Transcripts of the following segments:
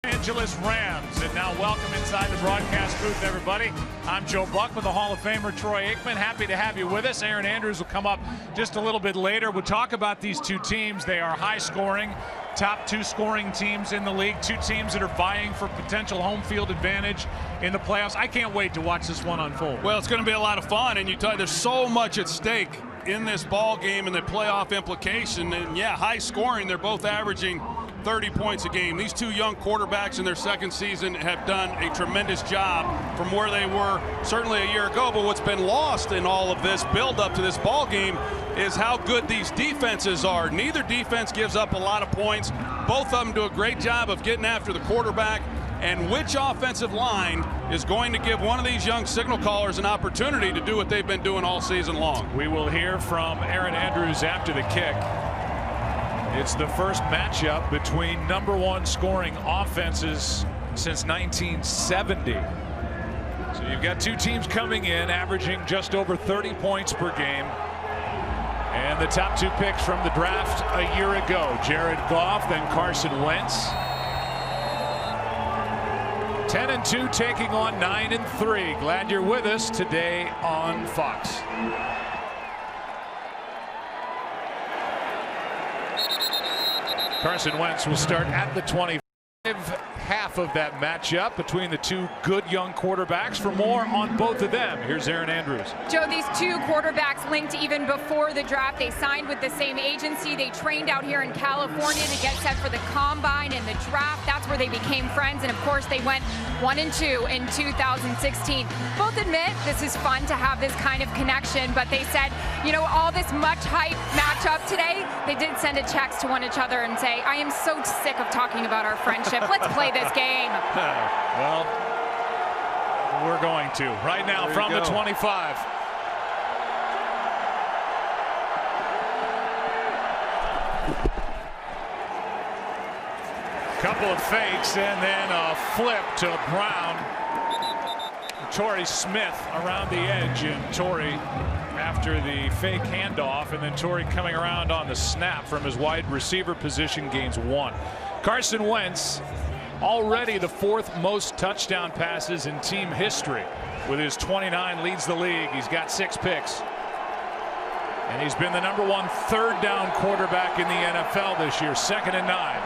Angeles Rams. And now welcome inside the broadcast booth, everybody. I'm Joe Buck with the Hall of Famer Troy Aikman. Happy to have you with us. Aaron Andrews will come up just a little bit later. We'll talk about these two teams. They are high scoring, top two scoring teams in the league. Two teams that are vying for potential home field advantage in the playoffs. I can't wait to watch this one unfold. Well, it's going to be a lot of fun, and you tell you there's so much at stake in this ball game and the playoff implication. And yeah, high scoring. They're both averaging 30 points a game. These two young quarterbacks in their second season have done a tremendous job from where they were certainly a year ago. But what's been lost in all of this build up to this ball game is how good these defenses are. Neither defense gives up a lot of points. Both of them do a great job of getting after the quarterback. And which offensive line is going to give one of these young signal callers an opportunity to do what they've been doing all season long? We will hear from Aaron Andrews after the kick. It's the first matchup between #1 scoring offenses since 1970. So you've got two teams coming in averaging just over 30 points per game. And the top two picks from the draft a year ago, Jared Goff and Carson Wentz. 10-2 taking on 9-3. Glad you're with us today on Fox. Carson Wentz will start at the 25. Half of that matchup between the two good young quarterbacks. For more on both of them, here's Aaron Andrews. Joe, these two quarterbacks linked even before the draft. They signed with the same agency. They trained out here in California to get set for the combine and the draft. That's where they became friends. And of course, they went 1-2 in 2016. Both admit this is fun to have this kind of connection, but they said, you know, all this much hype matchup today, they did send a text to one another and say, I am so sick of talking about our friendship. Let's play this game. Well, we're going to right now from the 25. Couple of fakes and then a flip to Brown. Torrey Smith around the edge, and Torrey after the fake handoff, and then Torrey coming around on the snap from his wide receiver position, gains 1. Carson Wentz already the 4th most touchdown passes in team history. With his 29, leads the league. He's got 6 picks. And he's been the #1 third down quarterback in the NFL this year. 2nd and 9.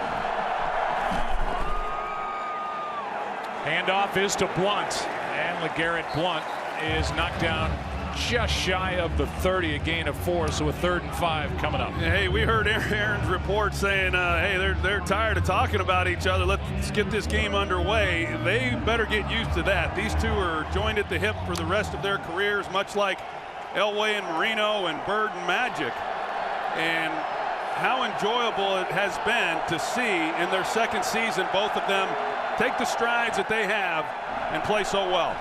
Handoff is to Blunt. And LeGarrette Blunt is knocked down just shy of the 30, a gain of 4, so a 3rd and 5 coming up. Hey, we heard Aaron's report saying, hey, they're tired of talking about each other. Let's get this game underway. They better get used to that. These two are joined at the hip for the rest of their careers, much like Elway and Marino and Bird and Magic. And how enjoyable it has been to see in their second season, both of them take the strides that they have and play so well.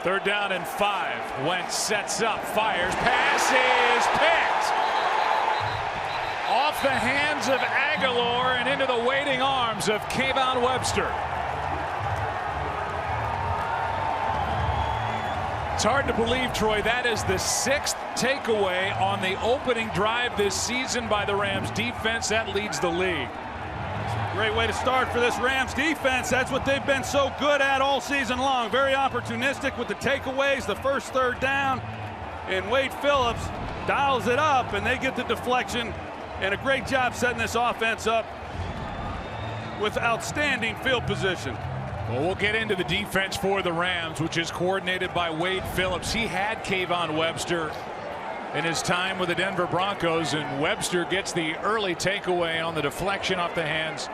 3rd down and 5. Wentz sets up, fires, pass is picked. Off the hands of Aguilar and into the waiting arms of Kayvon Webster. It's hard to believe, Troy, that is the 6th takeaway on the opening drive this season by the Rams defense. That leads the league. Great way to start for this Rams defense. That's what they've been so good at all season long. Very opportunistic with the takeaways, the first 3rd down. And Wade Phillips dials it up, and they get the deflection. And a great job setting this offense up with outstanding field position. Well, we'll get into the defense for the Rams, which is coordinated by Wade Phillips. He had Kayvon Webster in his time with the Denver Broncos, and Webster gets the early takeaway on the deflection off the hands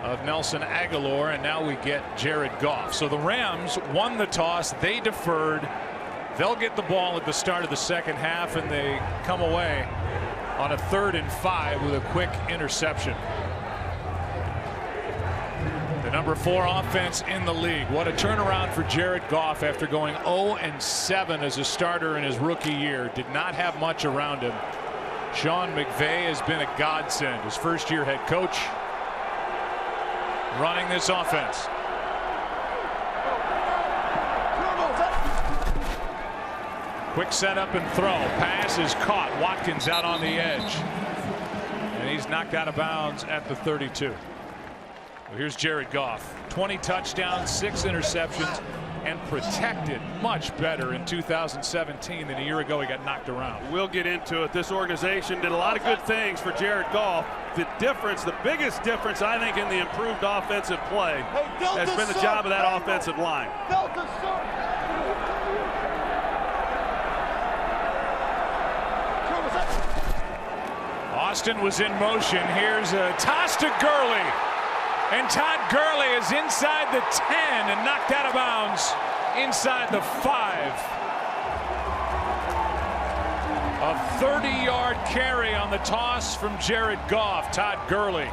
of Nelson Aguilar, and now we get Jared Goff. So the Rams won the toss. They deferred. They'll get the ball at the start of the second half, and they come away on a 3rd and 5 with a quick interception. The #4 offense in the league. What a turnaround for Jared Goff after going 0-7 as a starter in his rookie year. Did not have much around him. Sean McVay has been a godsend. His first-year head coach running this offense. Quick setup and throw. Pass is caught. Watkins out on the edge. And he's knocked out of bounds at the 32. Here's Jared Goff. 20 touchdowns, 6 interceptions, and protected much better in 2017 than a year ago. He got knocked around. We'll get into it. This organization did a lot of good things for Jared Goff. The difference, the biggest difference, I think, in the improved offensive play has been the job of that offensive line. Austin was in motion. Here's a toss to Gurley. And Todd Gurley is inside the 10 and knocked out of bounds inside the 5. A 30-yard carry on the toss from Jared Goff. Todd Gurley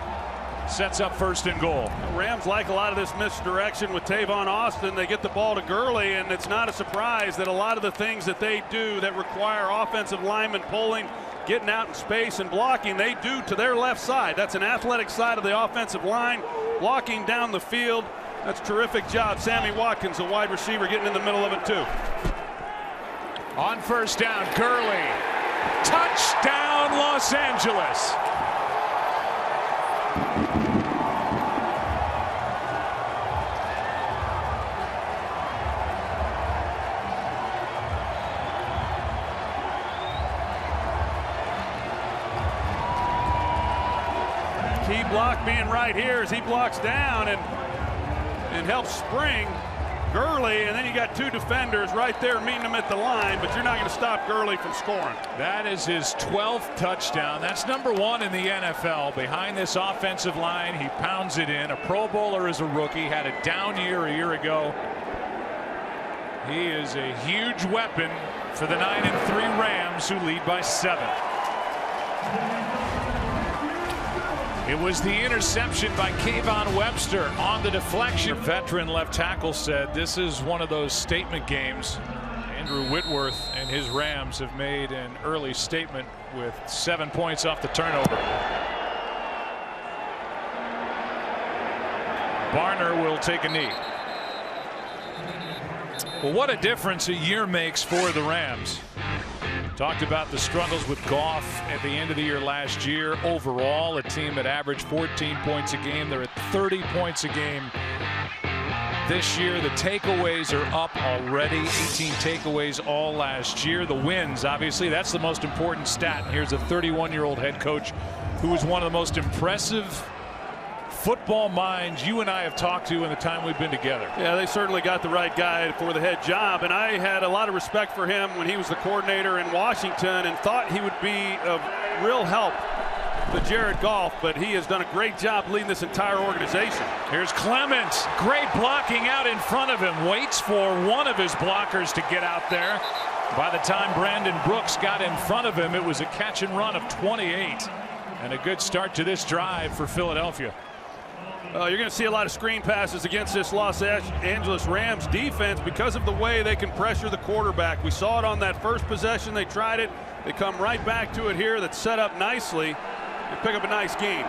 sets up 1st and goal. The Rams like a lot of this misdirection with Tavon Austin. They get the ball to Gurley, and it's not a surprise that a lot of the things that they do that require offensive linemen pulling, getting out in space and blocking, they do to their left side. That's an athletic side of the offensive line, blocking down the field. That's a terrific job. Sammy Watkins, a wide receiver, getting in the middle of it too. On 1st down, Gurley. Touchdown, Los Angeles. Key block being right here as he blocks down and helps spring Gurley, and then you got 2 defenders right there meeting him at the line, but you're not going to stop Gurley from scoring. That is his 12th touchdown. That's number 1 in the NFL. Behind this offensive line, he pounds it in. A Pro Bowler as a rookie, had a down year a year ago. He is a huge weapon for the 9-3 Rams, who lead by 7. It was the interception by Kayvon Webster on the deflection. Veteran left tackle said this is one of those statement games. Andrew Whitworth and his Rams have made an early statement with 7 points off the turnover. Barner will take a knee. Well, what a difference a year makes for the Rams. Talked about the struggles with Goff at the end of the year last year. Overall, a team that averaged 14 points a game. They're at 30 points a game this year. The takeaways are up already. 18 takeaways all last year. The wins, obviously, that's the most important stat. And here's a 31-year-old head coach who is one of the most impressive football minds you and I have talked to in the time we've been together. Yeah, they certainly got the right guy for the head job, and I had a lot of respect for him when he was the coordinator in Washington and thought he would be of real help to Jared Goff, but he has done a great job leading this entire organization. Here's Clements. Great blocking out in front of him. Waits for one of his blockers to get out there. By the time Brandon Brooks got in front of him, it was a catch and run of 28. And a good start to this drive for Philadelphia. You're going to see a lot of screen passes against this Los Angeles Rams defense because of the way they can pressure the quarterback. We saw it on that first possession. They tried it. They come right back to it here. That's set up nicely and pick up a nice gain.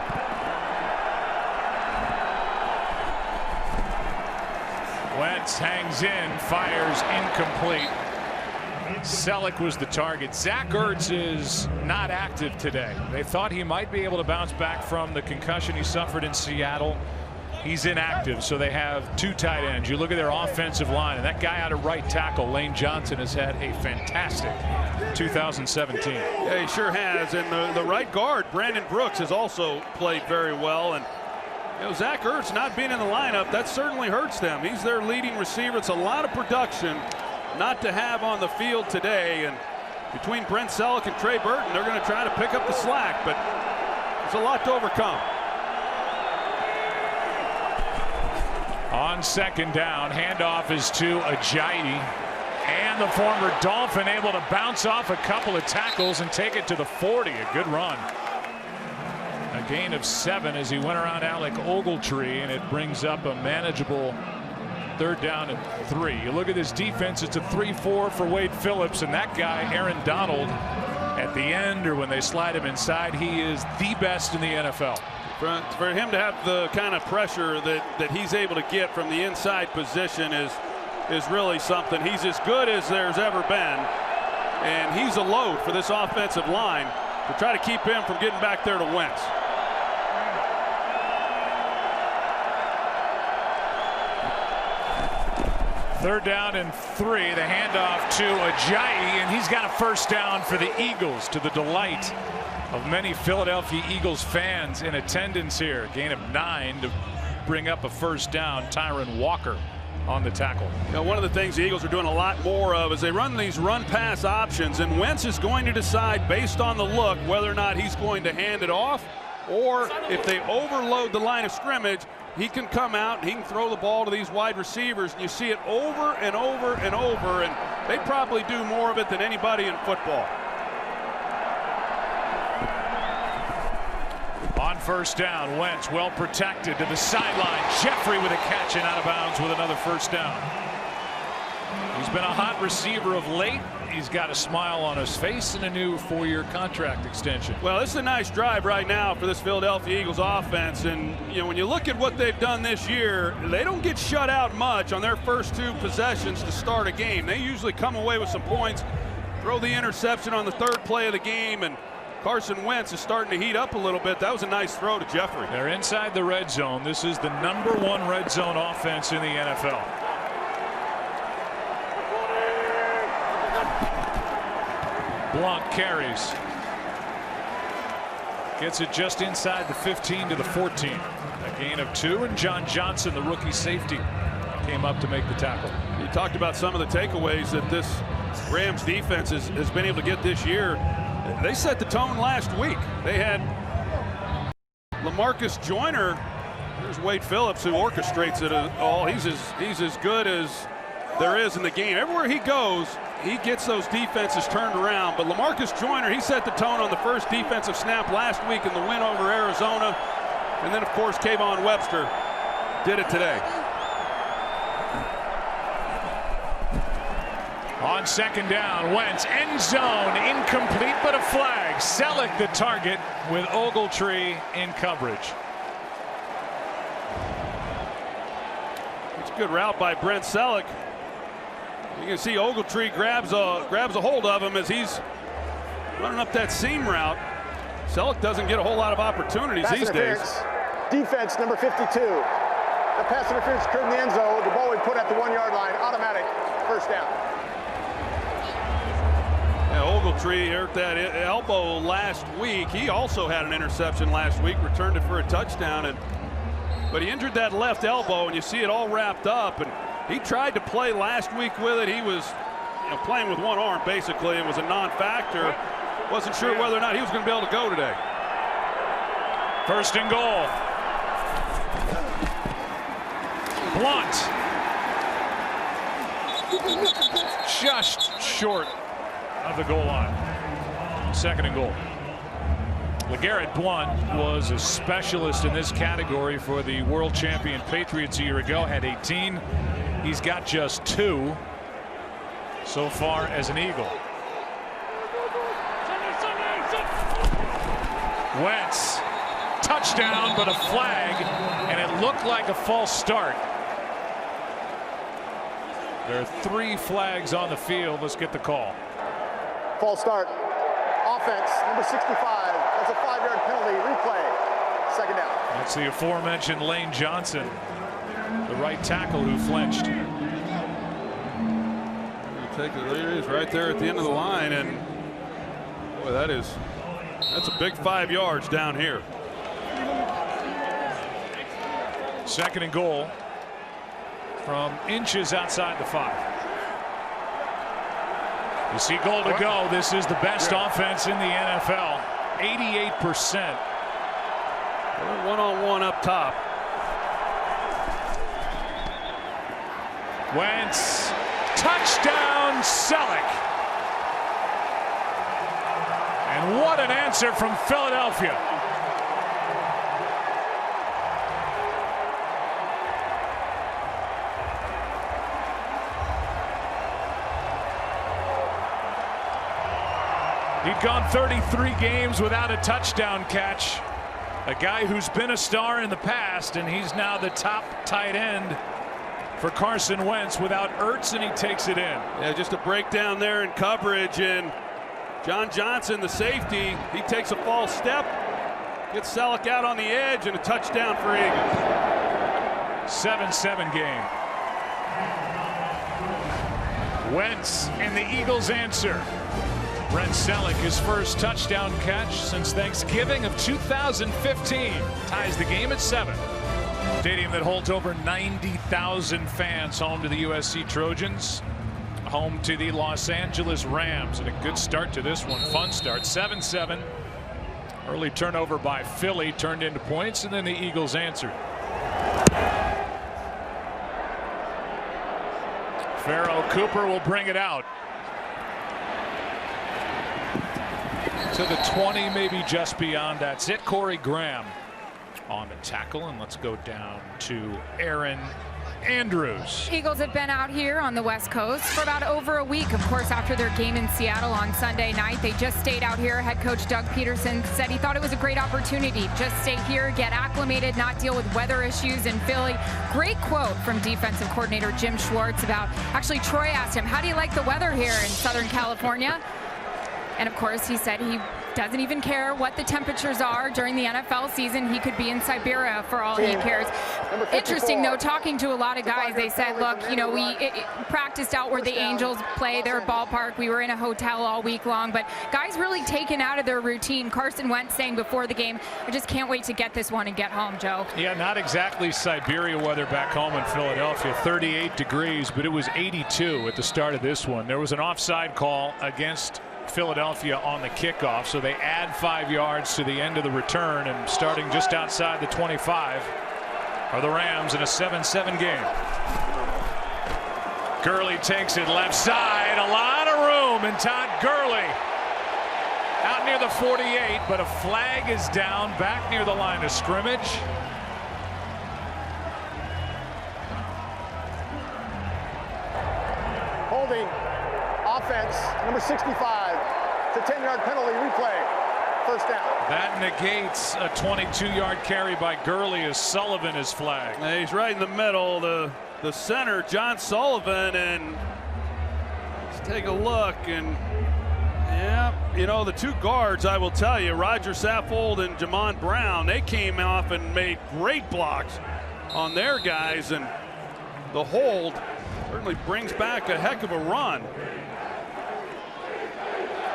Wentz hangs in, fires incomplete. Selleck was the target. Zach Ertz is not active today. They thought he might be able to bounce back from the concussion he suffered in Seattle. He's inactive, so they have 2 tight ends. You look at their offensive line, and that guy out of right tackle, Lane Johnson, has had a fantastic 2017. Yeah, he sure has. And the right guard, Brandon Brooks, has also played very well. And you know, Zach Ertz not being in the lineup, that certainly hurts them. He's their leading receiver. It's a lot of production not to have on the field today, and between Brent Selleck and Trey Burton, they're going to try to pick up the slack, but there's a lot to overcome. On 2nd down, handoff is to Ajayi, and the former Dolphin able to bounce off a couple of tackles and take it to the 40. A good run. A gain of 7 as he went around Alec Ogletree, and it brings up a manageable 3rd down and 3. You look at this defense, it's a 3-4 for Wade Phillips, and that guy, Aaron Donald, at the end or when they slide him inside, he is the best in the NFL. For him to have the kind of pressure that he's able to get from the inside position is really something. He's as good as there's ever been, and he's a load for this offensive line to try to keep him from getting back there to Wentz. Third down and 3. The handoff to Ajayi, and he's got a first down for the Eagles, to the delight of many Philadelphia Eagles fans in attendance here. Gain of 9 to bring up a first down. Tyron Walker on the tackle. You know, one of the things the Eagles are doing a lot more of is they run these run-pass options, and Wentz is going to decide based on the look whether or not he's going to hand it off, or if they overload the line of scrimmage, he can come out and he can throw the ball to these wide receivers, and you see it over and over and over, and they probably do more of it than anybody in football. On first down, Wentz well protected to the sideline. Jeffrey with a catch and out of bounds with another first down. He's been a hot receiver of late. He's got a smile on his face and a new 4-year contract extension. Well, this is a nice drive right now for this Philadelphia Eagles offense, and you know, when you look at what they've done this year, they don't get shut out much on their first 2 possessions to start a game. They usually come away with some points, throw the interception on the 3rd play of the game, and Carson Wentz is starting to heat up a little bit. That was a nice throw to Jeffrey. They're inside the red zone. This is the #1 red zone offense in the NFL. Blunt carries. Gets it just inside the 15 to the 14. A gain of 2, and John Johnson, the rookie safety, came up to make the tackle. You talked about some of the takeaways that this Rams defense has been able to get this year. They set the tone last week. They had LaMarcus Joyner. Here's Wade Phillips, who orchestrates it all. He's as good as there is in the game. Everywhere he goes, he gets those defenses turned around. But LaMarcus Joyner, he set the tone on the first defensive snap last week in the win over Arizona. And then, of course, Kayvon Webster did it today. On second down, Wentz, end zone, incomplete, but a flag. Selleck the target with Ogletree in coverage. It's a good route by Brent Selleck. You can see Ogletree grabs a hold of him as he's running up that seam route. Selleck doesn't get a whole lot of opportunities these days. Defense number 52. The pass interference occurred in the end zone. The ball would put at the 1-yard line. Automatic first down. Yeah, Ogletree hurt that elbow last week. He also had an interception last week, returned it for a touchdown, but he injured that left elbow, and you see it all wrapped up. And he tried to play last week with it. He was playing with one arm, basically. It was a non-factor. Wasn't sure whether or not he was going to be able to go today. First and goal. Blunt. Just short of the goal line. Second and goal. LeGarrette Blount was a specialist in this category for the world champion Patriots a year ago. Had 18. He's got just 2 so far as an Eagle. Wentz, touchdown, but a flag, and it looked like a false start. There are 3 flags on the field. Let's get the call. False start. Offense, number 65. That's a 5-yard penalty. Replay. Second down. That's the aforementioned Lane Johnson, the right tackle, who flinched. There it is right there at the end of the line, and boy, that's a big 5 yards down here. Second and goal from inches outside the 5. You see goal to go. This is the best offense in the NFL. 88%. One-on-one up top. Wentz, touchdown, Selleck. And what an answer from Philadelphia. He'd gone 33 games without a touchdown catch. A guy who's been a star in the past, and he's now the top tight end for Carson Wentz without Ertz, and he takes it in. Yeah, just a breakdown there in coverage, and John Johnson, the safety, he takes a false step, gets Selleck out on the edge, and a touchdown for Eagles. 7-7 game. Wentz and the Eagles answer. Brent Selleck, his first touchdown catch since Thanksgiving of 2015, ties the game at 7. Stadium that holds over 90,000 fans, home to the USC Trojans, home to the Los Angeles Rams, and a good start to this one. Fun start, 7-7. Early turnover by Philly turned into points, and then the Eagles answered. Pharaoh Cooper will bring it out to the 20, maybe just beyond. That's it. Corey Graham on the tackle, and let's go down to Aaron Andrews. Eagles have been out here on the West Coast for about over a week. Of course, after their game in Seattle on Sunday night, they just stayed out here. Head coach Doug Peterson said he thought it was a great opportunity. Just stay here, get acclimated, not deal with weather issues in Philly. Great quote from defensive coordinator Jim Schwartz about, actually Troy asked him, how do you like the weather here in Southern California? And of course, he said he doesn't even care what the temperatures are during the NFL season. He could be in Siberia for all he cares. Interesting, though, talking to a lot of guys, they said, look, you know, we practiced out where the Angels play their ballpark. We were in a hotel all week long, but guys really taken out of their routine. Carson Wentz saying before the game, I just can't wait to get this one and get home, Joe. Yeah, not exactly Siberia weather back home in Philadelphia. 38 degrees, but it was 82 at the start of this one. There was an offside call against Philadelphia on the kickoff, so they add 5 yards to the end of the return, and starting just outside the 25 are the Rams in a 7-7 game. Gurley takes it left side, a lot of room, and Todd Gurley out near the 48, but a flag is down back near the line of scrimmage. Holding. Offense, number 65. It's a 10-yard penalty replay. First down. That negates a 22-yard carry by Gurley as Sullivan is flagged. Now he's right in the middle, the center, John Sullivan, and let's take a look. And yeah, you know, the two guards, I will tell you, Roger Saffold and Jamon Brown, they came off and made great blocks on their guys, and the hold certainly brings back a heck of a run.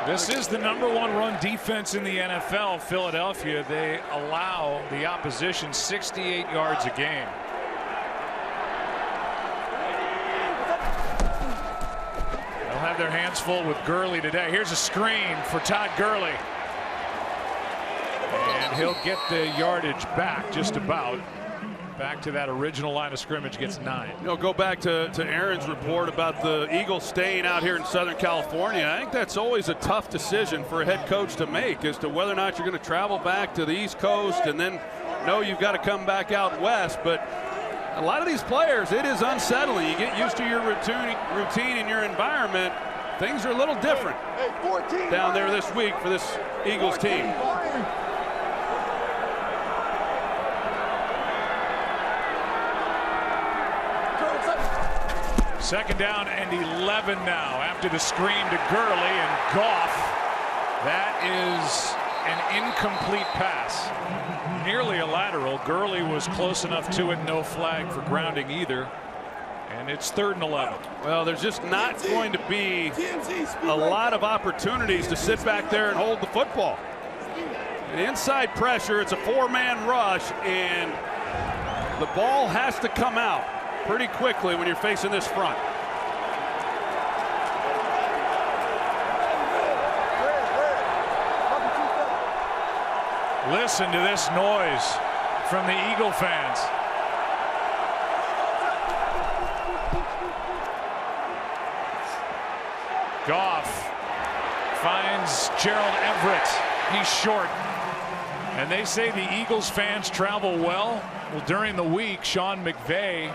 This is the #1 run defense in the NFL. Philadelphia, they allow the opposition 68 yards a game. They'll have their hands full with Gurley today. Here's a screen for Todd Gurley. And he'll get the yardage back just about. Back to that original line of scrimmage, gets 9. You know, go back to Aaron's report about the Eagles staying out here in Southern California. I think that's always a tough decision for a head coach to make as to whether or not you're going to travel back to the East Coast and then know you've got to come back out west. But a lot of these players, it is unsettling. You get used to your routine and your environment. Things are a little different down there this week for this Eagles team. Second down and 11 now after the screen to Gurley and Goff. That is an incomplete pass. Nearly a lateral. Gurley was close enough to it. No flag for grounding either. And it's 3rd and 11. Well, there's just not going to be a lot of opportunities to sit back there and hold the football. And inside pressure, it's a 4-man rush, and the ball has to come out pretty quickly when you're facing this front. Listen to this noise from the Eagle fans. Goff finds Gerald Everett. He's short. And they say the Eagles fans travel well. Well, during the week, Sean McVay,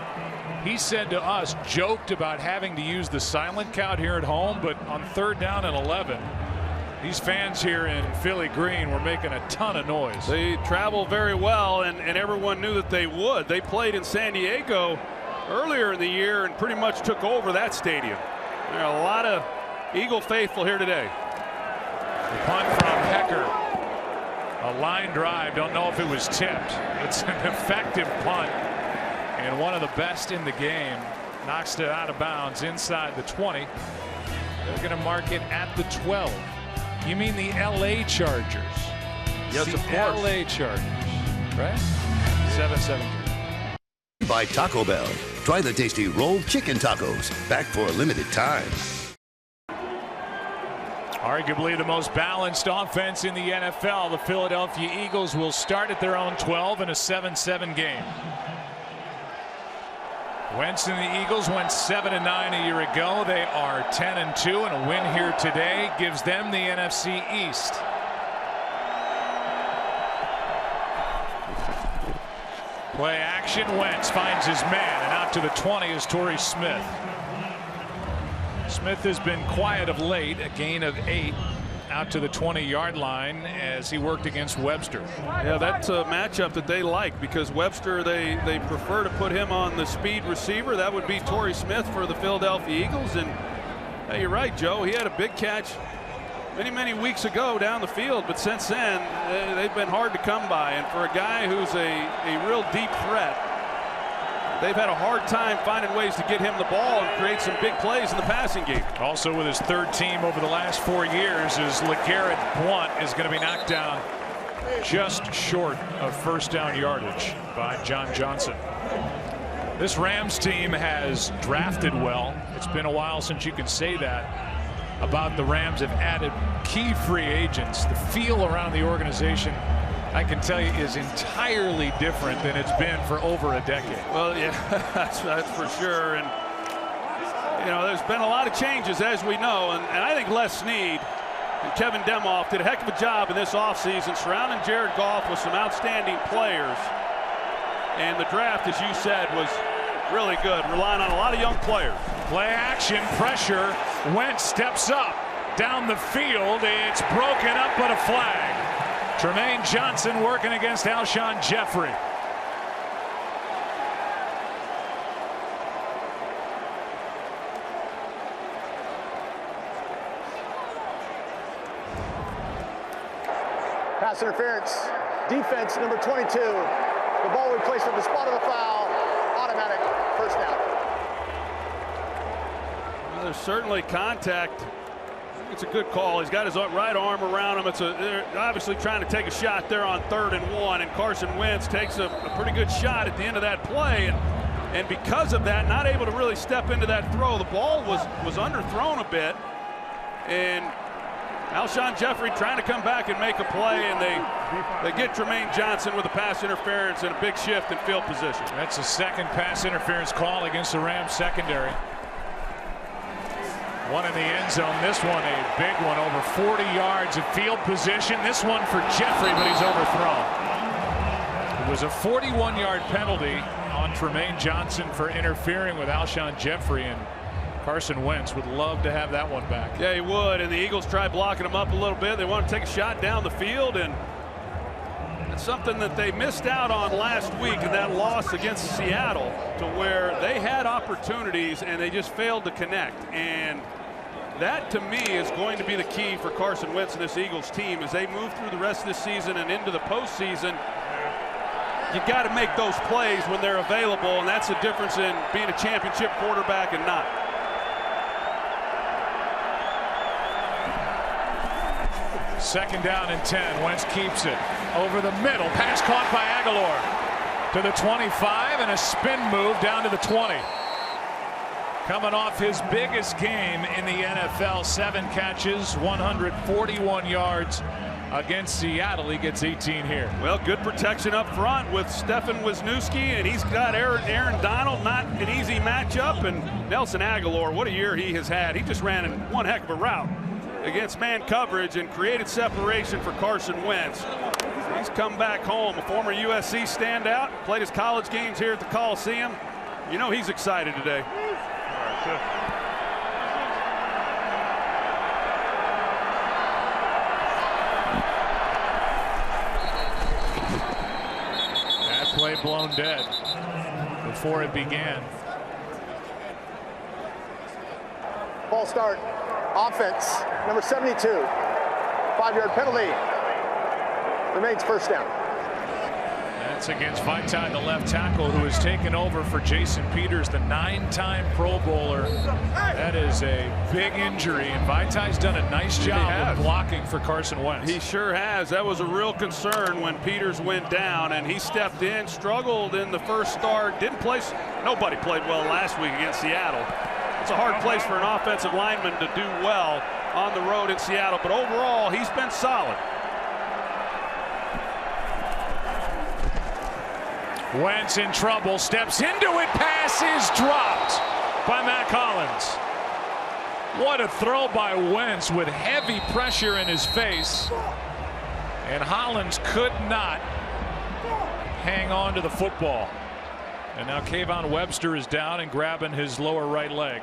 he said to us, joked about having to use the silent count here at home, but on 3rd down and 11, these fans here in Philly Green were making a ton of noise. They travel very well, and everyone knew that they would. They played in San Diego earlier in the year and pretty much took over that stadium. There are a lot of Eagle faithful here today. The punt from Hecker. A line drive. Don't know if it was tipped. It's an effective punt and one of the best in the game. knocks it out of bounds inside the 20. They're going to mark it at the 12. You mean the LA Chargers? Yes, the of course. LA Chargers, right? 7-7. By Taco Bell. Try the tasty rolled chicken tacos. Back for a limited time. Arguably the most balanced offense in the NFL. The Philadelphia Eagles will start at their own 12 in a 7-7 game. Wentz and the Eagles went 7-9 a year ago. They are 10-2, and a win here today gives them the NFC East. Play action. Wentz finds his man, and out to the 20 is Torrey Smith. Smith has been quiet of late, a gain of 8 out to the 20-yard line as he worked against Webster. Yeah, that's a matchup that they like because Webster, they prefer to put him on the speed receiver. That would be Torrey Smith for the Philadelphia Eagles. And hey, you're right, Joe. He had a big catch many weeks ago down the field, but since then they've been hard to come by. And for a guy who's a real deep threat, they've had a hard time finding ways to get him the ball and create some big plays in the passing game. Also with his third team over the last 4 years is LeGarrette Blount is going to be knocked down just short of first down yardage by John Johnson. This Rams team has drafted well. It's been a while since you can say that about the Rams. Have added key free agents. The feel around the organization, I can tell you, is entirely different than it's been for over a decade. Well, yeah, that's for sure. And, you know, there's been a lot of changes, as we know. And I think Les Snead and Kevin Demoff did a heck of a job in this offseason surrounding Jared Goff with some outstanding players. And the draft, as you said, was really good, relying on a lot of young players. Play action, pressure. Wentz steps up down the field. It's broken up, but a flag. Tremaine Johnson working against Alshon Jeffrey. Pass interference. Defense number 22. The ball we placed at the spot of the foul. Automatic first down. Well, there's certainly contact. It's a good call. He's got his right arm around him. They're obviously trying to take a shot there on 3rd and 1, and Carson Wentz takes a pretty good shot at the end of that play. And because of that, not able to really step into that throw. The ball was underthrown a bit. And Alshon Jeffrey trying to come back and make a play, and they get Tremaine Johnson with a pass interference and a big shift in field position. That's the second pass interference call against the Rams secondary. One in the end zone. This one a big one, over 40 yards of field position. This one for Jeffrey, but he's overthrown. It was a 41-yard penalty on Tremaine Johnson for interfering with Alshon Jeffrey, and Carson Wentz would love to have that one back. Yeah, he would, and the Eagles tried blocking him up a little bit. They wanted to take a shot down the field, and it's something that they missed out on last week in that loss against Seattle, to where they had opportunities and they just failed to connect. And that, to me, is going to be the key for Carson Wentz and this Eagles team as they move through the rest of this season and into the postseason. You got to make those plays when they're available, and that's the difference in being a championship quarterback and not. Second down and 10. Wentz keeps it over the middle. Pass caught by Aguilar to the 25, and a spin move down to the 20. Coming off his biggest game in the NFL, 7 catches, 141 yards against Seattle. He gets 18 here. Well, good protection up front with Stefan Wisniewski, and he's got Aaron Donald, not an easy matchup, and Nelson Aguilar, what a year he has had. He just ran in one heck of a route against man coverage and created separation for Carson Wentz. He's come back home, a former USC standout, played his college games here at the Coliseum. You know he's excited today. That play blown dead before it began. Ball start. Offense, number 72. 5-yard penalty. Remains first down. That's Wentz against Vaitai, the left tackle, who has taken over for Jason Peters, the 9-time Pro Bowler. That is a big injury, and Vaitai's done a nice job of blocking for Carson Wentz. He sure has. That was a real concern when Peters went down, and he stepped in, struggled in the first start, didn't play. Nobody played well last week against Seattle. It's a hard place for an offensive lineman to do well on the road in Seattle, but overall, he's been solid. Wentz in trouble, steps into it, pass is dropped by Matt Collins. What a throw by Wentz with heavy pressure in his face. And Hollins could not hang on to the football. And now Kayvon Webster is down and grabbing his lower right leg.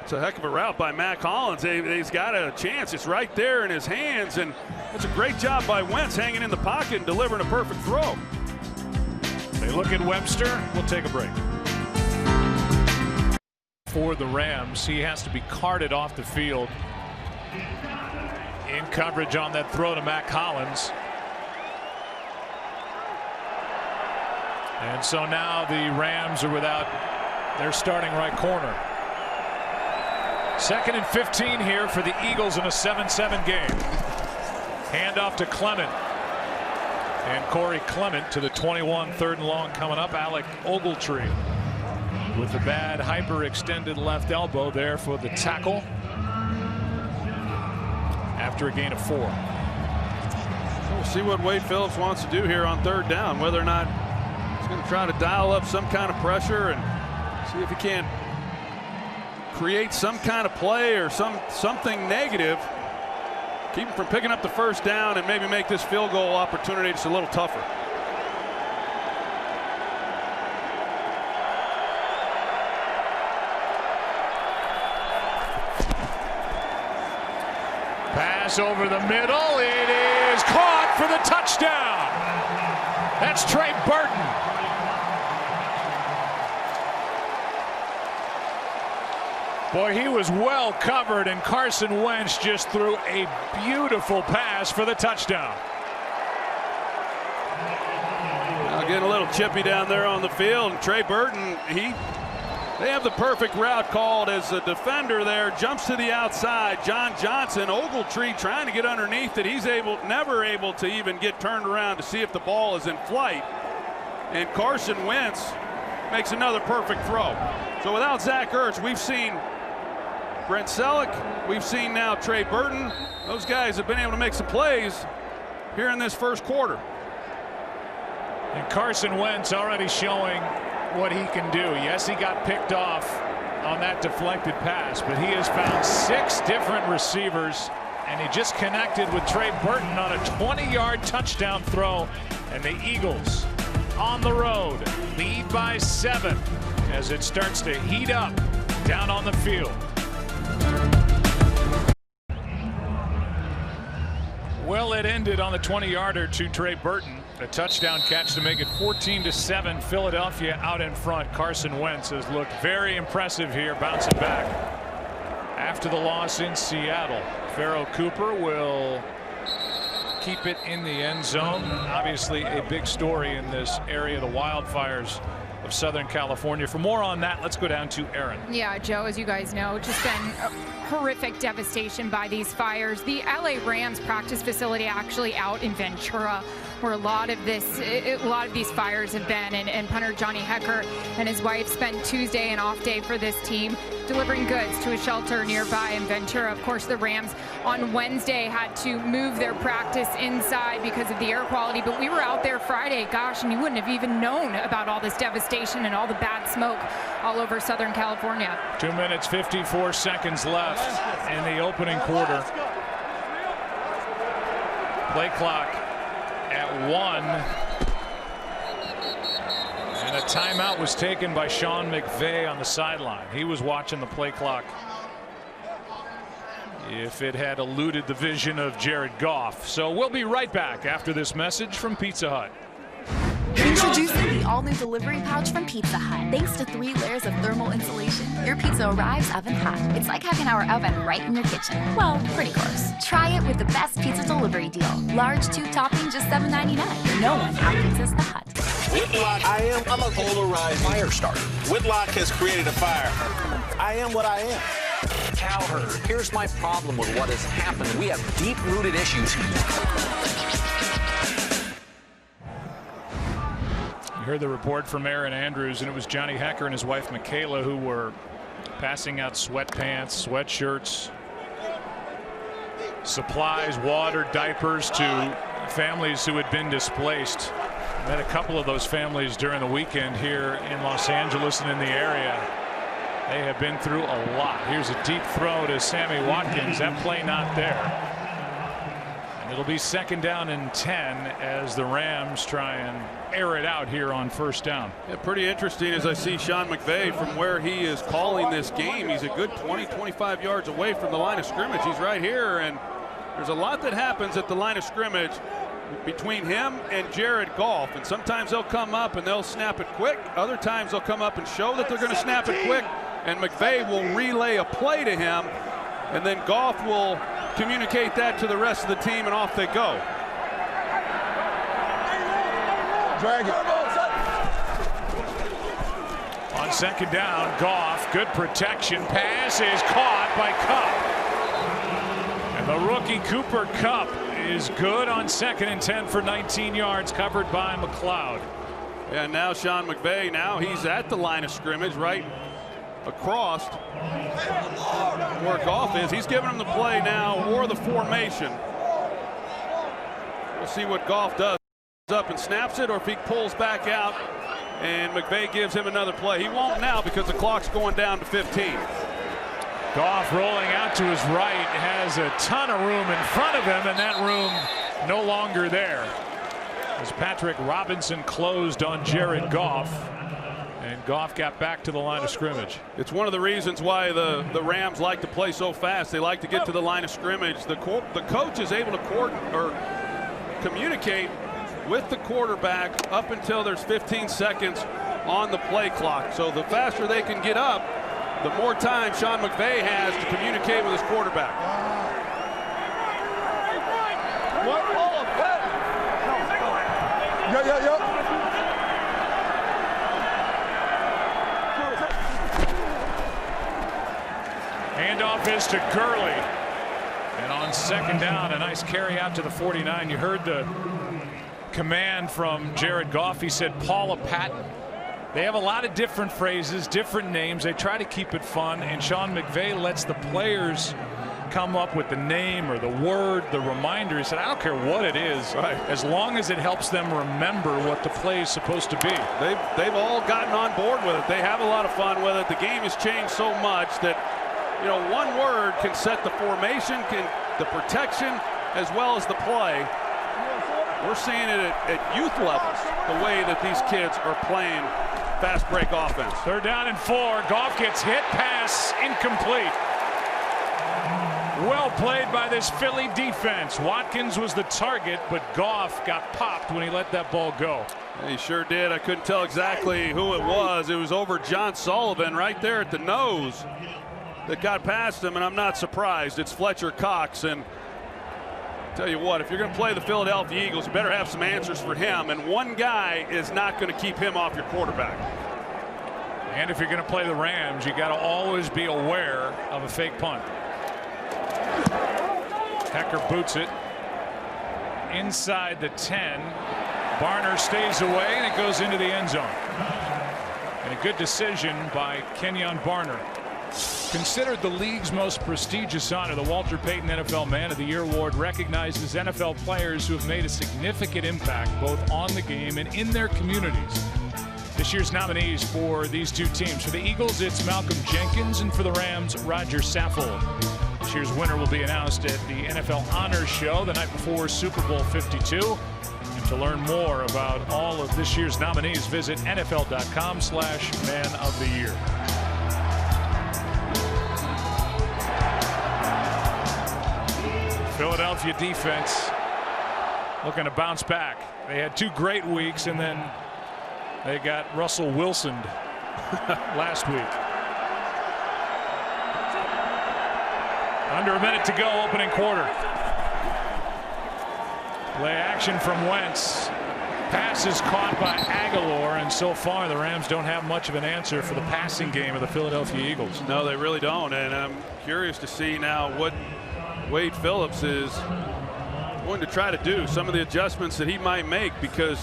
It's a heck of a route by Matt Collins. He's got a chance. It's right there in his hands, and it's a great job by Wentz hanging in the pocket and delivering a perfect throw. They look at Webster. We'll take a break. For the Rams, he has to be carted off the field in coverage on that throw to Matt Collins. And so now the Rams are without their starting right corner. 2nd and 15 here for the Eagles in a 7-7 game. Handoff to Clement. And Corey Clement to the 21, 3rd and long coming up. Alec Ogletree with the bad hyperextended left elbow there for the tackle after a gain of 4. We'll see what Wade Phillips wants to do here on 3rd down, whether or not he's going to try to dial up some kind of pressure and see if he can't create some kind of play or something negative, keep him from picking up the 1st down and maybe make this field goal opportunity just a little tougher. Pass over the middle. It is caught for the touchdown. That's Trey Burton. Boy, he was well covered, and Carson Wentz just threw a beautiful pass for the touchdown. Now getting a little chippy down there on the field, and Trey Burton, they have the perfect route called as a defender there, jumps to the outside. John Johnson, Ogletree trying to get underneath it. He's never able to even get turned around to see if the ball is in flight. And Carson Wentz makes another perfect throw. So without Zach Ertz, we've seen Brent Selleck, we've seen now Trey Burton. Those guys have been able to make some plays here in this 1st quarter. And Carson Wentz already showing what he can do. Yes, he got picked off on that deflected pass, but he has found 6 different receivers, and he just connected with Trey Burton on a 20-yard touchdown throw. And the Eagles on the road lead by 7 as it starts to heat up down on the field. Well, it ended on the 20-yarder to Trey Burton. A touchdown catch to make it 14-7. Philadelphia out in front. Carson Wentz has looked very impressive here, bouncing back after the loss in Seattle. Pharoh Cooper will keep it in the end zone. Obviously a big story in this area, the wildfires of Southern California. For more on that, let's go down to Aaron. Yeah, Joe, as you guys know, just been horrific devastation by these fires. The LA Rams practice facility actually out in Ventura, where a lot of these fires have been, and punter Johnny Hecker and his wife spent Tuesday an off day for this team, delivering goods to a shelter nearby in Ventura. Of course, the Rams on Wednesday had to move their practice inside because of the air quality, but we were out there Friday, gosh, and you wouldn't have even known about all this devastation and all the bad smoke all over Southern California. 2 minutes, 54 seconds left in the opening quarter. Play clock at 1. And a timeout was taken by Sean McVay on the sideline. He was watching the play clock. If it had eluded the vision of Jared Goff. So we'll be right back after this message from Pizza Hut. Introducing the all-new delivery pouch from Pizza Hut. Thanks to 3 layers of thermal insulation, your pizza arrives oven hot. It's like having our oven right in your kitchen. Well, pretty close. Try it with the best pizza delivery deal. Large 2-topping, just $7.99. No one out-pizzas the Hut. Whitlock, I'm a polarized fire starter. Whitlock has created a fire. I am what I am. Cowherd, here's my problem with what has happened. We have deep-rooted issues. You heard the report from Aaron Andrews, and it was Johnny Hecker and his wife Michaela who were passing out sweatpants, sweatshirts, supplies, water, diapers to families who had been displaced. We had a couple of those families during the weekend here in Los Angeles and in the area. They have been through a lot. Here's a deep throw to Sammy Watkins. That play not there. And it'll be 2nd down and 10 as the Rams try and air it out here on 1st down. Yeah, pretty interesting as I see Sean McVay from where he is calling this game. He's a good 20-25 yards away from the line of scrimmage. He's right here, and there's a lot that happens at the line of scrimmage between him and Jared Goff, and sometimes they'll come up and they'll snap it quick. Other times they'll come up and show that they're going to snap it quick, and McVay will relay a play to him, and then Goff will communicate that to the rest of the team, and off they go. Drag it. On 2nd down, Goff, good protection. Pass is caught by Kupp. And the rookie Cooper Kupp is good on 2nd and 10 for 19 yards, covered by McLeod. And now Sean McVay, now he's at the line of scrimmage right across where Goff is. He's giving him the play now or the formation. We'll see what Goff does. Up and snaps it, or if he pulls back out and McVay gives him another play. He won't now because the clock's going down to 15. Goff rolling out to his right, has a ton of room in front of him, and that room no longer there as Patrick Robinson closed on Jared Goff, and Goff got back to the line of scrimmage. It's one of the reasons why the Rams like to play so fast. They like to get to the line of scrimmage. The coach is able to communicate with the quarterback up until there's 15 seconds on the play clock. So the faster they can get up, the more time Sean McVay has to communicate with his quarterback. Handoff is to Gurley. And on 2nd down, a nice carry out to the 49. You heard the command from Jared Goff. He said Paula Patton. They have a lot of different phrases, different names. They try to keep it fun, and Sean McVay lets the players come up with the name or the word, the reminder. He said, I don't care what it is, right, as long as it helps them remember what the play is supposed to be. They've all gotten on board with it. They have a lot of fun with it. The game has changed so much that, you know, one word can set the formation, the protection, as well as the play. We're seeing it at youth levels, the way that these kids are playing fast break offense. 3rd down and 4. Goff gets hit, pass incomplete. Well played by this Philly defense. Watkins was the target, but Goff got popped when he let that ball go. He sure did. I couldn't tell exactly who it was. It was over John Sullivan right there at the nose that got past him, and I'm not surprised. It's Fletcher Cox, and tell you what, if you're going to play the Philadelphia Eagles, you better have some answers for him, and one guy is not going to keep him off your quarterback. And if you're going to play the Rams, you got to always be aware of a fake punt. Hecker boots it inside the 10. Barner stays away, and it goes into the end zone. And a good decision by Kenyon Barner. Considered the league's most prestigious honor, the Walter Payton NFL Man of the Year Award recognizes NFL players who have made a significant impact both on the game and in their communities. This year's nominees for these two teams: for the Eagles, it's Malcolm Jenkins, and for the Rams, Roger Saffold. This year's winner will be announced at the NFL Honors Show the night before Super Bowl 52. And to learn more about all of this year's nominees, visit NFL.com/Man of the Year. Philadelphia defense looking to bounce back. They had 2 great weeks, and then They got Russell Wilson last week. Under a minute to go, opening quarter. Play action from Wentz. Pass is caught by Aguilar, and so far the Rams don't have much of an answer for the passing game of the Philadelphia Eagles. No, they really don't, and I'm curious to see now what Wade Phillips is going to try to do, some of the adjustments that he might make, because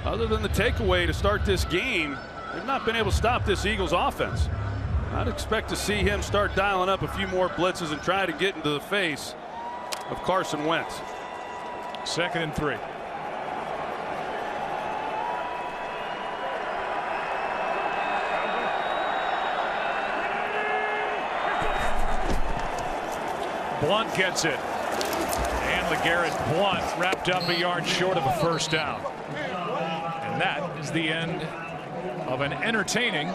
other than the takeaway to start this game, they've not been able to stop this Eagles offense. I'd expect to see him start dialing up a few more blitzes and try to get into the face of Carson Wentz. 2nd and 3. Blunt gets it. And LeGarrette Blunt wrapped up a yard short of a first down. And that is the end of an entertaining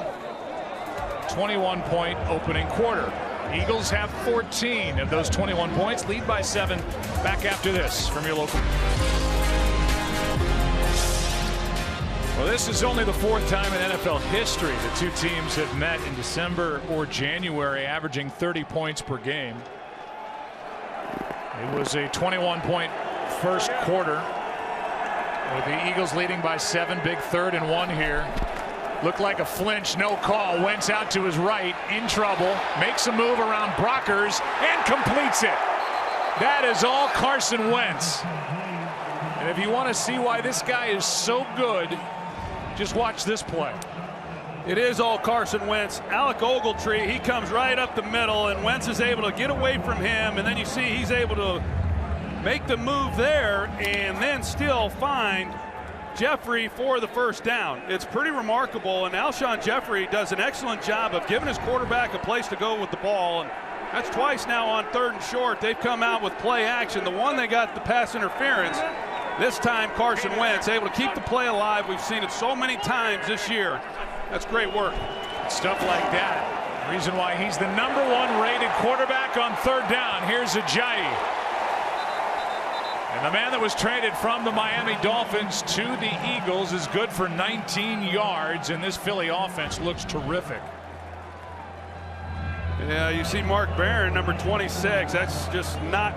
21-point opening quarter. Eagles have 14 of those 21 points, lead by 7. Back after this from your local. Well, this is only the 4th time in NFL history the two teams have met in December or January, averaging 30 points per game. It was a 21-point first quarter with the Eagles leading by 7. Big 3rd and 1 here. Looked like a flinch, no call. Wentz out to his right, in trouble, makes a move around Brockers and completes it. That is all Carson Wentz. And if you want to see why this guy is so good, just watch this play. It is all Carson Wentz. Alec Ogletree, he comes right up the middle, and Wentz is able to get away from him, and then you see he's able to make the move there and then still find Jeffrey for the first down. It's pretty remarkable, and Alshon Jeffrey does an excellent job of giving his quarterback a place to go with the ball, and that's twice now on 3rd and short. They've come out with play action. The one they got the pass interference. This time Carson Wentz able to keep the play alive. We've seen it so many times this year. That's great work. Stuff like that. Reason why he's the #1 rated quarterback on 3rd down. Here's Ajayi. And the man that was traded from the Miami Dolphins to the Eagles is good for 19 yards, and this Philly offense looks terrific. Yeah, you see Mark Barron, number 26. That's just not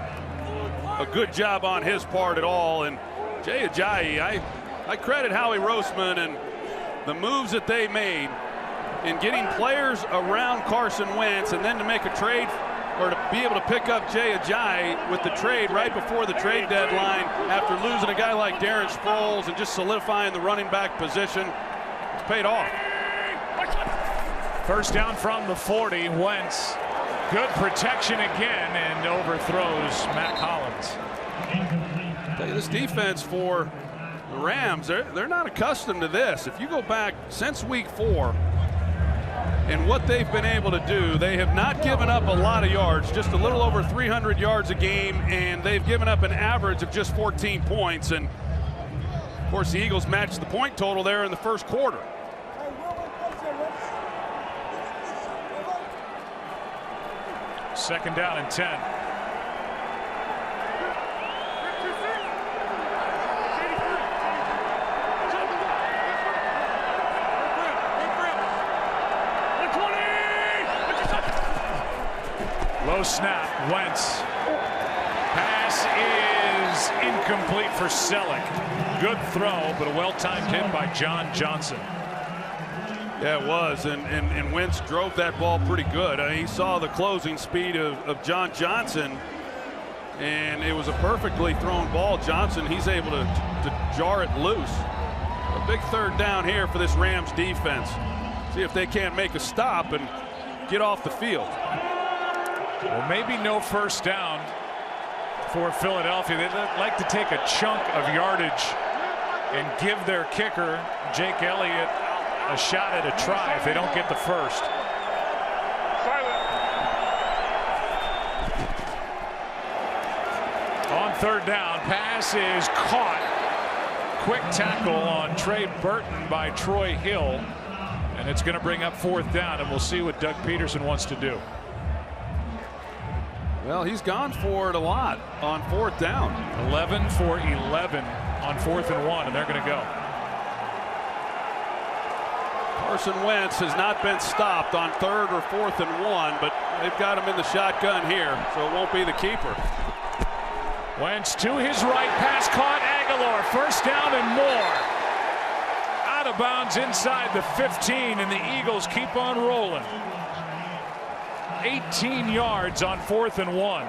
a good job on his part at all. And Jay Ajayi, I credit Howie Roseman and the moves that they made in getting players around Carson Wentz, and then to make a trade or to be able to pick up Jay Ajayi with the trade right before the trade deadline after losing a guy like Darren Sproles and just solidifying the running back position. It's paid off. First down from the 40. Wentz, good protection again, and overthrows Matt Collins. Tell you, this defense for the Rams, they're not accustomed to this. If you go back since week 4 and what they've been able to do, they have not given up a lot of yards, just a little over 300 yards a game, and they've given up an average of just 14 points. And of course the Eagles matched the point total there in the first quarter. Second down and 10. Low snap, Wentz. Pass is incomplete for Selleck. Good throw, but a well-timed hit by John Johnson. Yeah, it was, and Wentz drove that ball pretty good. He saw the closing speed of John Johnson, and it was a perfectly thrown ball. Johnson, he's able to jar it loose. A big 3rd down here for this Rams defense. See if they can't make a stop and get off the field. Well, maybe no first down for Philadelphia. They'd like to take a chunk of yardage and give their kicker, Jake Elliott, a shot at a try if they don't get the first. On 3rd down, pass is caught. Quick tackle on Trey Burton by Troy Hill, and it's going to bring up 4th down, and we'll see what Doug Peterson wants to do. Well, he's gone for it a lot on 4th down. 11 for 11 on 4th and 1, and they're going to go. Carson Wentz has not been stopped on 3rd or 4th and 1, but they've got him in the shotgun here, so it won't be the keeper. Wentz to his right, pass caught. Aguilar, first down and more. Out of bounds inside the 15, and the Eagles keep on rolling. 18 yards on 4th and 1.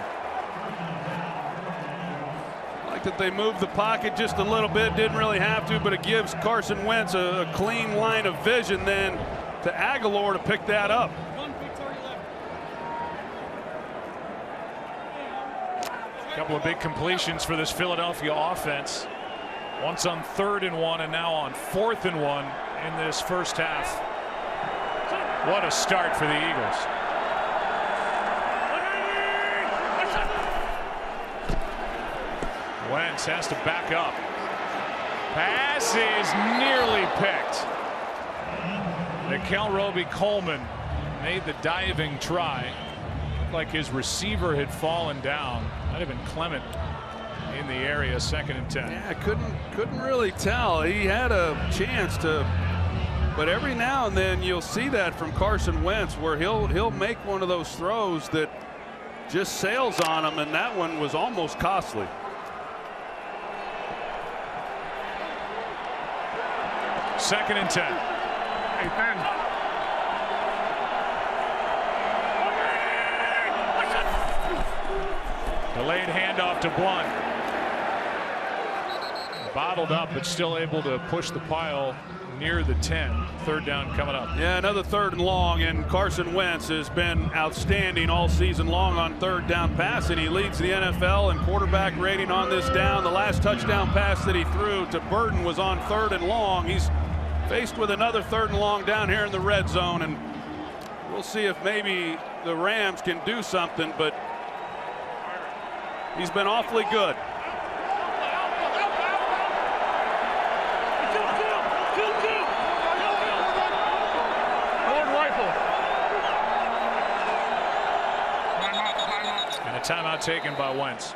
Like that they moved the pocket just a little bit, didn't really have to, but it gives Carson Wentz a clean line of vision then to Aguilar to pick that up. A couple of big completions for this Philadelphia offense. Once on 3rd and 1 and now on 4th and 1 in this first half. What a start for the Eagles. Wentz has to back up. Pass is nearly picked. Nikel Roby-Coleman made the diving try. Looked like his receiver had fallen down. Might have been Clement in the area. 2nd and 10. Yeah, couldn't really tell. He had a chance to, but every now and then you'll see that from Carson Wentz where he'll make one of those throws that just sails on him, and that one was almost costly. Second and 10. Delayed handoff to Blunt. Bottled up, but still able to push the pile near the 10. 3rd down coming up. Yeah, another 3rd and long, and Carson Wentz has been outstanding all season long on 3rd down passing. He leads the NFL in quarterback rating on this down. The last touchdown pass that he threw to Burton was on 3rd and long. He's faced with another 3rd and long down here in the red zone, and we'll see if maybe the Rams can do something, but he's been awfully good. And a timeout taken by Wentz.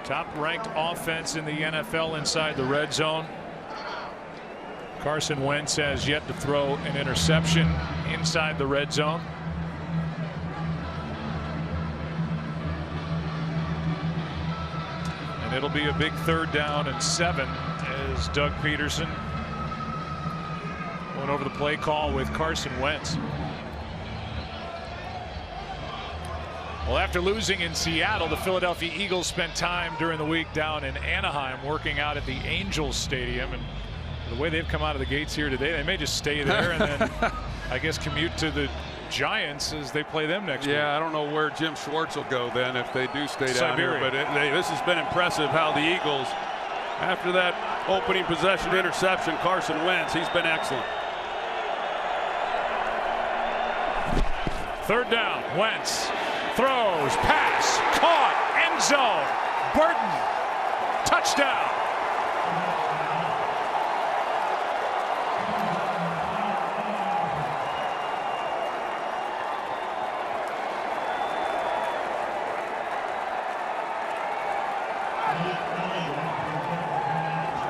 Top-ranked offense in the NFL inside the red zone. Carson Wentz has yet to throw an interception inside the red zone. And it'll be a big 3rd down and 7 as Doug Peterson went over the play call with Carson Wentz. Well, after losing in Seattle, the Philadelphia Eagles spent time during the week down in Anaheim working out at the Angels Stadium. And the way they've come out of the gates here today, they may just stay there and then I guess commute to the Giants as they play them next week. Yeah, I don't know where Jim Schwartz will go then if they do stay down here. But this has been impressive how the Eagles, after that opening possession interception, Carson Wentz, he's been excellent. 3rd down, Wentz throws, pass, caught, end zone, Burton, touchdown.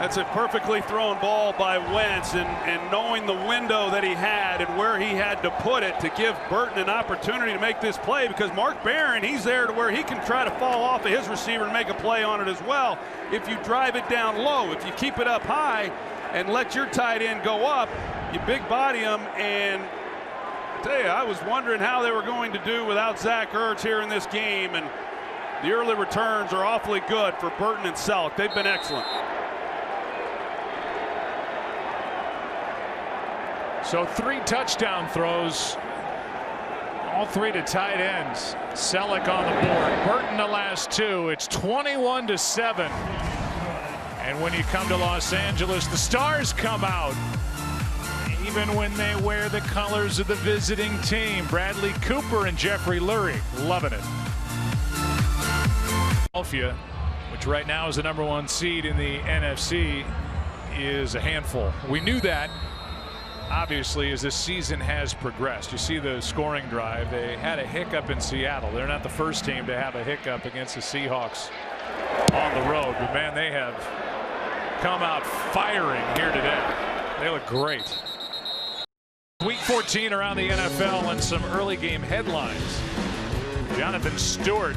That's a perfectly thrown ball by Wentz, and knowing the window that he had and where he had to put it to give Burton an opportunity to make this play, because Mark Barron, he's there to where he can try to fall off of his receiver and make a play on it as well. If you drive it down low, if you keep it up high and let your tight end go up, you big body him. And I tell you, I was wondering how they were going to do without Zach Ertz here in this game, and the early returns are awfully good for Burton and Selleck. They've been excellent. So 3 touchdown throws, all 3 to tight ends. Selleck on the board, Burton the last 2. It's 21-7. And when you come to Los Angeles, the Stars come out. Even when they wear the colors of the visiting team. Bradley Cooper and Jeffrey Lurie loving it. Philadelphia, which right now is the #1 seed in the NFC, is a handful. We knew that. Obviously, as this season has progressed, you see the scoring drive. They had a hiccup in Seattle. They're not the first team to have a hiccup against the Seahawks on the road, but man, they have come out firing here today. They look great. Week 14 around the NFL and some early game headlines. Jonathan Stewart,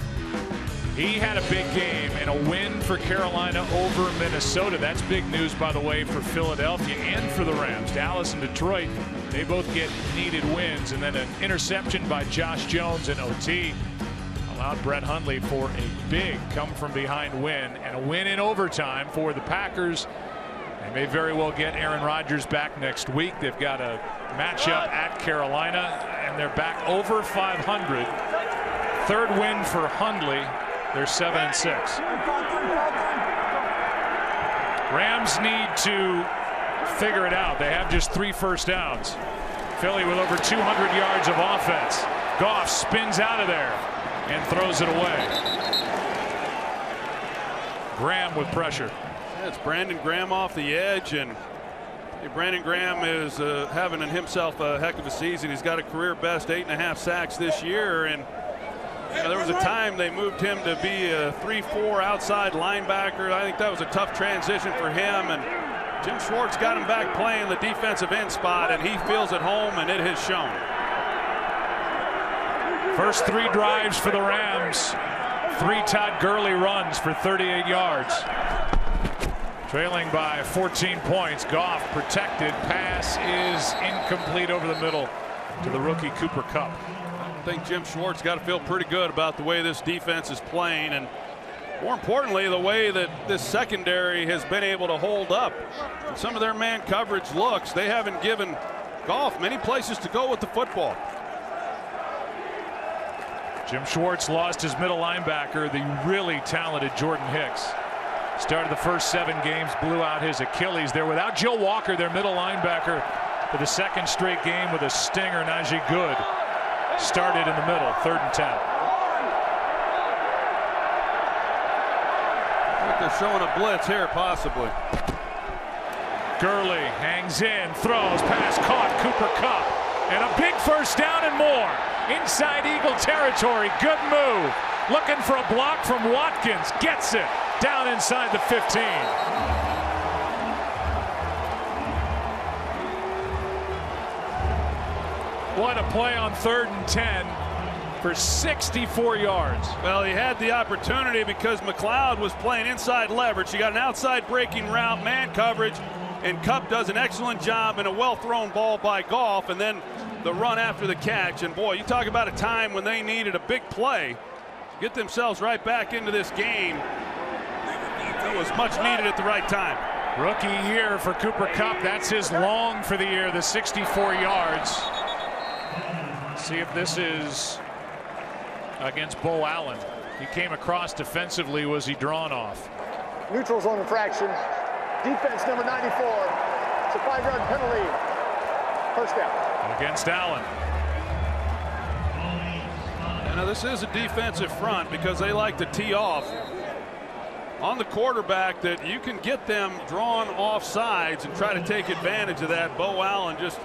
he had a big game and a win for Carolina over Minnesota. That's big news, by the way, for Philadelphia and for the Rams. Dallas and Detroit, they both get needed wins. And then an interception by Josh Jones in OT allowed Brett Hundley for a big come-from-behind win and a win in overtime for the Packers. They may very well get Aaron Rodgers back next week. They've got a matchup at Carolina, and they're back over 500. Third win for Hundley. They're 7-6. Rams need to figure it out. They have just 3 first downs. Philly with over 200 yards of offense. Goff spins out of there and throws it away. Graham with pressure. Yeah, it's Brandon Graham off the edge, and Brandon Graham is having himself a heck of a season. He's got a career best 8.5 sacks this year, and there was a time they moved him to be a 3-4 outside linebacker. I think that was a tough transition for him, and Jim Schwartz got him back playing the defensive end spot, and he feels at home, and it has shown. First 3 drives for the Rams. 3 Todd Gurley runs for 38 yards. Trailing by 14 points. Goff protected. Pass is incomplete over the middle to the rookie Cooper Kupp. I think Jim Schwartz got to feel pretty good about the way this defense is playing, and more importantly, the way that this secondary has been able to hold up. And some of their man coverage looks, they haven't given Goff many places to go with the football. Jim Schwartz lost his middle linebacker, the really talented Jordan Hicks. Started the first 7 games, blew out his Achilles. They're without Joe Walker, their middle linebacker, for the 2nd straight game with a stinger. Najee Good started in the middle, 3rd and 10. I think they're showing a blitz here, possibly. Gurley hangs in, throws, pass caught, Cooper Kupp, and a big first down and more. Inside Eagle territory, good move. Looking for a block from Watkins, gets it down inside the 15. What a play on 3rd and 10 for 64 yards. Well, he had the opportunity because McLeod was playing inside leverage. You got an outside breaking route, man coverage, and Kupp does an excellent job in a well-thrown ball by Goff, and then the run after the catch. And boy, you talk about a time when they needed a big play to get themselves right back into this game. It was much needed at the right time. Rookie year for Cooper Kupp. That's his long for the year, the 64 yards. See if this is against Bo Allen. He came across defensively. Was he drawn off? Neutral zone infraction. Defense number 94. It's a 5-yard penalty. First down. Against Allen. Now this is a defensive front because they like to tee off on the quarterback, that you can get them drawn off sides and try to take advantage of that. Bo Allen just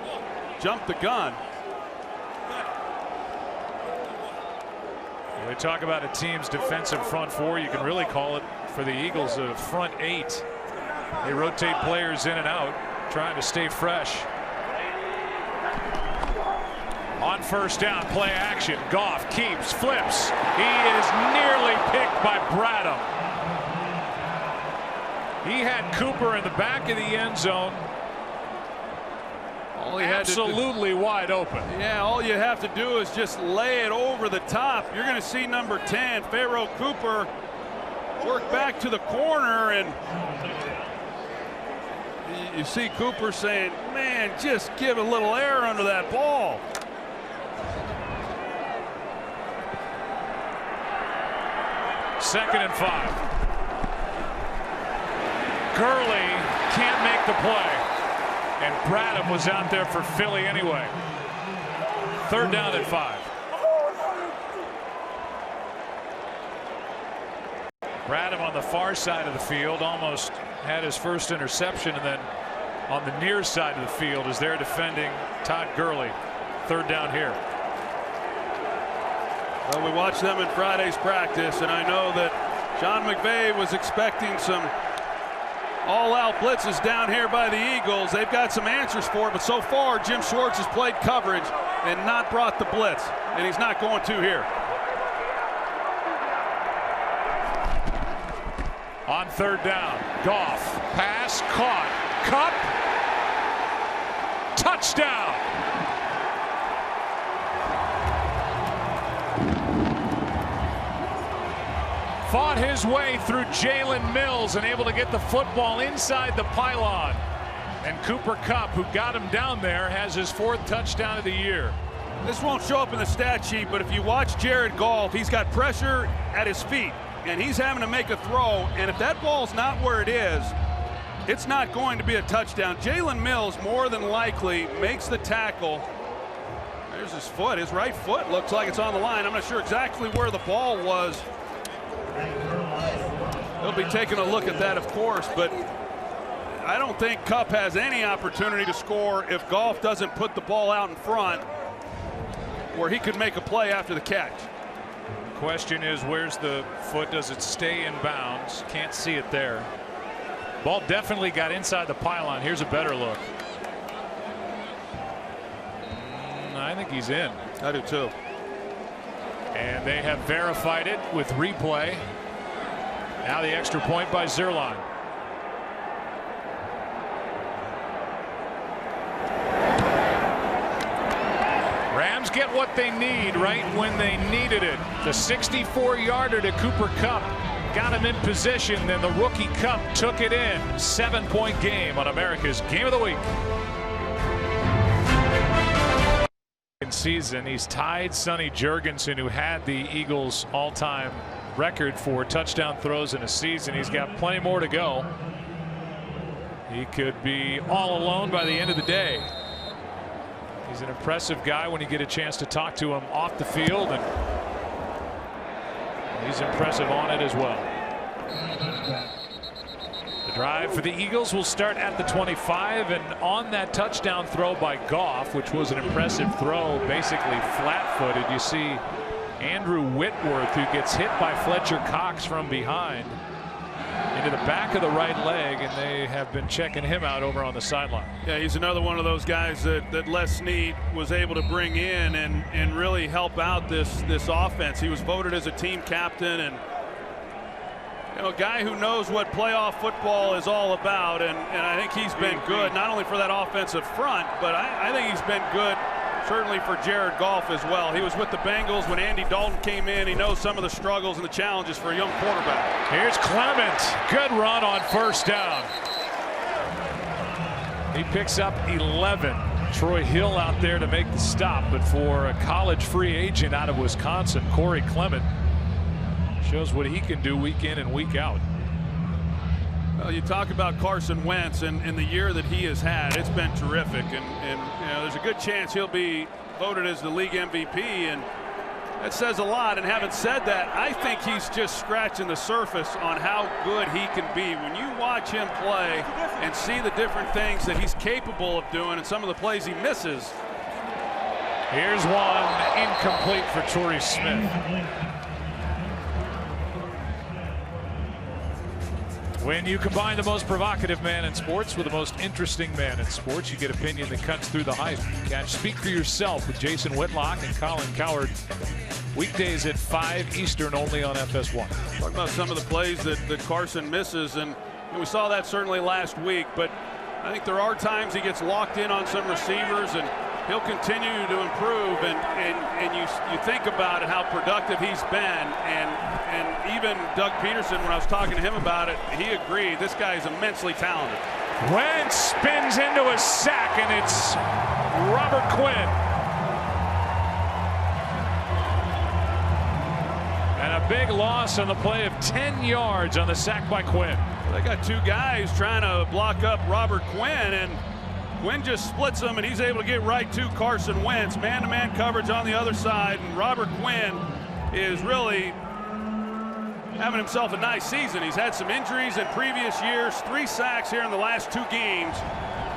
jumped the gun. When we talk about a team's defensive front 4, you can really call it, for the Eagles, a front 8. They rotate players in and out, trying to stay fresh. On first down, play action. Goff keeps, flips. He is nearly picked by Bradham. He had Cooper in the back of the end zone. All he had absolutely wide open. Yeah, all you have to do is just lay it over the top. You're going to see number 10, Pharaoh Cooper, work back to the corner, and you see Cooper saying, man, just give a little air under that ball. Second and 5. Gurley can't make the play. And Bradham was out there for Philly anyway. 3rd down and 5. Bradham on the far side of the field almost had his first interception, and then on the near side of the field is there defending Todd Gurley. 3rd down here. Well, we watched them in Friday's practice, and I know that John McVay was expecting some all-out blitzes down here by the Eagles. They've got some answers for it, but so far Jim Schwartz has played coverage and not brought the blitz, and he's not going to here. On third down, Goff, pass, caught, Kupp, touchdown. Fought his way through Jalen Mills and able to get the football inside the pylon. And Cooper Kupp, who got him down there, has his 4th touchdown of the year. This won't show up in the stat sheet, but if you watch Jared Goff, he's got pressure at his feet, and he's having to make a throw, and if that ball's not where it is, it's not going to be a touchdown. Jalen Mills more than likely makes the tackle. There's his foot. His right foot looks like it's on the line. I'm not sure exactly where the ball was. They'll be taking a look at that, of course, but I don't think Kupp has any opportunity to score if Goff doesn't put the ball out in front where he could make a play after the catch. Question is, where's the foot? Does it stay in bounds? Can't see it there. Ball definitely got inside the pylon. Here's a better look. I think he's in. I do too. And they have verified it with replay. Now the extra point by Zerline. Rams get what they need right when they needed it. The 64-yarder to Cooper Kupp got him in position, then the rookie Kupp took it in. 7-point game on America's Game of the Week. Season, he's tied Sonny Jurgensen, who had the Eagles all-time record for touchdown throws in a season. He's got plenty more to go. He could be all alone by the end of the day. He's an impressive guy when you get a chance to talk to him off the field, and he's impressive on it as well. The drive for the Eagles will start at the 25, and on that touchdown throw by Goff, which was an impressive throw, basically flat-footed, you see Andrew Whitworth, who gets hit by Fletcher Cox from behind into the back of the right leg, and they have been checking him out over on the sideline. Yeah, he's another one of those guys that Les Snead was able to bring in and really help out this offense. He was voted as a team captain, and a guy who knows what playoff football is all about, and I think he's been good, not only for that offensive front, but I think he's been good certainly for Jared Goff as well. He was with the Bengals when Andy Dalton came in. He knows some of the struggles and the challenges for a young quarterback. Here's Clement. Good run on first down. He picks up 11. Troy Hill out there to make the stop, but for a college free agent out of Wisconsin, Corey Clement shows what he can do week in and week out. Well, you talk about Carson Wentz and the year that he has had. It's been terrific, and there's a good chance he'll be voted as the league MVP, and that says a lot. And having said that, I think he's just scratching the surface on how good he can be. When you watch him play and see the different things that he's capable of doing and some of the plays he misses. Here's one incomplete for Torrey Smith. When you combine the most provocative man in sports with the most interesting man in sports, you get opinion that cuts through the hype. Catch Speak for Yourself with Jason Whitlock and Colin Cowherd weekdays at 5 Eastern only on FS1. Talk about some of the plays that Carson misses, and we saw that certainly last week, but I think there are times he gets locked in on some receivers, and he'll continue to improve, and you think about it, how productive he's been, and even Doug Peterson, when I was talking to him about it, he agreed this guy is immensely talented. Wentz spins into a sack, and it's Robert Quinn. And a big loss on the play of 10 yards on the sack by Quinn. They got two guys trying to block up Robert Quinn, and Quinn just splits them, and he's able to get right to Carson Wentz. Man-to-man coverage on the other side, and Robert Quinn is really having himself a nice season. He's had some injuries in previous years, 3 sacks here in the last 2 games.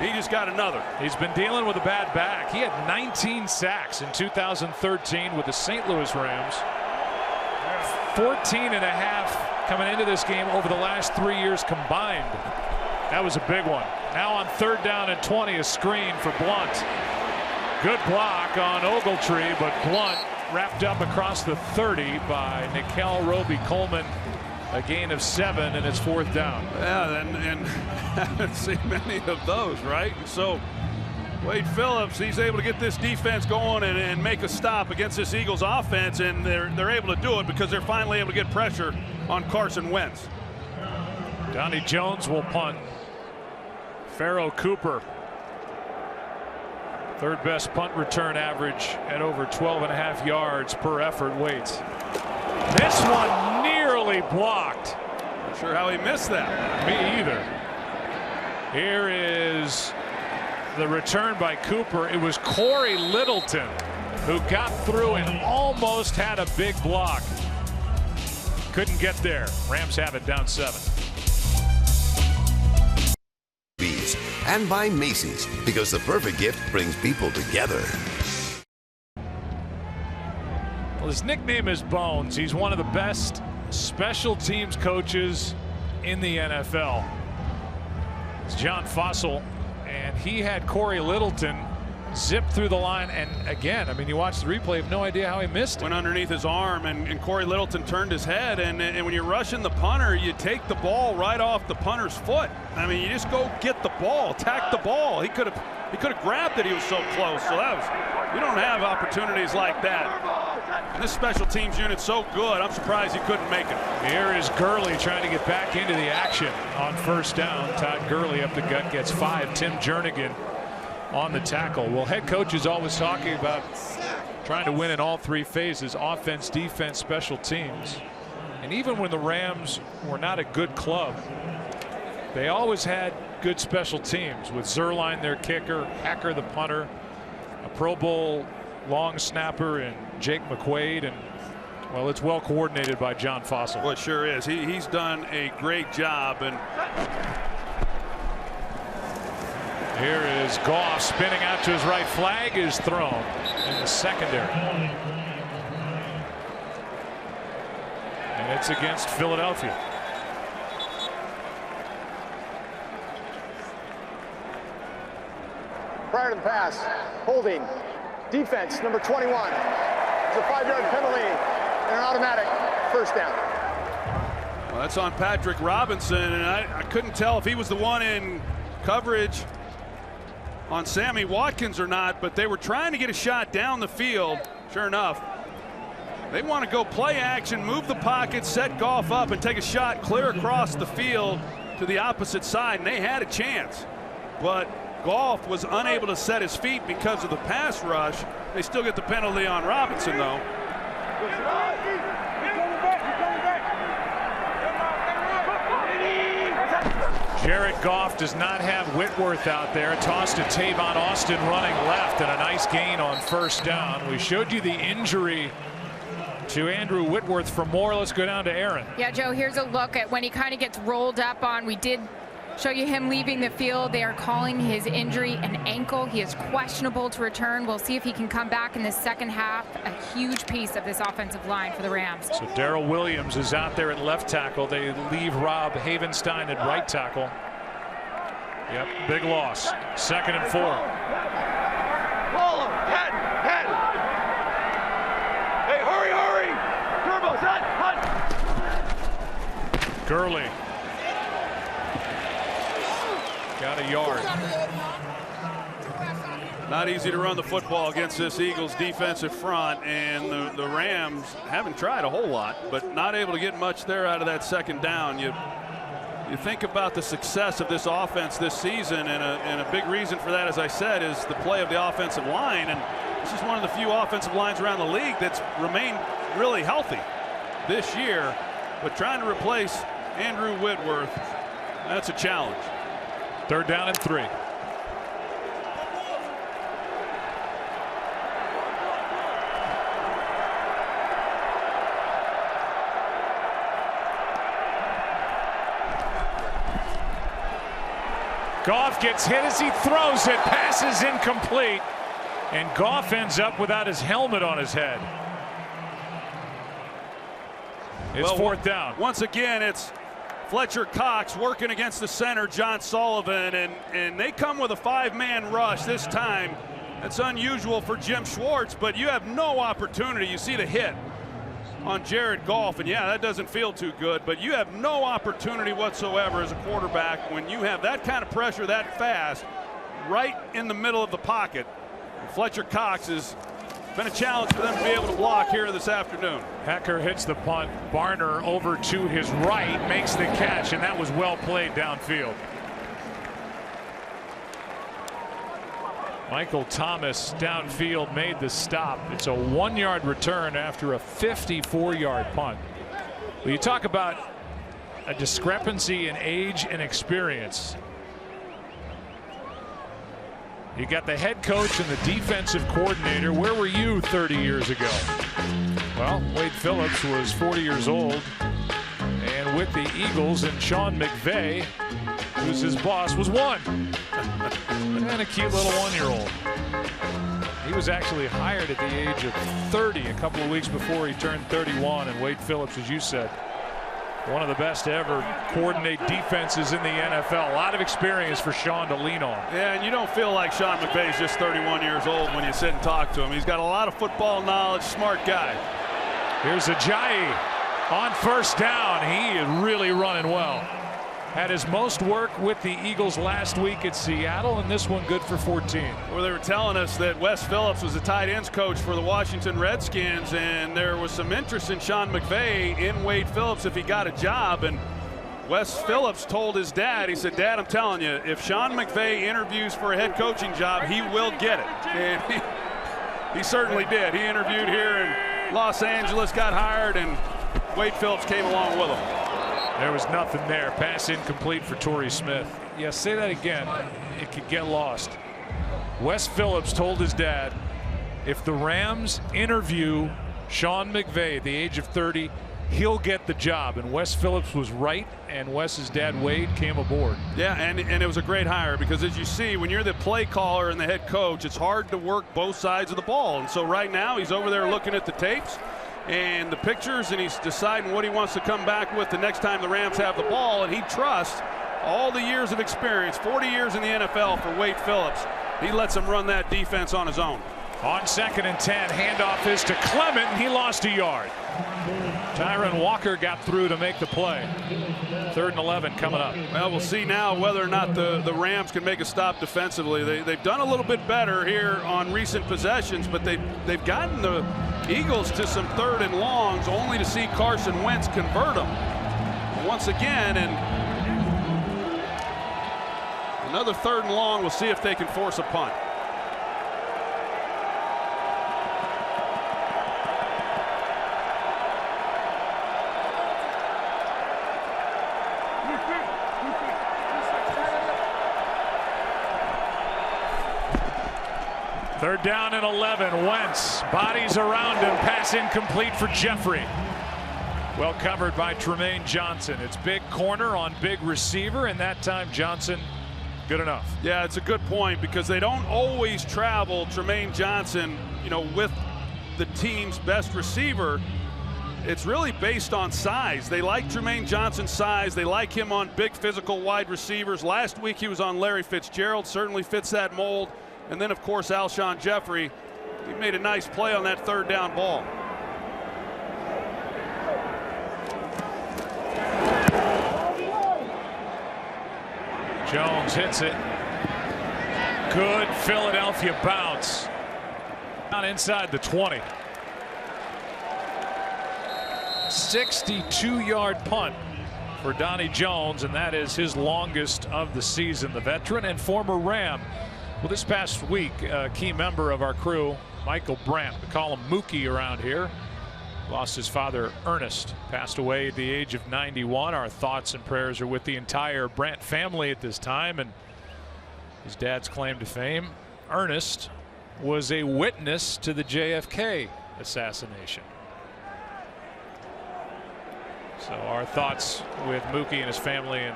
He just got another. He's been dealing with a bad back. He had 19 sacks in 2013 with the St. Louis Rams. 14 and a half coming into this game over the last 3 years combined. That was a big one. Now on 3rd down and 20, a screen for Blunt. Good block on Ogletree, but Blunt wrapped up across the 30 by Nikel Roby-Coleman. A gain of 7, and it's 4th down. Yeah, and I haven't seen many of those, right? So Wade Phillips, he's able to get this defense going and make a stop against this Eagles offense, and they're able to do it because they're finally able to get pressure on Carson Wentz. Donnie Jones will punt. Pharaoh Cooper, 3rd best punt return average at over 12.5 yards per effort. Waits. This one nearly blocked. Not sure how he missed that. Me either. Here is the return by Cooper. It was Corey Littleton who got through and almost had a big block. Couldn't get there. Rams have it down 7. And by Macy's, because the perfect gift brings people together. Well, his nickname is Bones. He's one of the best special teams coaches in the NFL. It's John Fossil, and he had Corey Littleton zip through the line, and again, I mean, you watch the replay, you have no idea how he missed it. Went underneath his arm, and Corey Littleton turned his head, and when you're rushing the punter, you take the ball right off the punter's foot. I mean, you just go get the ball, attack the ball. He could have grabbed it. He was so close. So you don't have opportunities like that. And this special teams unit's so good, I'm surprised he couldn't make it. Here is Gurley trying to get back into the action on 1st down. Todd Gurley up the gut gets 5. Tim Jernigan on the tackle. Well, head coach is always talking about trying to win in all 3 phases: offense, defense, special teams. And even when the Rams were not a good club, they always had good special teams, with Zerline their kicker, Hacker the punter, a Pro Bowl long snapper, and Jake McQuaid. And well, it's well coordinated by John Fossil. Well, it sure is. He's done a great job. And here is Goff spinning out to his right. Flag is thrown in the secondary. And it's against Philadelphia. Prior to the pass, holding, defense, number 21. It's a 5-yard penalty and an automatic 1st down. Well, that's on Patrick Robinson, and I couldn't tell if he was the one in coverage on Sammy Watkins or not, but they were trying to get a shot down the field. Sure enough, they want to go play action, move the pocket, set Goff up, and take a shot clear across the field to the opposite side, and they had a chance. But Goff was unable to set his feet because of the pass rush. They still get the penalty on Robinson, though. Jared Goff does not have Whitworth out there. Tossed to Tavon Austin running left, and a nice gain on 1st down. We showed you the injury to Andrew Whitworth for more. Let's go down to Aaron. Yeah, Joe, here's a look at when he kind of gets rolled up on. We did show you him leaving the field. They are calling his injury an ankle. He is questionable to return. We'll see if he can come back in the 2nd half. A huge piece of this offensive line for the Rams. So Darrell Williams is out there at left tackle. They leave Rob Havenstein at right tackle. Yep, big loss. 2nd and 4. Pull him. Head. Hey, hurry. Turbos, hunt. Gurley. Got a yard. Not easy to run the football against this Eagles defensive front, and the Rams haven't tried a whole lot, but not able to get much there out of that 2nd down. You think about the success of this offense this season, and a big reason for that, as I said, is the play of the offensive line. And this is one of the few offensive lines around the league that's remained really healthy this year. But trying to replace Andrew Whitworth, that's a challenge. 3rd down and 3. Goff gets hit as he throws it. Pass is incomplete. And Goff ends up without his helmet on his head. It's 4th down. Once again, it's Fletcher Cox working against the center, John Sullivan, and they come with a 5-man rush this time. That's unusual for Jim Schwartz, but you have no opportunity. You see the hit on Jared Goff, and yeah, that doesn't feel too good, but you have no opportunity whatsoever as a quarterback when you have that kind of pressure that fast right in the middle of the pocket. Fletcher Cox has been a challenge for them to be able to block here this afternoon. Hecker hits the punt. Barner over to his right, makes the catch, and that was well played downfield. Michael Thomas downfield made the stop. It's a 1-yard return after a 54-yard punt. Well, you talk about a discrepancy in age and experience. You got the head coach and the defensive coordinator. Where were you 30 years ago? Well, Wade Phillips was 40 years old and with the Eagles, and Sean McVay, who's his boss, was 1. And a cute little 1-year-old. He was actually hired at the age of 30 a couple of weeks before he turned 31, and Wade Phillips, as you said, one of the best to ever coordinate defenses in the NFL. A lot of experience for Sean to lean on. Yeah, and you don't feel like Sean McVay's just 31 years old when you sit and talk to him. He's got a lot of football knowledge, smart guy. Here's Ajayi on first down. He is really running well. Had his most work with the Eagles last week at Seattle, and this one good for 14. Well, they were telling us that Wes Phillips was the tight ends coach for the Washington Redskins, and there was some interest in Sean McVay in Wade Phillips if he got a job. And Wes Phillips told his dad, he said, "Dad, I'm telling you, if Sean McVay interviews for a head coaching job, he will get it." And he certainly did. He interviewed here in Los Angeles, got hired, and Wade Phillips came along with him. There was nothing there. Pass incomplete for Torrey Smith. Yeah, say that again. It could get lost. Wes Phillips told his dad, if the Rams interview Sean McVay at the age of 30, he'll get the job. And Wes Phillips was right, and Wes's dad, Wade, came aboard. Yeah, and it was a great hire because, as you see, when you're the play caller and the head coach, it's hard to work both sides of the ball. And so right now he's over there looking at the tapes and the pictures, and he's deciding what he wants to come back with the next time the Rams have the ball. And he trusts all the years of experience, 40 years in the NFL for Wade Phillips. He lets him run that defense on his own. On 2nd and 10, handoff is to Clement, and he lost a yard. Tyron Walker got through to make the play. 3rd and 11 coming up. Well, we'll see now whether or not the Rams can make a stop defensively. They've done a little bit better here on recent possessions, but they've gotten the Eagles to some 3rd and longs, only to see Carson Wentz convert them once again. And another 3rd and long. We'll see if they can force a punt. Third down and 11. Wentz, bodies around him, pass incomplete for Jeffrey. Well covered by Tremaine Johnson. It's big corner on big receiver, and that time Johnson good enough. Yeah, it's a good point because they don't always travel Tremaine Johnson, with the team's best receiver. It's really based on size. They like Tremaine Johnson's size. They like him on big physical wide receivers. Last week he was on Larry Fitzgerald, certainly fits that mold. And then, of course, Alshon Jeffrey. He made a nice play on that 3rd down ball. Jones hits it. Good Philadelphia bounce. Not inside the 20. 62-yard punt for Donnie Jones, and that is his longest of the season. The veteran and former Ram. Well, this past week, a key member of our crew, Michael Brandt, we call him Mookie around here, lost his father, Ernest, passed away at the age of 91. Our thoughts and prayers are with the entire Brandt family at this time, and his dad's claim to fame. Ernest was a witness to the JFK assassination. So our thoughts with Mookie and his family, and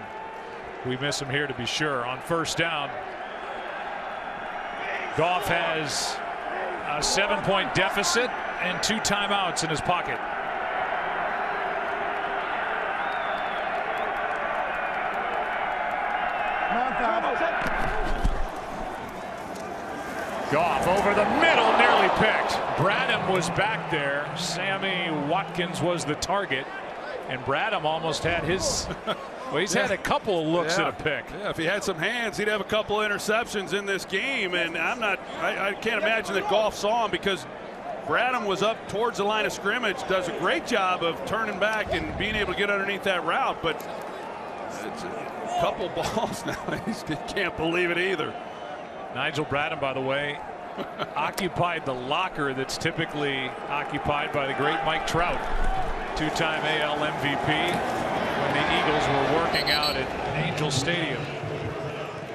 we miss him here to be sure. On first down, Goff has a 7-point deficit and 2 timeouts in his pocket. Goff over the middle, nearly picked. Bradham was back there. Sammy Watkins was the target. And Bradham almost had his, well, he's had a couple of looks at a pick. Yeah, if he had some hands, he'd have a couple of interceptions in this game. And I can't imagine that Goff saw him, because Bradham was up towards the line of scrimmage, does a great job of turning back and being able to get underneath that route. But it's a couple balls now. I just can't believe it either. Nigel Bradham, by the way, occupied the locker that's typically occupied by the great Mike Trout, two-time AL MVP, when the Eagles were working out at Angel Stadium.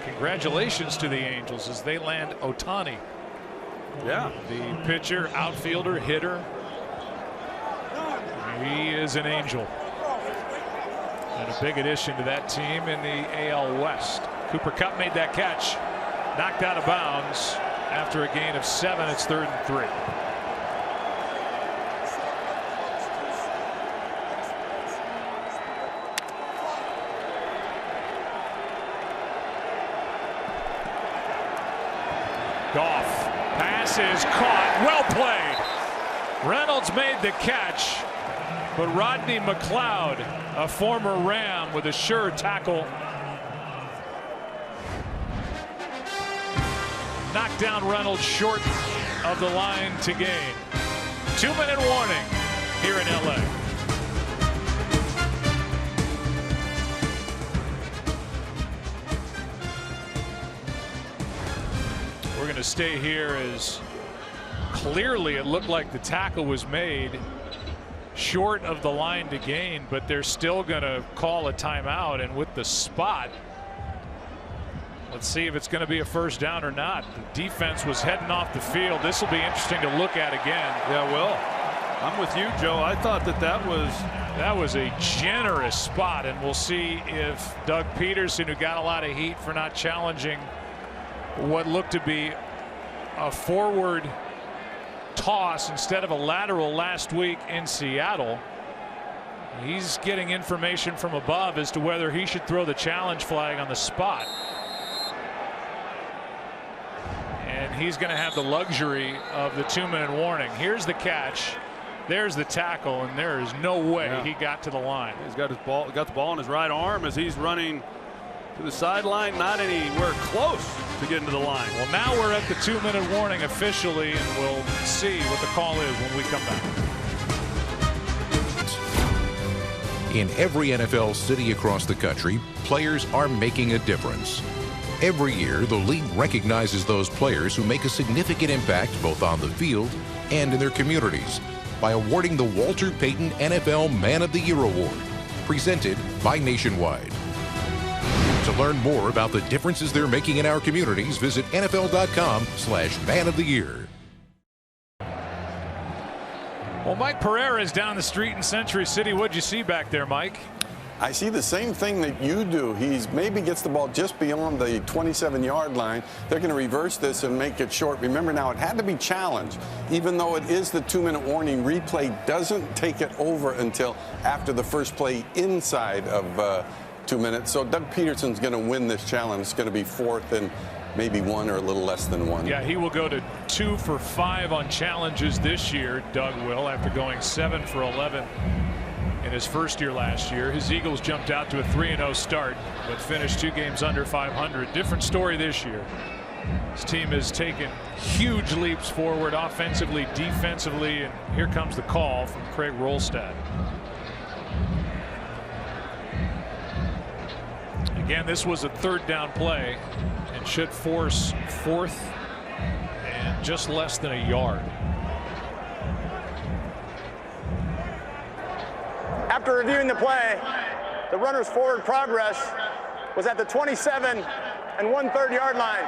Congratulations to the Angels as they land Ohtani. Yeah. The pitcher, outfielder, hitter. He is an Angel. And a big addition to that team in the AL West. Cooper Kupp made that catch. Knocked out of bounds after a gain of 7. It's 3rd and 3. Goff. Pass is caught. Well played. Reynolds made the catch, but Rodney McLeod, a former Ram, with a sure tackle, knocked down Reynolds short of the line to gain. 2-minute warning here in LA. We're going to stay here as clearly it looked like the tackle was made short of the line to gain, but they're still going to call a timeout. And with the spot, let's see if it's going to be a first down or not. The defense was heading off the field. This will be interesting to look at again. Yeah, well, I'm with you, Joe. I thought that was a generous spot, and we'll see if Doug Peterson, who got a lot of heat for not challenging what looked to be a forward toss instead of a lateral last week in Seattle, he's getting information from above as to whether he should throw the challenge flag on the spot. And he's going to have the luxury of the 2-minute warning. Here's the catch. There's the tackle, and there is no way he got to the line. He's got the ball in his right arm as he's running to the sideline, not anywhere close to getting to the line. Well, now we're at the 2-minute warning officially, and we'll see what the call is when we come back. In every NFL city across the country, players are making a difference. Every year, the league recognizes those players who make a significant impact both on the field and in their communities by awarding the Walter Payton NFL Man of the Year Award, presented by Nationwide. To learn more about the differences they're making in our communities, visit NFL.com/Man of the Year. Well, Mike Pereira is down the street in Century City. What'd you see back there, Mike? I see the same thing that you do. He maybe gets the ball just beyond the 27-yard line. They're going to reverse this and make it short. Remember now, it had to be challenged. Even though it is the 2-minute warning, replay doesn't take it over until after the first play inside of 2 minutes. So Doug Peterson's going to win this challenge. It's going to be 4th and maybe 1 or a little less than 1. Yeah, he will go to 2 for 5 on challenges this year, Doug will, after going 7 for 11 in his first year last year. His Eagles jumped out to a 3-0 start, but finished 2 games under 500. Different story this year. His team has taken huge leaps forward offensively, defensively, and here comes the call from Craig Rolstad. Again, this was a 3rd down play and should force 4th and just less than a yard. After reviewing the play, the runner's forward progress was at the 27 and 1/3 yard line.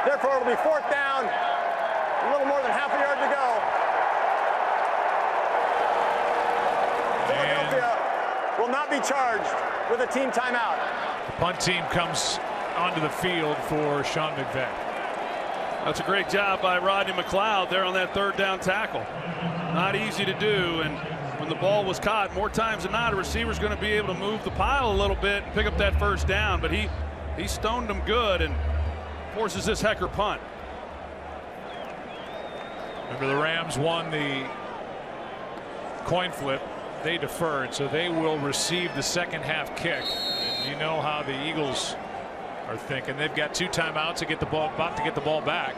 Therefore, it'll be 4th down, a little more than half a yard to go. Philadelphia will not be charged with a team timeout. The punt team comes onto the field for Sean McVay. That's a great job by Rodney McLeod there on that 3rd down tackle. Not easy to do, and when the ball was caught, more times than not, a receiver's going to be able to move the pile a little bit and pick up that 1st down, but he he stoned them good and forces this Hecker punt. Remember, the Rams won the coin flip. They deferred, so they will receive the second half kick. And you know how the Eagles are thinking. They've got 2 timeouts to get the ball, about to get the ball back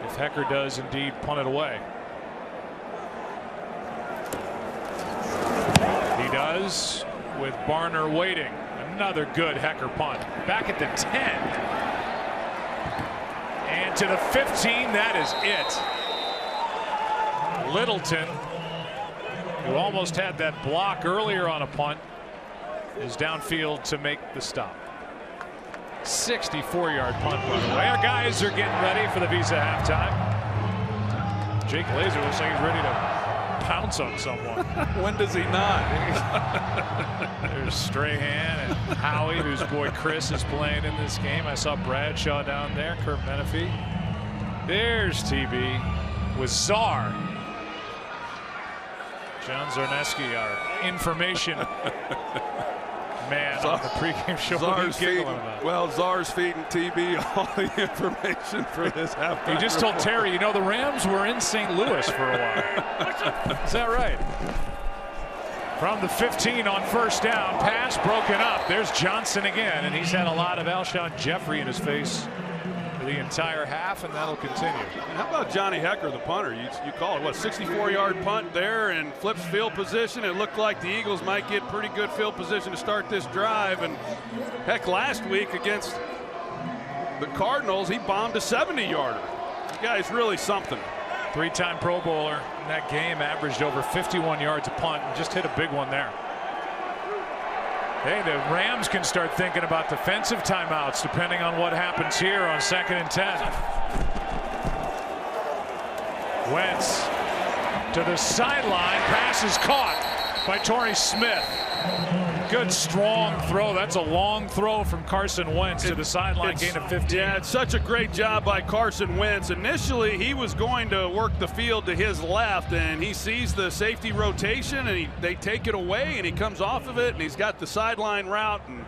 if Hecker does indeed punt it away. He does, with Barner waiting. Another good Hecker punt. Back at the 10. And to the 15, that is it. Littleton, who almost had that block earlier on a punt, is downfield to make the stop. 64-yard punt, by the way. Our guys are getting ready for the Visa halftime. Jake Laser looks like he's ready to pounce on someone. When does he not? There's Strahan and Howie, whose boy Chris is playing in this game. I saw Bradshaw down there, Kurt Menefee. There's TB with Czar. John Zarneski, our information man on the pregame show. Czar's feeding TB all the information for this halftime. He just told Terry, you know, the Rams were in St. Louis for a while. Is that right? From the 15 on first down, pass broken up. There's Johnson again, and he's had a lot of Alshon Jeffrey in his face for the entire half, and that'll continue. And how about Johnny Hecker, the punter? You call it, what, 64-yard punt there and flips field position. It looked like the Eagles might get pretty good field position to start this drive. And heck, last week against the Cardinals, he bombed a 70-yarder. The guy's really something. 3-time Pro Bowler in that game, averaged over 51 yards a punt, and just hit a big one there. Hey, the Rams can start thinking about defensive timeouts depending on what happens here on 2nd and 10. Wentz to the sideline. Pass is caught by Torrey Smith. Good strong throw. That's a long throw from Carson Wentz to the sideline, gain of 15. Yeah, it's such a great job by Carson Wentz. Initially, he was going to work the field to his left, and he sees the safety rotation, and they take it away, and he comes off of it, and he's got the sideline route and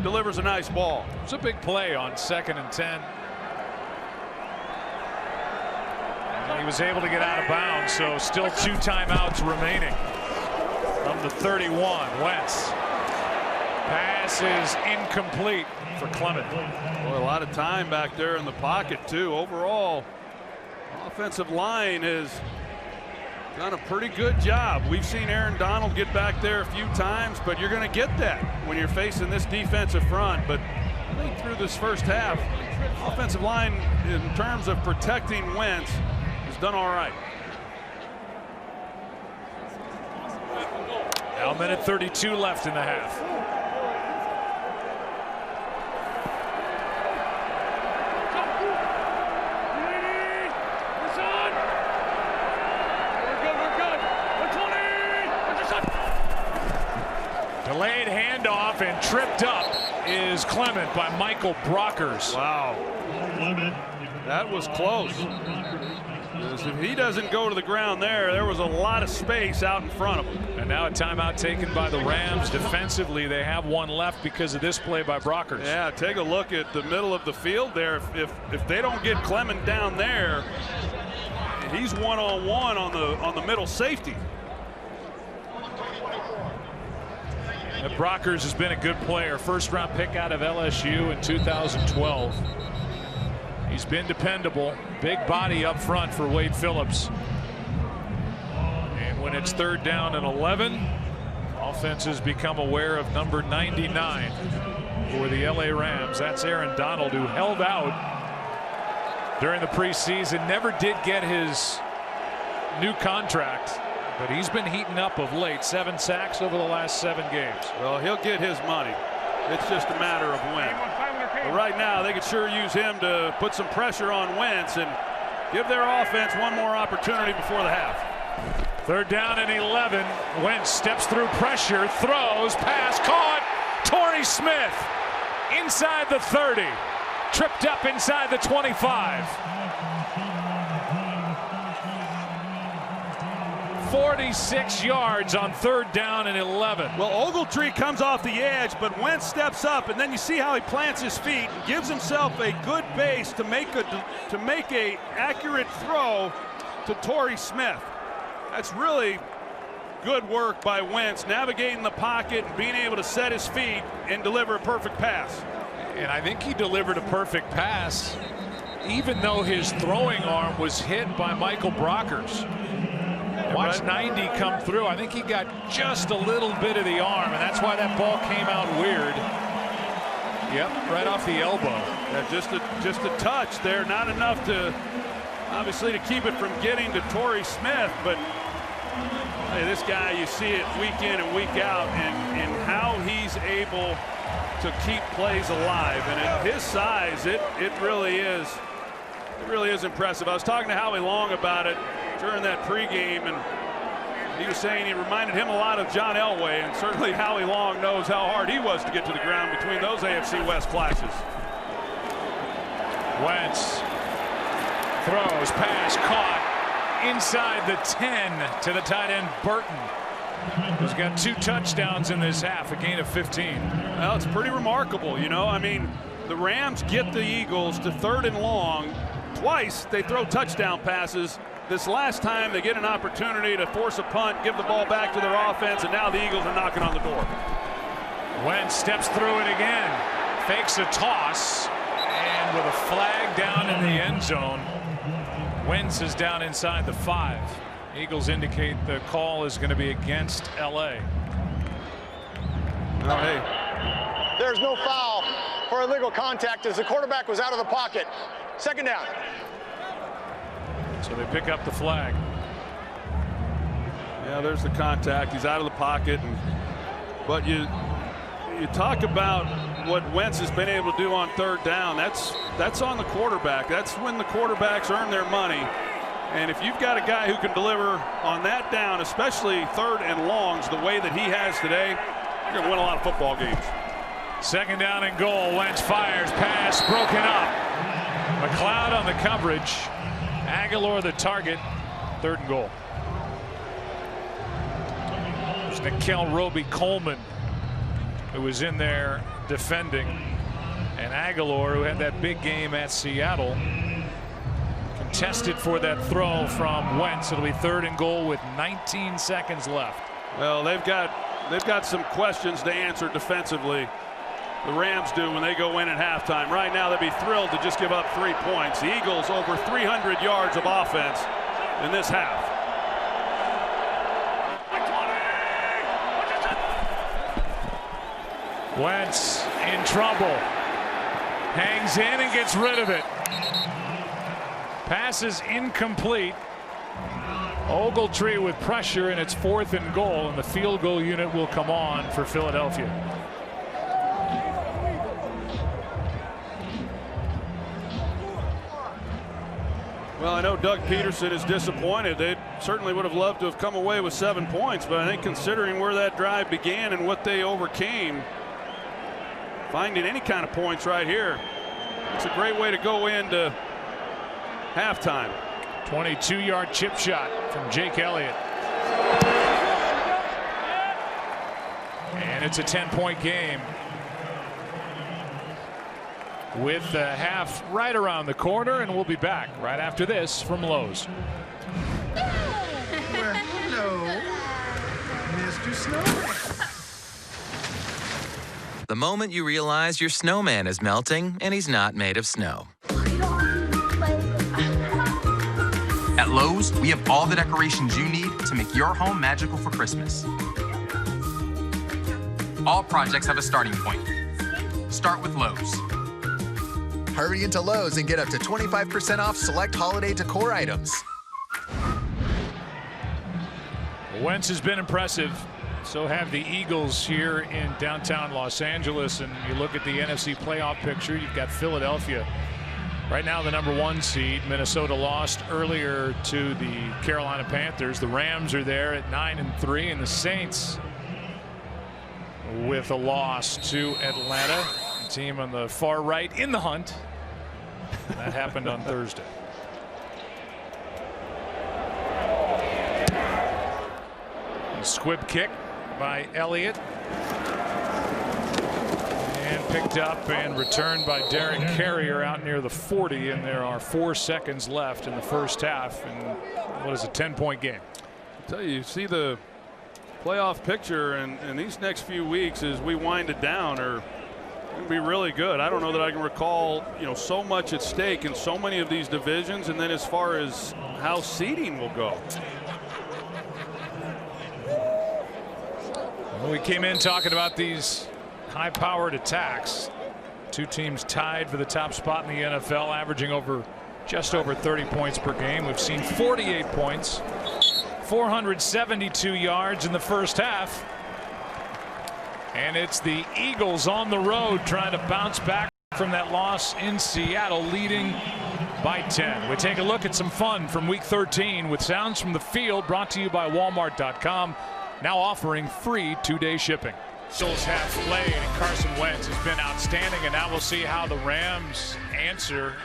delivers a nice ball. It's a big play on 2nd and 10. And he was able to get out of bounds, so still 2 timeouts remaining. From the 31, Wentz. Pass is incomplete for Clement. Boy, a lot of time back there in the pocket, too. Overall, offensive line has done a pretty good job. We've seen Aaron Donald get back there a few times, but you're going to get that when you're facing this defensive front. But I think through this first half, offensive line, in terms of protecting Wentz, has done all right. Now a minute 32 left in the half. Delayed handoff and tripped up is Clement by Michael Brockers. Wow. That was close. If he doesn't go to the ground there was a lot of space out in front of him. And now a timeout taken by the Rams. Defensively, they have one left because of this play by Brockers. Yeah, take a look at the middle of the field there. If they don't get Clement down there, he's one-on-one on the middle safety. Brockers has been a good player. First-round pick out of LSU in 2012. He's been dependable. Big body up front for Wade Phillips. And when it's 3rd down and 11, offenses become aware of number 99 for the LA Rams. That's Aaron Donald, who held out during the preseason. Never did get his new contract, but he's been heating up of late. 7 sacks over the last 7 games. Well, he'll get his money. It's just a matter of when. But right now, they could sure use him to put some pressure on Wentz and give their offense one more opportunity before the half. 3rd down and 11. Wentz steps through pressure, throws, pass caught. Torrey Smith inside the 30. Tripped up inside the 25. 46 yards on 3rd down and 11. Well, Ogletree comes off the edge, but Wentz steps up, and then you see how he plants his feet and gives himself a good base to make a accurate throw to Torrey Smith. That's really good work by Wentz, navigating the pocket and being able to set his feet and deliver a perfect pass. And I think he delivered a perfect pass, even though his throwing arm was hit by Michael Brockers. Watch 90 come through. I think he got just a little bit of the arm, and that's why that ball came out weird. Yep, right off the elbow. Yeah, just a touch there, not enough to obviously to keep it from getting to Torrey Smith, but hey, this guy, you see it week in and week out, and how he's able to keep plays alive. And at his size, it really is impressive. I was talking to Howie Long about it during that pregame, and he was saying he reminded him a lot of John Elway, and certainly Howie Long knows how hard he was to get to the ground between those AFC West flashes. Wentz throws, pass caught inside the 10 to the tight end Burton, who's got 2 touchdowns in this half, a gain of 15. Well, it's pretty remarkable, you know. I mean, the Rams get the Eagles to 3rd and long. Twice they throw touchdown passes. This last time they get an opportunity to force a punt, give the ball back to their offense, and now the Eagles are knocking on the door. Wentz steps through it again, fakes a toss, and with a flag down in the end zone, Wentz is down inside the 5. Eagles indicate the call is going to be against LA. Oh, hey. There's no foul for illegal contact as the quarterback was out of the pocket. 2nd down. So they pick up the flag. Yeah, there's the contact. He's out of the pocket, but you talk about what Wentz has been able to do on 3rd down. That's on the quarterback. That's when the quarterbacks earn their money. And if you've got a guy who can deliver on that down, especially 3rd and longs, the way that he has today, you're going to win a lot of football games. 2nd down and goal. Wentz fires, pass broken up. McLeod on the coverage. Aguilar the target. 3rd and goal. There's Nickel Roby-Coleman, who was in there defending, and Aguilar, who had that big game at Seattle, contested for that throw from Wentz. It'll be 3rd and goal with 19 seconds left. Well, they've got some questions to answer defensively. The Rams do when they go in at halftime. Right now, they'd be thrilled to just give up 3 points. The Eagles over 300 yards of offense in this half. Wentz in trouble. Hangs in and gets rid of it. Pass is incomplete. Ogletree with pressure, and it's 4th and goal, and the field goal unit will come on for Philadelphia. Well, I know Doug Peterson is disappointed. They certainly would have loved to have come away with 7 points, but I think considering where that drive began and what they overcame, finding any kind of points right here, it's a great way to go into halftime. 22-yard chip shot from Jake Elliott. And it's a 10-point game, with the half right around the corner, and we'll be back right after this from Lowe's. Well, hello, Mr. Snowman. The moment you realize your snowman is melting and he's not made of snow. At Lowe's, we have all the decorations you need to make your home magical for Christmas. All projects have a starting point. Start with Lowe's. Hurry into Lowe's and get up to 25% off select holiday decor items. Wentz has been impressive. So have the Eagles here in downtown Los Angeles. And you look at the NFC playoff picture, you've got Philadelphia right now the #1 seed. Minnesota lost earlier to the Carolina Panthers. The Rams are there at 9-3, and the Saints with a loss to Atlanta, a team on the far right in the hunt. That happened on Thursday. Squib kick by Elliott. And picked up and returned by Derek Carrier out near the 40. And there are 4 seconds left in the first half. And what is a 10-point game? I tell you see the playoff picture and these next few weeks as we wind it down are going to be really good. I don't know that I can recall, so much at stake in so many of these divisions, and then as far as how seeding will go. Well, we came in talking about these high-powered attacks. 2 teams tied for the top spot in the NFL, averaging just over 30 points per game. We've seen 48 points, 472 yards in the first half. And it's the Eagles on the road trying to bounce back from that loss in Seattle, leading by 10. We take a look at some fun from Week 13 with sounds from the field, brought to you by Walmart.com, now offering free 2-day shipping. Eagles have played, and Carson Wentz has been outstanding, and now we'll see how the Rams answer.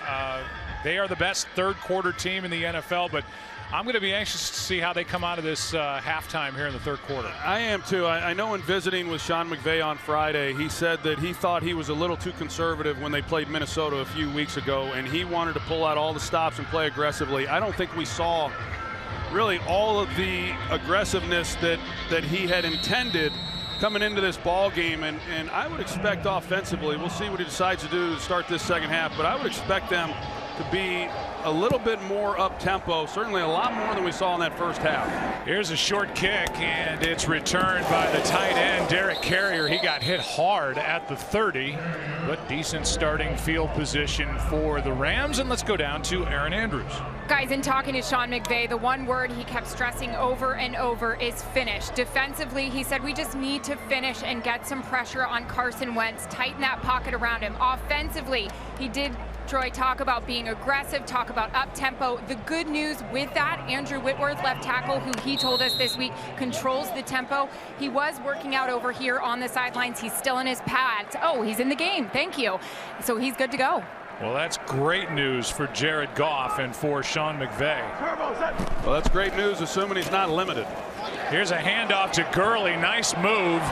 They are the best third-quarter team in the NFL, but I'm going to be anxious to see how they come out of this halftime here in the third quarter. I am too. I know in visiting with Sean McVay on Friday, he said that he thought he was a little too conservative when they played Minnesota a few weeks ago, and he wanted to pull out all the stops and play aggressively. I don't think we saw really all of the aggressiveness that he had intended coming into this ball game, and I would expect offensively, we'll see what he decides to do to start this second half, but I would expect them to be a little bit more up-tempo, certainly a lot more than we saw in that first half. Here's a short kick, and it's returned by the tight end, Derek Carrier. He got hit hard at the 30, but decent starting field position for the Rams. And let's go down to Aaron Andrews. Guys, in talking to Sean McVay, the one word he kept stressing over and over is finish. Defensively, he said we just need to finish and get some pressure on Carson Wentz, tighten that pocket around him. Offensively, he did, Troy, talk about being aggressive, talk about up-tempo. The good news with that, Andrew Whitworth, left tackle, who he told us this week controls the tempo. He was working out over here on the sidelines. He's still in his pads. Oh, he's in the game. Thank you. So he's good to go. Well, that's great news for Jared Goff and for Sean McVay. Well, that's great news, assuming he's not limited. Here's a handoff to Gurley. Nice move.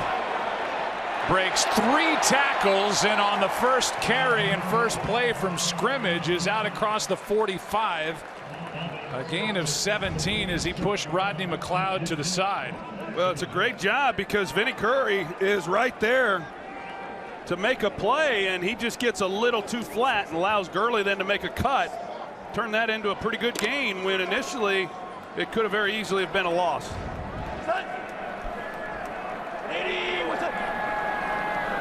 Breaks 3 tackles, and on the first carry and first play from scrimmage is out across the 45. A gain of 17 as he pushed Rodney McLeod to the side. Well, it's a great job because Vinny Curry is right there to make a play, and he just gets a little too flat and allows Gurley then to make a cut. Turn that into a pretty good gain when initially it could have very easily have been a loss.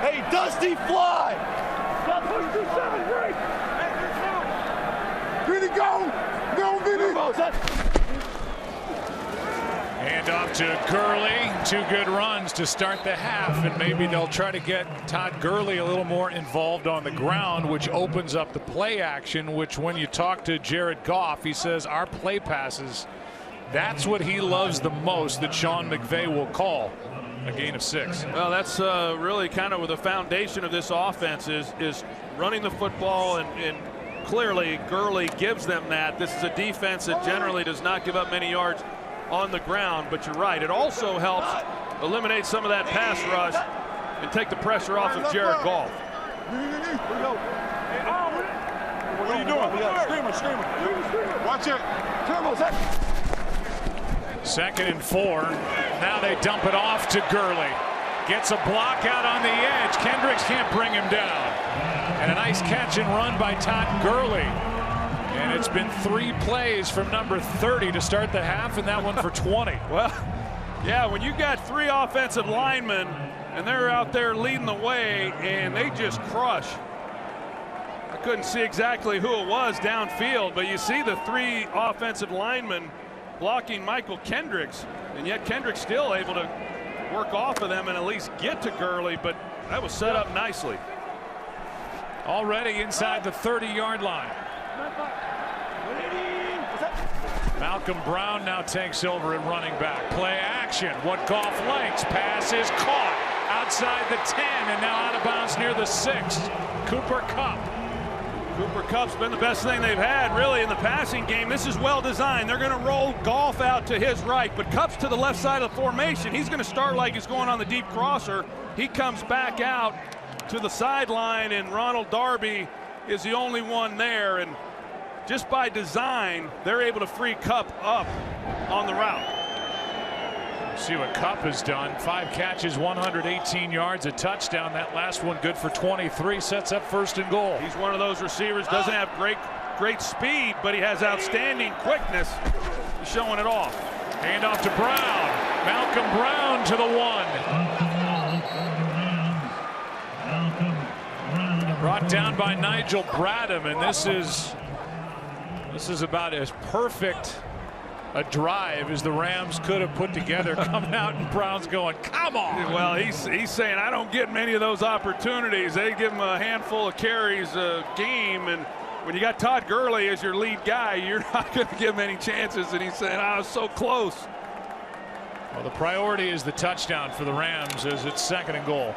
Hey, Dusty, fly! Push 2-7, break! Vinny, go! Go, Vinny! And off to Gurley. 2 good runs to start the half, and maybe they'll try to get Todd Gurley a little more involved on the ground, which opens up the play action, which when you talk to Jared Goff, he says our play passes, that's what he loves the most that Sean McVay will call. A gain of 6. Well, that's really kind of where the foundation of this offense is running the football, and clearly Gurley gives them that. This is a defense that generally does not give up many yards on the ground, but you're right. It also helps eliminate some of that pass rush and take the pressure off of Jared Goff. What are you doing? Screamer. Watch it. Turbo, 2nd and 4. Now they dump it off to Gurley. Gets a block out on the edge. Kendricks can't bring him down. And a nice catch and run by Todd Gurley. And it's been 3 plays from number 30 to start the half, and that one for 20. Well, yeah, when you got 3 offensive linemen and they're out there leading the way and they just crush. I couldn't see exactly who it was downfield, but you see the 3 offensive linemen blocking Michael Kendricks, and yet Kendricks still able to work off of them and at least get to Gurley, but that was set up nicely. Already inside the 30-yard line. Malcolm Brown now takes over at running back. Play action. What Goff likes. Pass is caught outside the 10 and now out of bounds near the 6. Cooper Kupp. Cooper Kupp's been the best thing they've had, really, in the passing game. This is well designed. They're going to roll Goff out to his right, but Kupp's to the left side of the formation. He's going to start like he's going on the deep crosser. He comes back out to the sideline, and Ronald Darby is the only one there. And just by design, they're able to free Kupp up on the route. See what Kupp has done. 5 catches, 118 yards, a touchdown. That last one good for 23. Sets up 1st and goal. He's one of those receivers, doesn't have great speed, but he has outstanding quickness. He's showing it off. Hand off to Brown. Malcolm Brown to the 1. Brought down by Nigel Bradham, and this is about as perfect a drive as the Rams could have put together, coming out, and Brown's going, come on. Well, he's saying, I don't get many of those opportunities. They give him a handful of carries a game, and when you got Todd Gurley as your lead guy, you're not going to give him any chances. And he's saying, I was so close. Well, the priority is the touchdown for the Rams as it's 2nd and goal.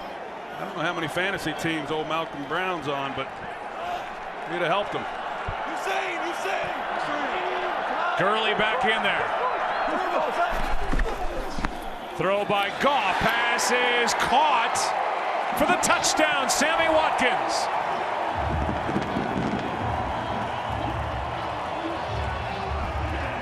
I don't know how many fantasy teams old Malcolm Brown's on, but he'd have helped him. Gurley back in there. Throw by Goff. Pass is caught for the touchdown. Sammy Watkins.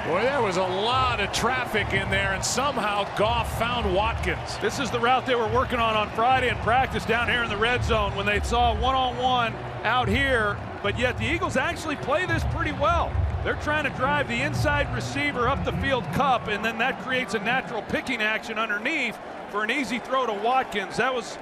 Boy, there was a lot of traffic in there, and somehow Goff found Watkins. This is the route they were working on Friday in practice down here in the red zone when they saw one-on-one out here, but yet the Eagles actually play this pretty well. They're trying to drive the inside receiver up the field, Kupp, and then that creates a natural picking action underneath for an easy throw to Watkins. That was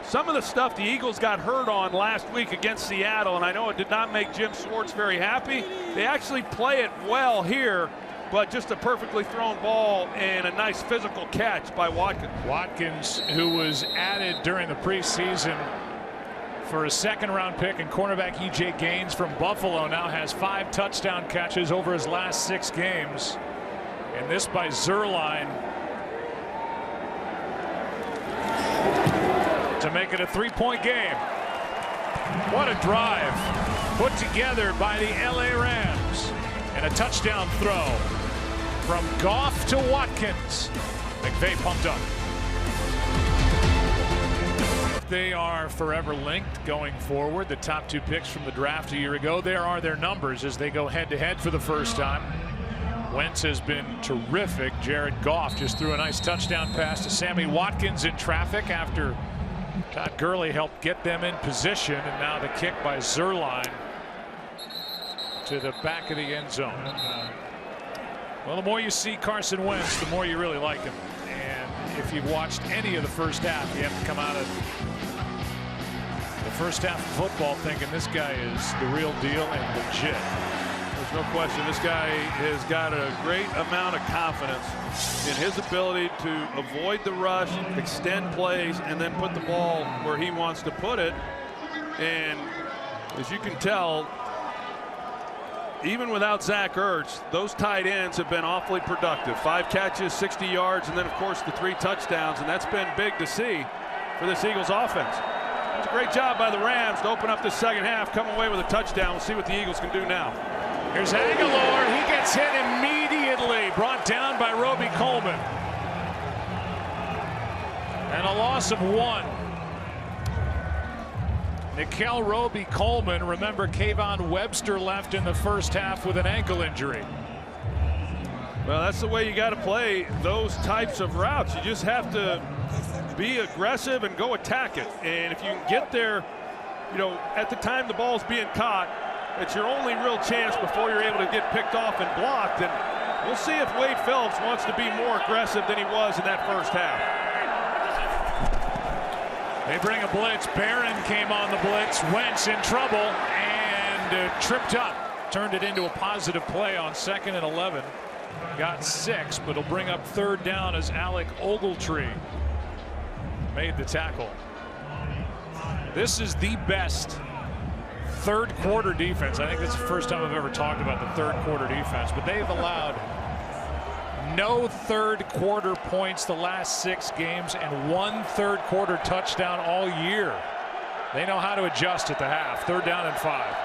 some of the stuff the Eagles got hurt on last week against Seattle, and I know it did not make Jim Schwartz very happy. They actually play it well here, but just a perfectly thrown ball and a nice physical catch by Watkins. Watkins, who was added during the preseason for a 2nd-round pick, and cornerback E.J. Gaines from Buffalo, now has 5 touchdown catches over his last 6 games. And this by Zerline to make it a 3-point game. What a drive put together by the LA Rams. And a touchdown throw from Goff to Watkins. McVay pumped up. They are forever linked going forward. The top 2 picks from the draft a year ago, there are their numbers as they go head-to-head for the first time. Wentz has been terrific. Jared Goff just threw a nice touchdown pass to Sammy Watkins in traffic after Todd Gurley helped get them in position, and now the kick by Zerline to the back of the end zone. Well, the more you see Carson Wentz, the more you really like him. And if you've watched any of the first half, you have to come out of the first half of football thinking this guy is the real deal and legit. There's no question this guy has got a great amount of confidence in his ability to avoid the rush, extend plays, and then put the ball where he wants to put it. And as you can tell, even without Zach Ertz, those tight ends have been awfully productive. 5 catches, 60 yards, and then, of course, the 3 touchdowns, and that's been big to see for this Eagles offense. It's a great job by the Rams to open up this 2nd half, come away with a touchdown. We'll see what the Eagles can do now. Here's Aguilar. He gets hit immediately, brought down by Roby Coleman. And a loss of 1. Nickel Roby Coleman. Remember, Kayvon Webster left in the first half with an ankle injury. Well, that's the way you got to play those types of routes. You just have to be aggressive and go attack it. And if you can get there, you know, at the time the ball's being caught, it's your only real chance before you're able to get picked off and blocked. And we'll see if Wade Phillips wants to be more aggressive than he was in that first half. They bring a blitz. Barron came on the blitz. Wentz in trouble and tripped up. Turned it into a positive play on 2nd and 11. Got 6, but he'll bring up 3rd down as Alec Ogletree made the tackle. This is the best 3rd quarter defense. I think that's the first time I've ever talked about the 3rd quarter defense, but they've allowed no 3rd quarter points the last 6 games and 1 3rd quarter touchdown all year. They know how to adjust at the half. 3rd down and 5.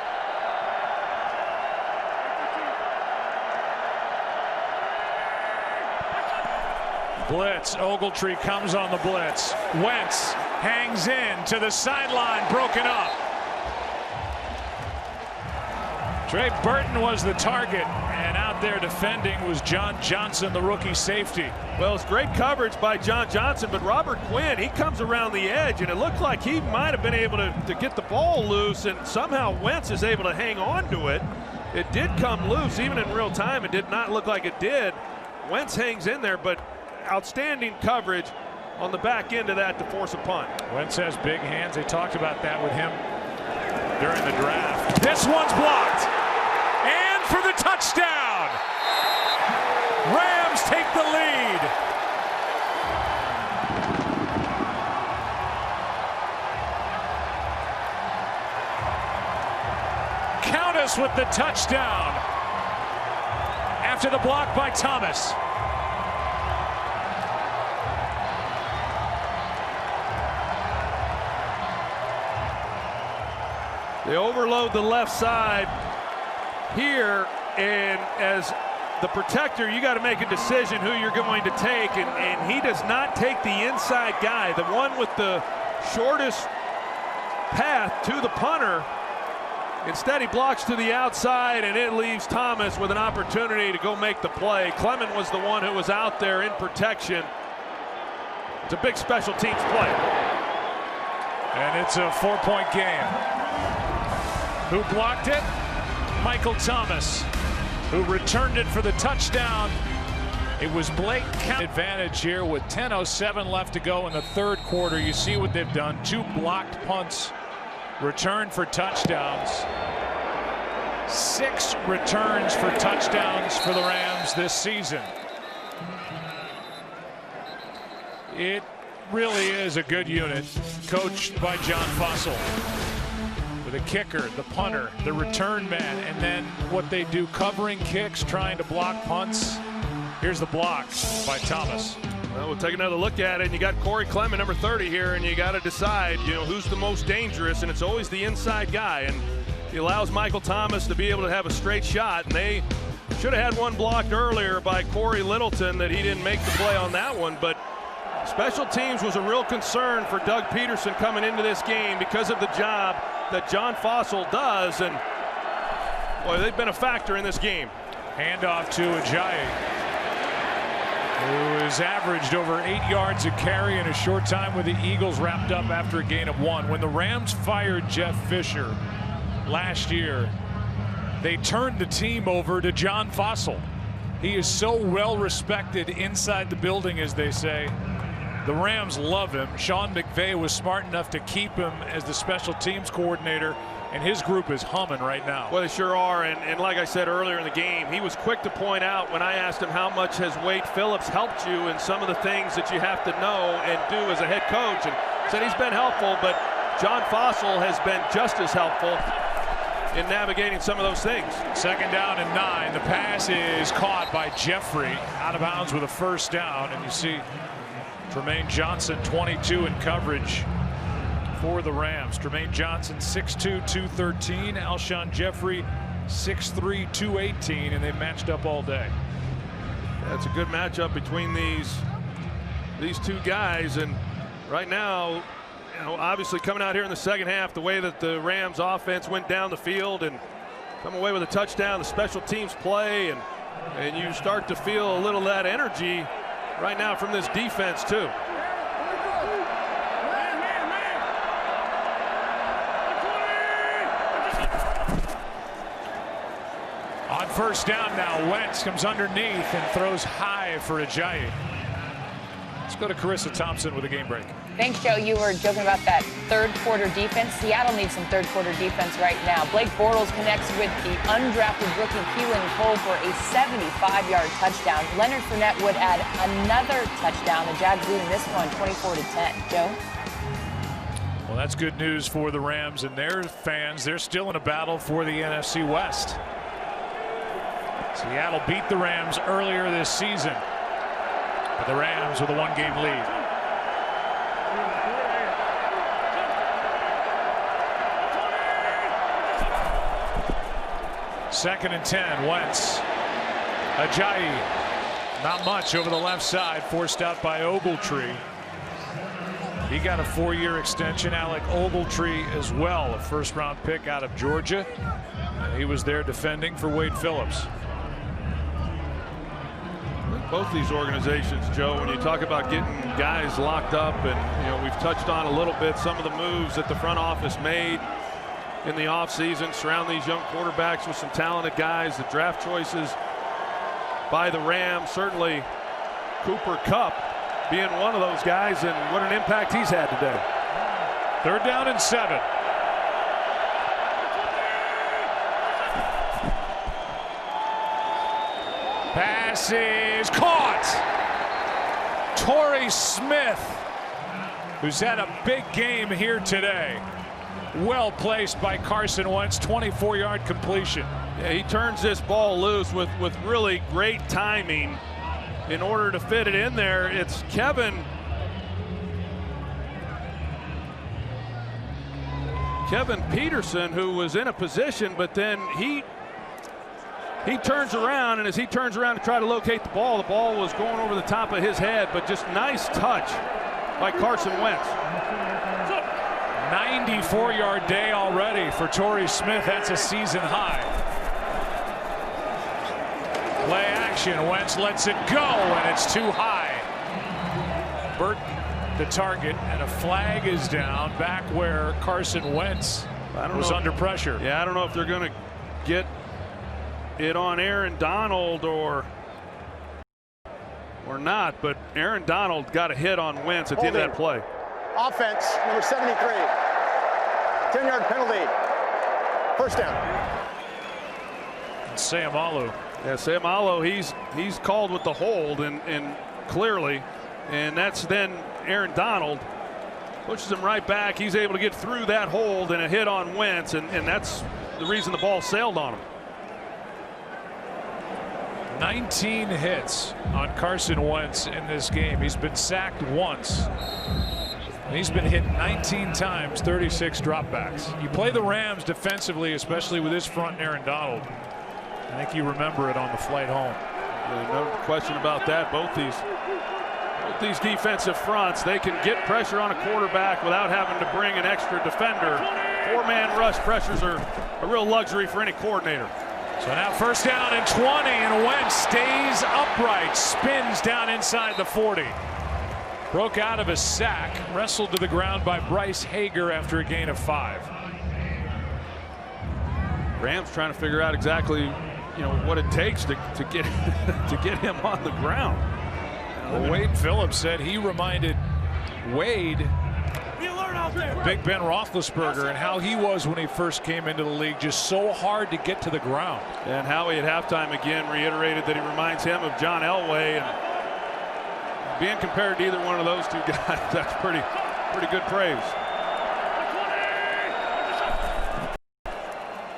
Blitz. Ogletree comes on the blitz. Wentz hangs in to the sideline, broken up. Trey Burton was the target, and out there defending was John Johnson, the rookie safety. Well, it's great coverage by John Johnson, but Robert Quinn, he comes around the edge, and it looked like he might have been able to get the ball loose, and somehow Wentz is able to hang on to it. It did come loose, even in real time. It did not look like it did. Wentz hangs in there, but outstanding coverage on the back end of that to force a punt. Wentz has big hands. They talked about that with him during the draft. This one's blocked. And for the touchdown. Rams take the lead. Count us with the touchdown. After the block by Thomas. They overload the left side here, and as the protector, you got to make a decision who you're going to take, and he does not take the inside guy, the one with the shortest path to the punter. Instead, he blocks to the outside, and it leaves Thomas with an opportunity to go make the play. Clement was the one who was out there in protection. It's a big special teams play. And it's a 4-point game. Who blocked it? Michael Thomas, who returned it for the touchdown. It was Blake Count. Advantage here with 10:07 left to go in the third quarter. You see what they've done. 2 blocked punts, return for touchdowns. 6 returns for touchdowns for the Rams this season. It really is a good unit, coached by John Fussell. With a kicker, the punter, the return man, and then what they do, covering kicks, trying to block punts. Here's the block by Thomas. Well, we'll take another look at it. And you got Corey Clement, number 30 here, and you got to decide, who's the most dangerous, and it's always the inside guy. And he allows Michael Thomas to be able to have a straight shot, and they should have had one blocked earlier by Corey Littleton that he didn't make the play on that one. But special teams was a real concern for Doug Peterson coming into this game because of the job that John Fussell does, and boy, they've been a factor in this game. Handoff to Ajayi, who has averaged over 8 yards a carry in a short time with the Eagles, wrapped up after a gain of 1. When the Rams fired Jeff Fisher last year, they turned the team over to John Fussell. He is so well respected inside the building, as they say. The Rams love him. Sean McVay was smart enough to keep him as the special teams coordinator, and his group is humming right now. Well, they sure are, and like I said earlier in the game, he was quick to point out when I asked him how much has Wade Phillips helped you in some of the things that you have to know and do as a head coach, and said he's been helpful, but John Fussell has been just as helpful in navigating some of those things. 2nd down and 9. The pass is caught by Jeffrey, out of bounds with a first down, and you see Tremaine Johnson, 22 in coverage for the Rams. Tremaine Johnson, 6'2", 213. Alshon Jeffrey, 6'3", 218, and they matched up all day. That's a good matchup between these two guys, and right now, obviously coming out here in the second half, the way that the Rams offense went down the field and come away with a touchdown, the special teams play, and you start to feel a little of that energy right now from this defense too. On 1st down now, Wentz comes underneath and throws high for Ajayi. Let's go to Carissa Thompson with a game break. Thanks, Joe. You were joking about that third quarter defense. Seattle needs some third quarter defense right now. Blake Bortles connects with the undrafted rookie Keelan Cole for a 75-yard touchdown. Leonard Fournette would add another touchdown. The Jags leading this one 24-10. Joe? Well, that's good news for the Rams and their fans. They're still in a battle for the NFC West. Seattle beat the Rams earlier this season, but the Rams with a 1-game lead. Second and 10. Wentz. Ajayi Not much over the left side, forced out by Ogletree. He got a 4-year extension. Alec Ogletree as well, a first-round pick out of Georgia. And he was there defending for Wade Phillips. Both these organizations, Joe, when you talk about getting guys locked up, and we've touched on a little bit some of the moves that the front office made in the offseason, surround these young quarterbacks with some talented guys, the draft choices by the Rams, certainly Cooper Kupp being one of those guys, and what an impact he's had today. 3rd down and 7. Pass is caught. Torrey Smith, who's had a big game here today. Well placed by Carson Wentz, 24-yard completion. Yeah, he turns this ball loose with really great timing in order to fit it in there. It's Kevin Peterson who was in a position, but then he turns around, and as he turns around to try to locate the ball was going over the top of his head, but just nice touch by Carson Wentz. 94-yard day already for Torrey Smith. That's a season high. Play action. Wentz lets it go, and it's too high. Burton, the target, and a flag is down back where Carson Wentz was under pressure. Yeah, I don't know if they're going to get it on Aaron Donald or not, but Aaron Donald got a hit on Wentz at the end of that play. Offense, number 73. 10-yard penalty. First down. Sayamalu. Yeah, Sayamalu, he's called with the hold, and clearly, and that's then Aaron Donald pushes him right back. He's able to get through that hold and a hit on Wentz, and that's the reason the ball sailed on him. 19 hits on Carson Wentz in this game. He's been sacked once. He's been hit 19 times, 36 dropbacks. You play the Rams defensively, especially with his front and Aaron Donald. I think you remember it on the flight home. No question about that. Both these defensive fronts, they can get pressure on a quarterback without having to bring an extra defender. 4-man rush pressures are a real luxury for any coordinator. So now 1st down and 20, and Wentz stays upright, spins down inside the 40. Broke out of a sack, wrestled to the ground by Bryce Hager after a gain of 5. Rams trying to figure out exactly, what it takes to get to get him on the ground. Well, Wade Phillips said he reminded Wade Big Ben Roethlisberger and how he was when he first came into the league, just so hard to get to the ground. And Howie at halftime again reiterated that he reminds him of John Elway, and being compared to either one of those two guys, that's pretty good praise.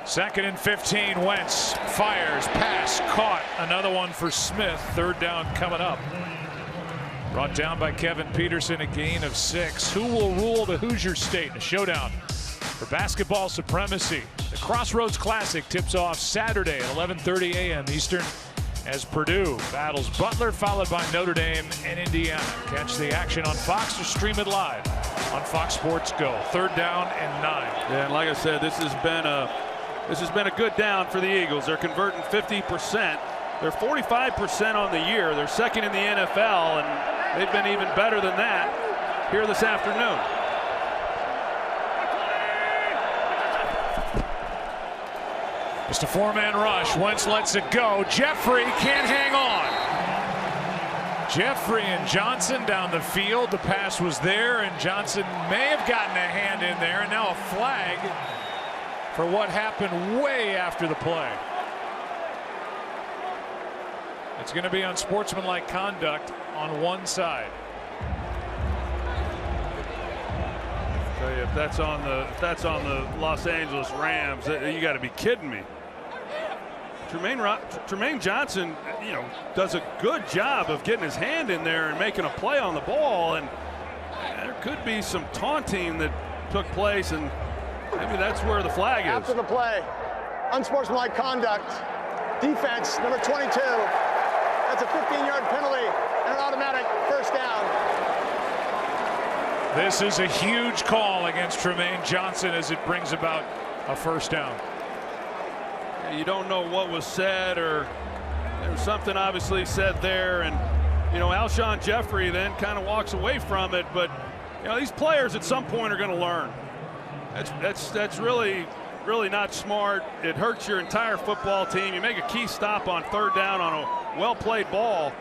2nd and 15. Wentz fires, pass caught, another one for Smith. 3rd down coming up. Brought down by Kevin Peterson, a gain of 6. Who will rule the Hoosier State in a showdown for basketball supremacy? The Crossroads Classic tips off Saturday at 11:30 a.m. Eastern as Purdue battles Butler, followed by Notre Dame and Indiana. Catch the action on Fox or stream it live on Fox Sports Go. 3rd down and 9. Yeah, and like I said, this has been a good down for the Eagles. They're converting 50%. They're 45% on the year. They're 2nd in the NFL, and they've been even better than that here this afternoon. Just a 4-man rush. Wentz lets it go. Jeffrey can't hang on. Jeffrey and Johnson down the field. The pass was there, and Johnson may have gotten a hand in there, and now a flag for what happened way after the play. It's going to be unsportsmanlike conduct on one side. Tell you, if that's on the Los Angeles Rams, you got to be kidding me. Tremaine Johnson, does a good job of getting his hand in there and making a play on the ball, and there could be some taunting that took place, and maybe that's where the flag is. After the play, unsportsmanlike conduct, defense, number 22. That's a 15-yard penalty and an automatic first down. This is a huge call against Tremaine Johnson as it brings about a first down. You don't know what was said, or there was something obviously said there, and you know, Alshon Jeffrey then kind of walks away from it. But you know, these players at some point are going to learn. That's really not smart. It hurts your entire football team. You make a key stop on third down on a well-played ball,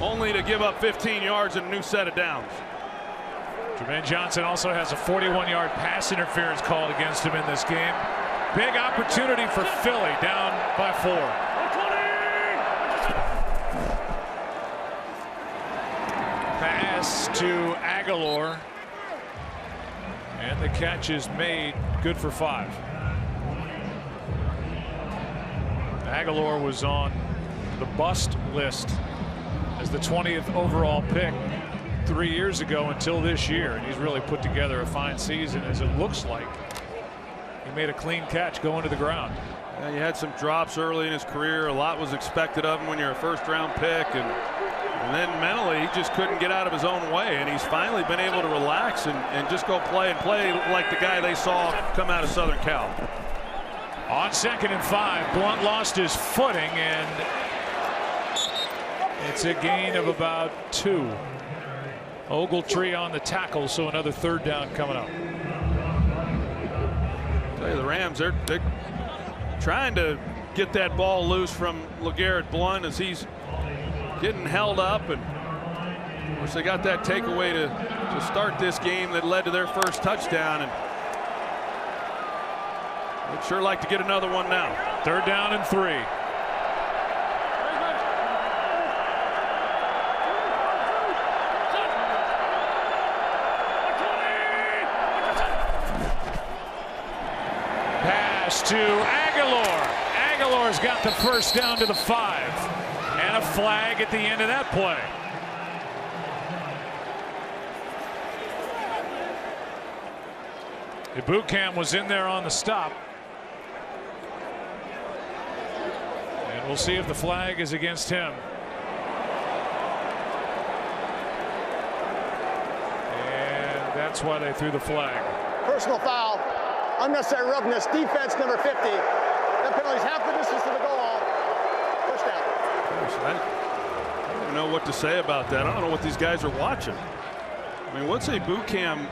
only to give up 15 yards and a new set of downs. Tremaine Johnson also has a 41-yard pass interference called against him in this game. Big opportunity for Philly, down by 4. Pass to Aguilar. And the catch is made, good for 5. Aguilar was on the bust list as the 20th overall pick 3 years ago until this year, and he's really put together a fine season, as it looks like he made a clean catch going to the ground. Yeah, he had some drops early in his career. A lot was expected of him when you're a first-round pick, and then mentally he just couldn't get out of his own way, and he's finally been able to relax and just go play like the guy they saw come out of Southern Cal. On 2nd and 5, Blunt lost his footing, and it's a gain of about 2. Ogletree on the tackle, so another third down coming up. I tell you, the Rams, they're trying to get that ball loose from LeGarrette Blunt as he's getting held up, and of course they got that takeaway to start this game that led to their first touchdown, and they'd sure like to get another one now. 3rd down and 3. Pass to Aguilar. Aguilar's got the first down to the 5. And a flag at the end of that play. Ibukam was in there on the stop. And we'll see if the flag is against him. And that's why they threw the flag. Personal foul, unnecessary roughness, defense number 50. That penalty's half the distance to the goal. First down. I don't even know what to say about that. I don't know what these guys are watching. I mean, what's Ibukam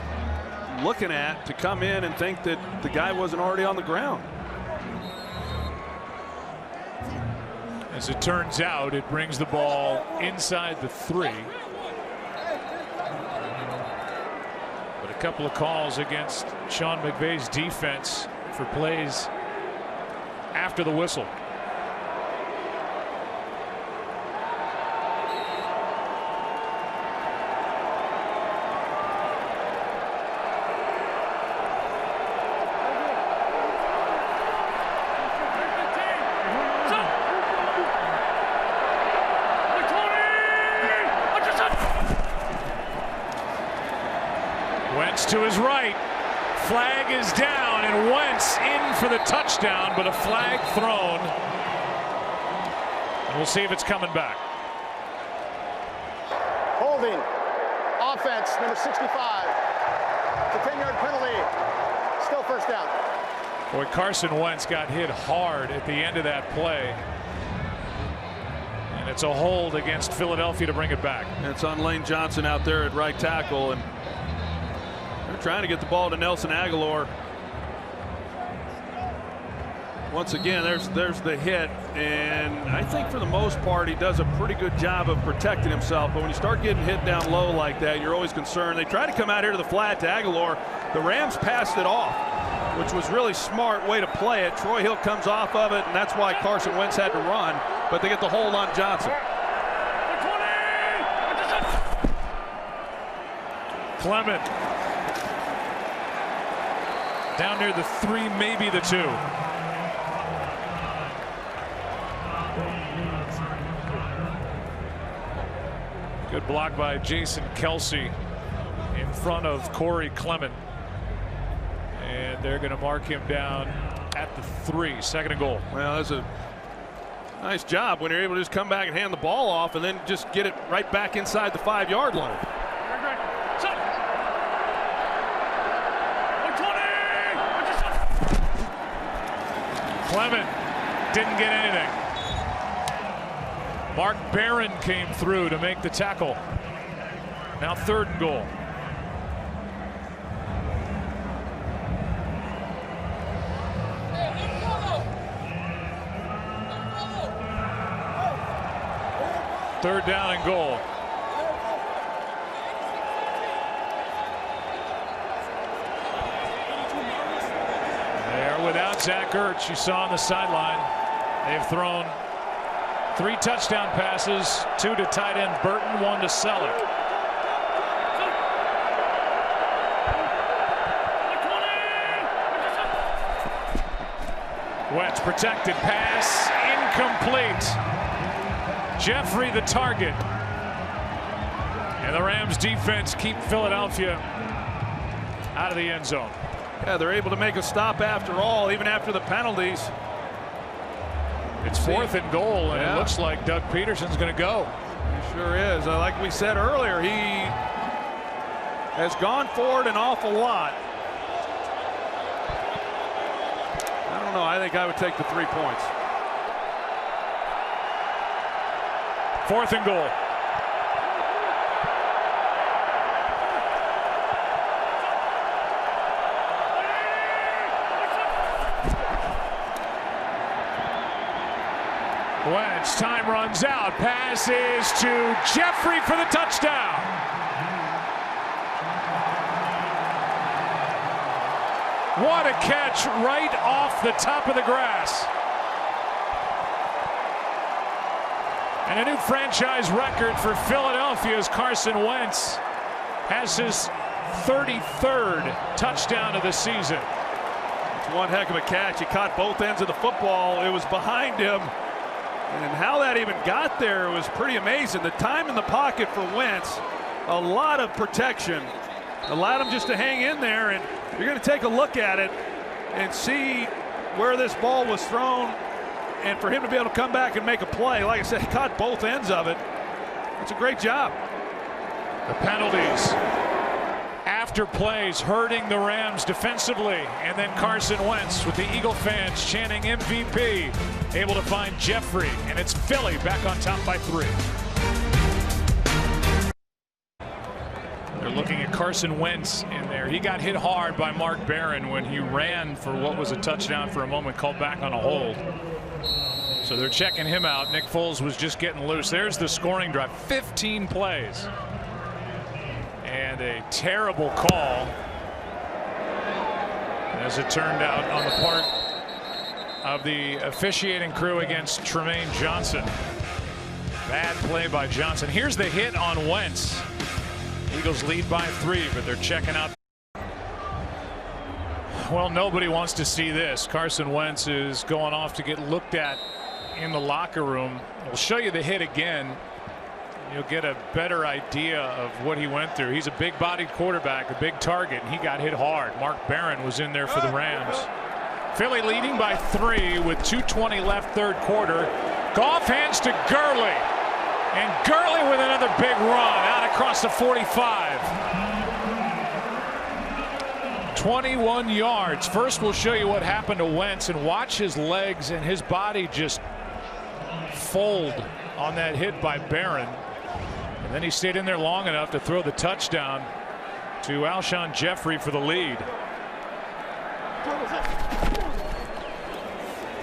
looking at to come in and think that the guy wasn't already on the ground? As it turns out, it brings the ball inside the 3. But a couple of calls against Sean McVay's defense for plays after the whistle. Wentz to his right. Flag is down, and Wentz in for the touchdown, but a flag thrown. And we'll see if it's coming back. Holding. Offense, number 65. It's a 10-yard penalty. Still first down. Boy, Carson Wentz got hit hard at the end of that play. And it's a hold against Philadelphia to bring it back. And it's on Lane Johnson out there at right tackle, and they're trying to get the ball to Nelson Aguilar. Once again, there's the hit, and I think for the most part he does a pretty good job of protecting himself. But when you start getting hit down low like that, you're always concerned. They try to come out here to the flat to Aguilar. The Rams passed it off, which was really smart way to play it. Troy Hill comes off of it, and that's why Carson Wentz had to run. But they get the hold on Johnson. Clement down near the 3, maybe the 2. Good block by Jason Kelsey in front of Corey Clement. And they're going to mark him down at the 3. 2nd and goal. Well, there's Nice job when you're able to just come back and hand the ball off and then just get it right back inside the 5-yard line. Clement didn't get anything. Mark Barron came through to make the tackle. Now 3rd and goal. Third down and goal. They're without Zach Ertz. You saw on the sideline. They've thrown 3 touchdown passes, 2 to tight end Burton, 1 to Seller. Wentz protected pass, incomplete. Jeffrey the target. And the Rams defense keep Philadelphia out of the end zone. Yeah, they're able to make a stop after all, even after the penalties. It's 4th and goal, and it looks like Doug Peterson's going to go. He sure is. Like we said earlier, he has gone forward an awful lot. I don't know. I think I would take the 3 points. 4th and goal. Wentz, time runs out. Pass is to Jeffrey for the touchdown. What a catch right off the top of the grass. And a new franchise record for Philadelphia's Carson Wentz has his 33rd touchdown of the season. It's one heck of a catch. He caught both ends of the football. It was behind him. And how that even got there was pretty amazing. The time in the pocket for Wentz, a lot of protection, allowed him just to hang in there. And you're going to take a look at it and see where this ball was thrown. And for him to be able to come back and make a play, like I said, he caught both ends of it. It's a great job. The penalties after plays hurting the Rams defensively, and then Carson Wentz with the Eagle fans chanting MVP, able to find Jeffrey, and it's Philly back on top by 3. They're looking at Carson Wentz in there. He got hit hard by Mark Barron when he ran for what was a touchdown for a moment, called back on a hold. So they're checking him out. Nick Foles was just getting loose. There's the scoring drive, 15 plays. And a terrible call, as it turned out, on the part of the officiating crew against Tremaine Johnson. Bad play by Johnson. Here's the hit on Wentz. Eagles lead by 3, but they're checking out. Well, nobody wants to see this. Carson Wentz is going off to get looked at in the locker room. We'll show you the hit again. You'll get a better idea of what he went through. He's a big-bodied quarterback, a big target, and he got hit hard. Mark Barron was in there for the Rams. Philly leading by 3 with 2:20 left, 3rd quarter. Goff hands to Gurley, and Gurley with another big run out across the 45. 21 yards. First, we'll show you what happened to Wentz, and watch his legs and his body just fold on that hit by Barron. And then he stayed in there long enough to throw the touchdown to Alshon Jeffrey for the lead.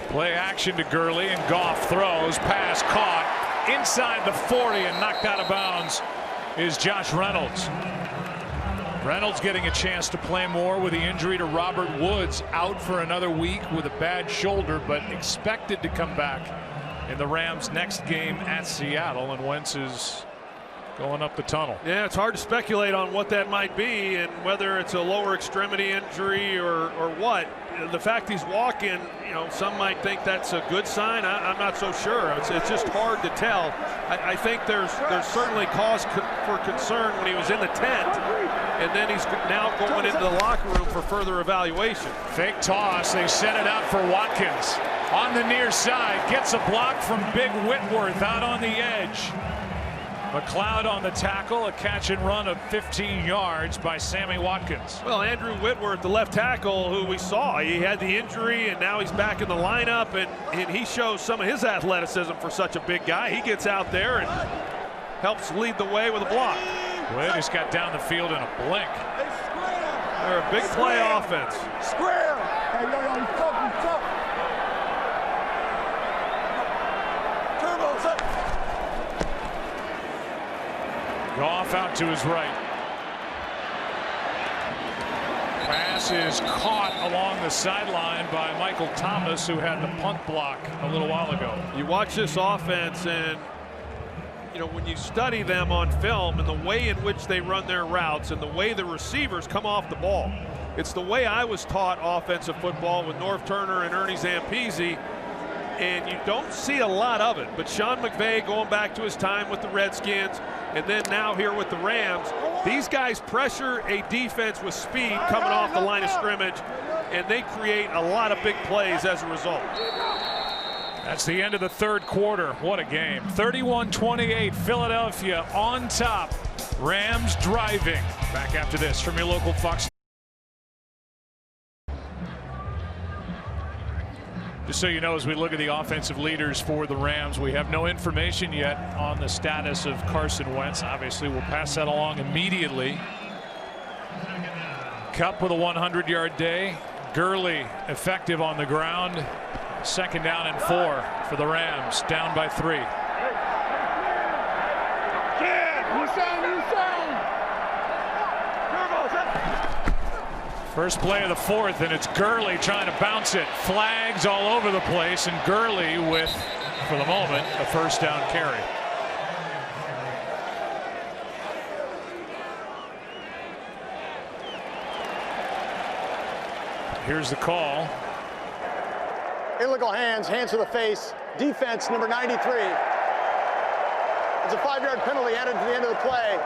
Play action to Gurley, and Goff throws. Pass caught inside the 40 and knocked out of bounds is Josh Reynolds. Reynolds getting a chance to play more with the injury to Robert Woods, out for another week with a bad shoulder, but expected to come back in the Rams' next game at Seattle, and Wentz is going up the tunnel. Yeah, it's hard to speculate on what that might be and whether it's a lower extremity injury or what. The fact he's walking, you know, some might think that's a good sign. I'm not so sure. It's just hard to tell. I think there's certainly cause for concern when he was in the tent, and then he's now going into the locker room for further evaluation. Fake toss. They set it out for Watkins. on the near side. Gets a block from Big Whitworth out on the edge. McLeod on the tackle, a catch and run of 15 yards by Sammy Watkins. Well, Andrew Whitworth, the left tackle who we saw, he had the injury and now he's back in the lineup, and he shows some of his athleticism for such a big guy. He gets out there and helps lead the way with a block. Well, they just got down the field in a blink. They're a big play offense. Square. Hey, yo, he's tough. Turbo's up. Goff out to his right. Pass is caught along the sideline by Michael Thomas, who had the punt block a little while ago. You watch this offense, and you know, when you study them on film and the way in which they run their routes and the way the receivers come off the ball, it's the way I was taught offensive football with Norv Turner and Ernie Zampese, and you don't see a lot of it. But Sean McVay, going back to his time with the Redskins and then now here with the Rams, these guys pressure a defense with speed coming off the line of scrimmage, and they create a lot of big plays as a result. That's the end of the third quarter. What a game. 31-28, Philadelphia on top. Rams driving. Back after this from your local Fox. Just so you know, as we look at the offensive leaders for the Rams, we have no information yet on the status of Carson Wentz. Obviously, we'll pass that along immediately. Kupp with a 100-yard day. Gurley effective on the ground. Second down and 4 for the Rams, down by 3. First play of the fourth, and it's Gurley trying to bounce it. Flags all over the place, and Gurley with, for the moment, a first down carry. Here's the call. Illegal hands to the face. Defense number 93. It's a 5-yard penalty added to the end of the play.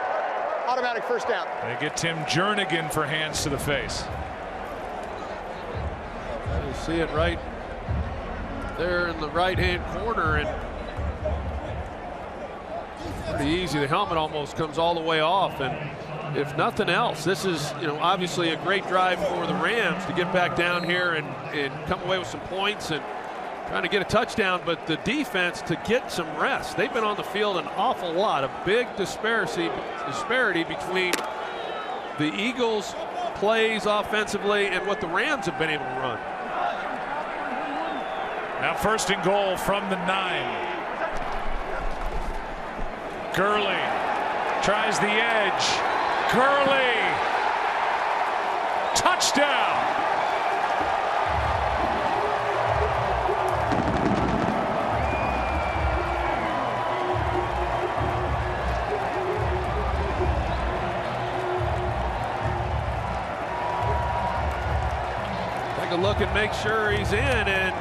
Automatic first down. They get Tim Jernigan for hands to the face. You see it right there in the right-hand corner, and pretty easy. The helmet almost comes all the way off, and if nothing else, this is, you know, obviously a great drive for the Rams to get back down here and come away with some points and trying to get a touchdown, but the defense to get some rest. They've been on the field an awful lot. A big disparity between the Eagles' plays offensively and what the Rams have been able to run. Now first and goal from the 9. Gurley tries the edge. Gurley, touchdown. Take a look and make sure he's in, and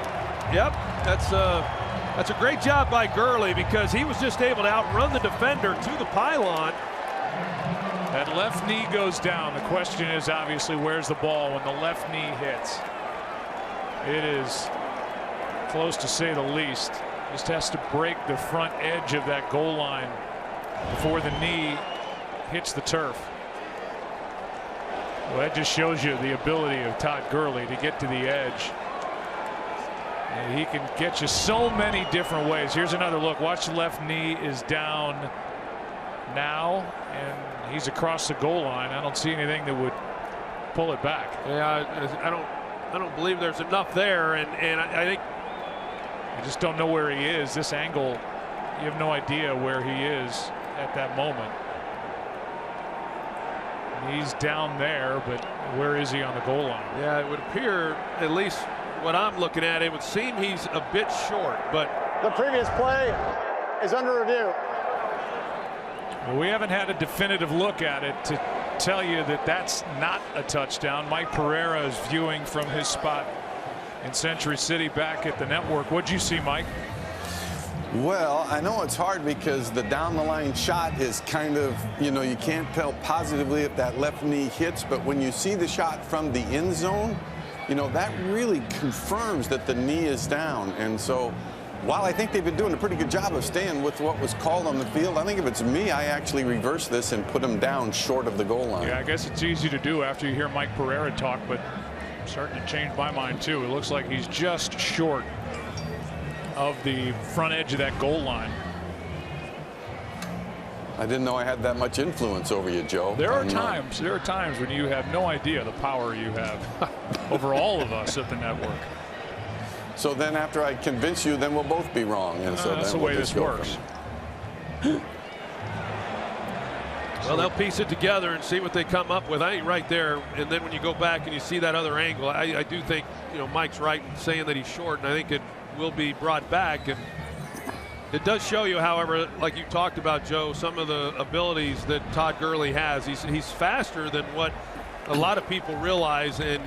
yep, that's a great job by Gurley, because he was just able to outrun the defender to the pylon. That left knee goes down. The question is obviously, where's the ball when the left knee hits? It is close, to say the least. Just has to break the front edge of that goal line before the knee hits the turf. Well, that just shows you the ability of Todd Gurley to get to the edge. And he can get you so many different ways. Here's another look. Watch, the left knee is down now, and he's across the goal line. I don't see anything that would pull it back. Yeah, I don't believe there's enough there, and I think you just don't know where he is. This angle, you have no idea where he is at that moment. He's down there, but where is he on the goal line? Yeah, it would appear, at least what I'm looking at, it would seem he's a bit short, but the previous play is under review. Well, we haven't had a definitive look at it to tell you that that's not a touchdown. Mike Pereira is viewing from his spot in Century City back at the network. What'd you see, Mike? Well, I know it's hard because the down the line shot is kind of, you know, you can't tell positively if that left knee hits, but when you see the shot from the end zone, you know, that really confirms that the knee is down. And so while I think they've been doing a pretty good job of staying with what was called on the field, I think if it's me, I actually reverse this and put him down short of the goal line. Yeah, I guess it's easy to do after you hear Mike Pereira talk, but I'm starting to change my mind too. It looks like he's just short of the front edge of that goal line. I didn't know I had that much influence over you, Joe. There are times when you have no idea the power you have over all of us at the network. So then after I convince you, then we'll both be wrong. And so that's the way this works. Well, they'll piece it together and see what they come up with. I ain't right there. And then when you go back and you see that other angle, I do think, you know, Mike's right in saying that he's short, and I think it will be brought back. And it does show you, however, like you talked about, Joe, some of the abilities that Todd Gurley has. He's faster than what a lot of people realize, and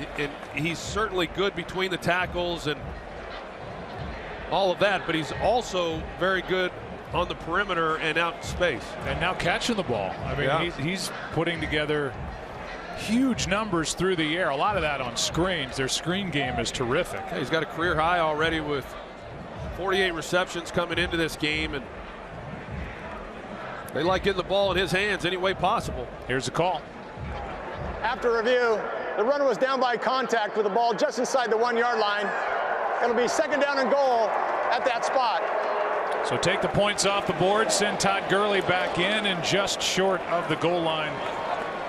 he's certainly good between the tackles and all of that, but he's also very good on the perimeter and out in space. And now catching the ball. I mean, yeah. he's putting together huge numbers through the air. A lot of that on screens. Their screen game is terrific. Yeah, he's got a career high already with 48 receptions coming into this game, and they like getting the ball in his hands any way possible. Here's the call. After review, the runner was down by contact with the ball just inside the 1 yard line. It'll be second down and goal at that spot. So take the points off the board, send Todd Gurley back in, and just short of the goal line,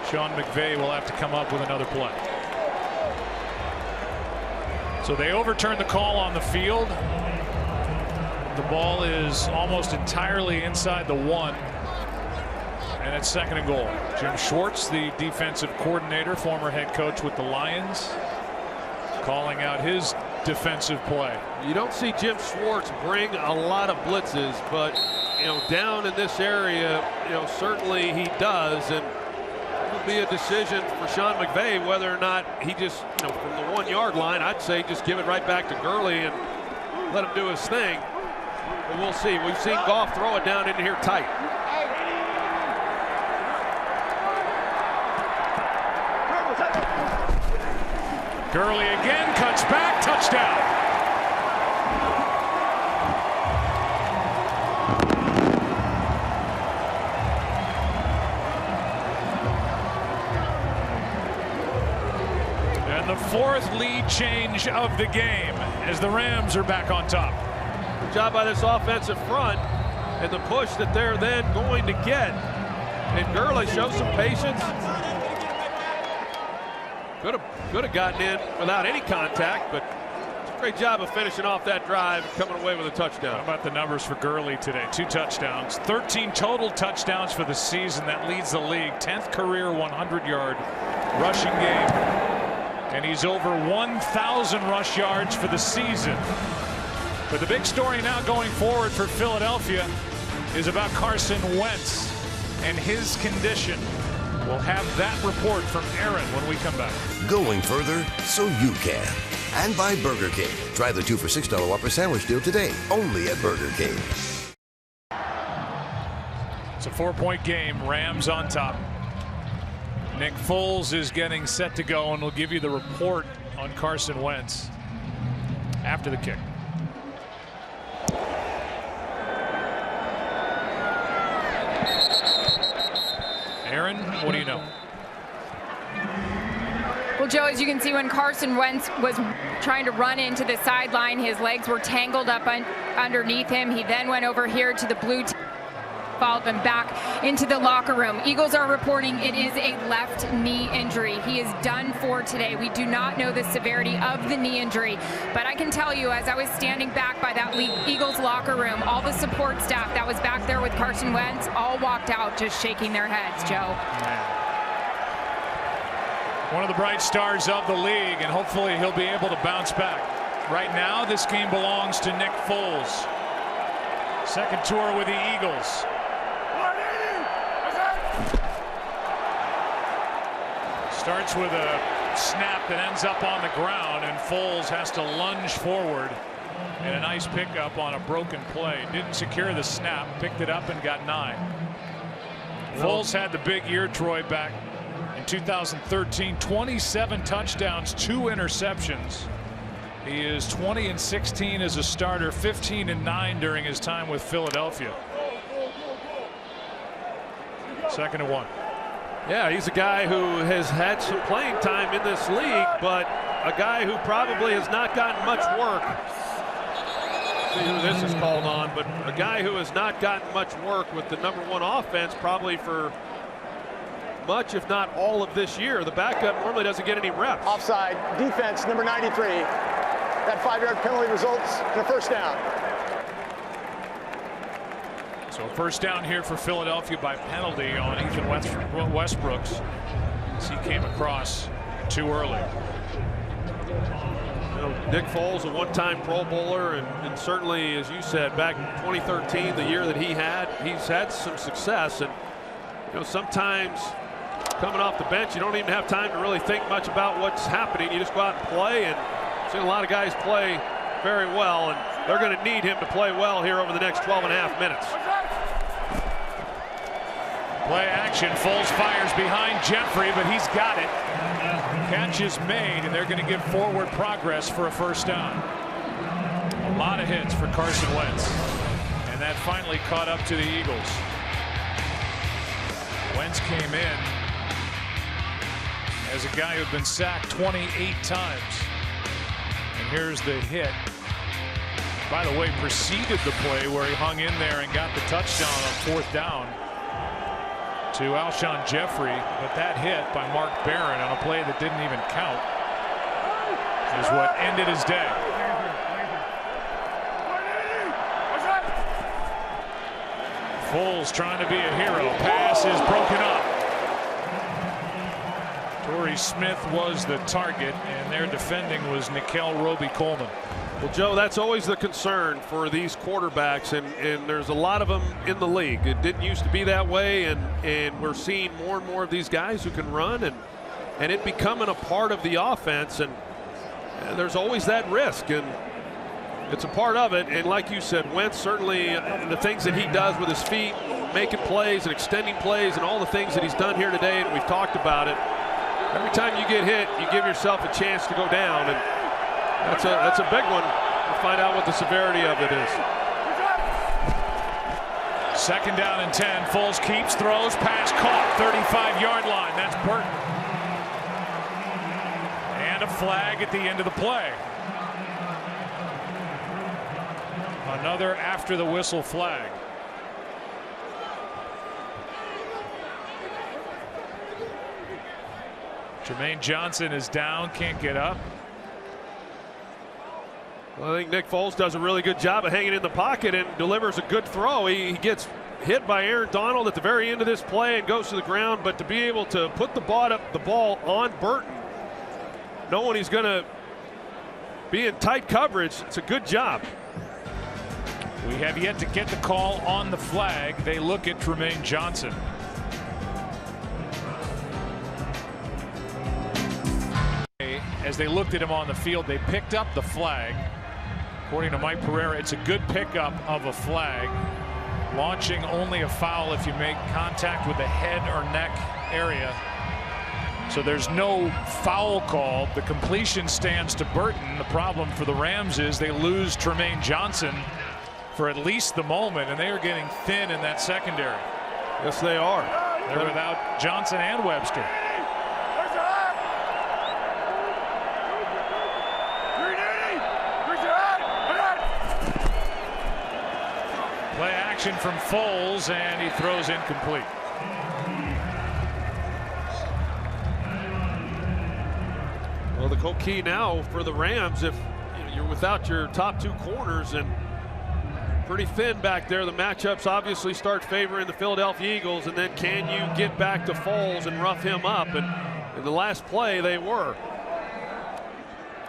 Sean McVay will have to come up with another play. So they overturn the call on the field. The ball is almost entirely inside the 1. And it's second and goal. Jim Schwartz, the defensive coordinator, former head coach with the Lions, calling out his defensive play. You don't see Jim Schwartz bring a lot of blitzes, but, you know, down in this area, you know, certainly he does. And it will be a decision for Sean McVay whether or not he just, you know, from the 1 yard line, I'd say just give it right back to Gurley and let him do his thing. But we'll see. We've seen Goff throw it down into here tight. Gurley again, cuts back, touchdown. And the 4th lead change of the game as the Rams are back on top. Good job by this offensive front and the push that they're then going to get. And Gurley shows some patience. Could have gotten in without any contact, but it's a great job of finishing off that drive and coming away with a touchdown. How about the numbers for Gurley today? 2 touchdowns, 13 total touchdowns for the season. That leads the league. 10th career 100-yard rushing game. And he's over 1,000 rush yards for the season. But the big story now going forward for Philadelphia is about Carson Wentz and his condition. We'll have that report from Aaron when we come back. Going further so you can. And by Burger King. Try the 2 for $6 Whopper sandwich deal today, only at Burger King. It's a 4-point game. Rams on top. Nick Foles is getting set to go, and we'll give you the report on Carson Wentz after the kick. Aaron, what do you know? Well, Joe, as you can see, when Carson Wentz was trying to run into the sideline, his legs were tangled up underneath him. He then went over here to the blue team, followed them back into the locker room. Eagles are reporting it is a left knee injury. He is done for today. We do not know the severity of the knee injury, but I can tell you, as I was standing back by that Eagles locker room, all the support staff that was back there with Carson Wentz all walked out just shaking their heads, Joe. Man. One of the bright stars of the league, and hopefully he'll be able to bounce back. Right now, this game belongs to Nick Foles. Second tour with the Eagles. Starts with a snap that ends up on the ground, and Foles has to lunge forward. And a nice pickup on a broken play. Didn't secure the snap, picked it up and got 9. Foles had the big year, Troy, back In 2013, 27 touchdowns, 2 interceptions. He is 20-16 as a starter, 15-9 during his time with Philadelphia. 2nd and 1. Yeah, he's a guy who has had some playing time in this league, but a guy who probably has not gotten much work. See who this is called on, but a guy who has not gotten much work with the #1 offense probably for much, if not all, of this year. The backup normally doesn't get any reps. Offside, defense, number 93. That 5-yard penalty results in a first down. So first down here for Philadelphia by penalty on Ethan Westbrooks as he came across too early. You know, Nick Foles, a one-time Pro Bowler, and certainly, as you said, back in 2013, the year that he's had some success. And you know, sometimes coming off the bench, you don't even have time to really think much about what's happening. You just go out and play, and I've seen a lot of guys play very well, and they're going to need him to play well here over the next 12.5 minutes. Play action. Foles fires behind Jeffrey, but he's got it. Catch is made, and they're going to give forward progress for a first down. A lot of hits for Carson Wentz, and that finally caught up to the Eagles. Wentz came in as a guy who'd been sacked 28 times. And here's the hit. By the way, preceded the play where he hung in there and got the touchdown on 4th down to Alshon Jeffrey, but that hit by Mark Barron on a play that didn't even count is what ended his day. Foles trying to be a hero. Pass is broken up. Torrey Smith was the target, and their defending was Nickel Roby-Coleman. Well, Joe, that's always the concern for these quarterbacks, and there's a lot of them in the league. It didn't used to be that way, and we're seeing more and more of these guys who can run, and it becoming a part of the offense, and there's always that risk, and it's a part of it. And like you said, Wentz, certainly the things that he does with his feet, making plays and extending plays and all the things that he's done here today, and we've talked about it. Every time you get hit, you give yourself a chance to go down, and that's a big one. We'll find out what the severity of it is. 2nd down and 10. Foles keeps, throws, pass caught, 35-yard line. That's Burton. And a flag at the end of the play. Another after the whistle flag. Jermaine Johnson is down, can't get up. Well, I think Nick Foles does a really good job of hanging in the pocket and delivers a good throw. He gets hit by Aaron Donald at the very end of this play and goes to the ground, but to be able to put the ball on Burton, knowing he's going to be in tight coverage, it's a good job. We have yet to get the call on the flag. They look at Jermaine Johnson. As they looked at him on the field, they picked up the flag. According to Mike Pereira, it's a good pickup of a flag. Launching only a foul if you make contact with the head or neck area. So there's no foul call. The completion stands to Burton. The problem for the Rams is they lose Jermaine Johnson for at least the moment, and they are getting thin in that secondary. Yes, they are. They're without Johnson and Webster. Play action from Foles, and he throws incomplete. Well, the key now for the Rams, if you're without your top 2 corners and pretty thin back there, the matchups obviously start favoring the Philadelphia Eagles, and then can you get back to Foles and rough him up? And in the last play, they were.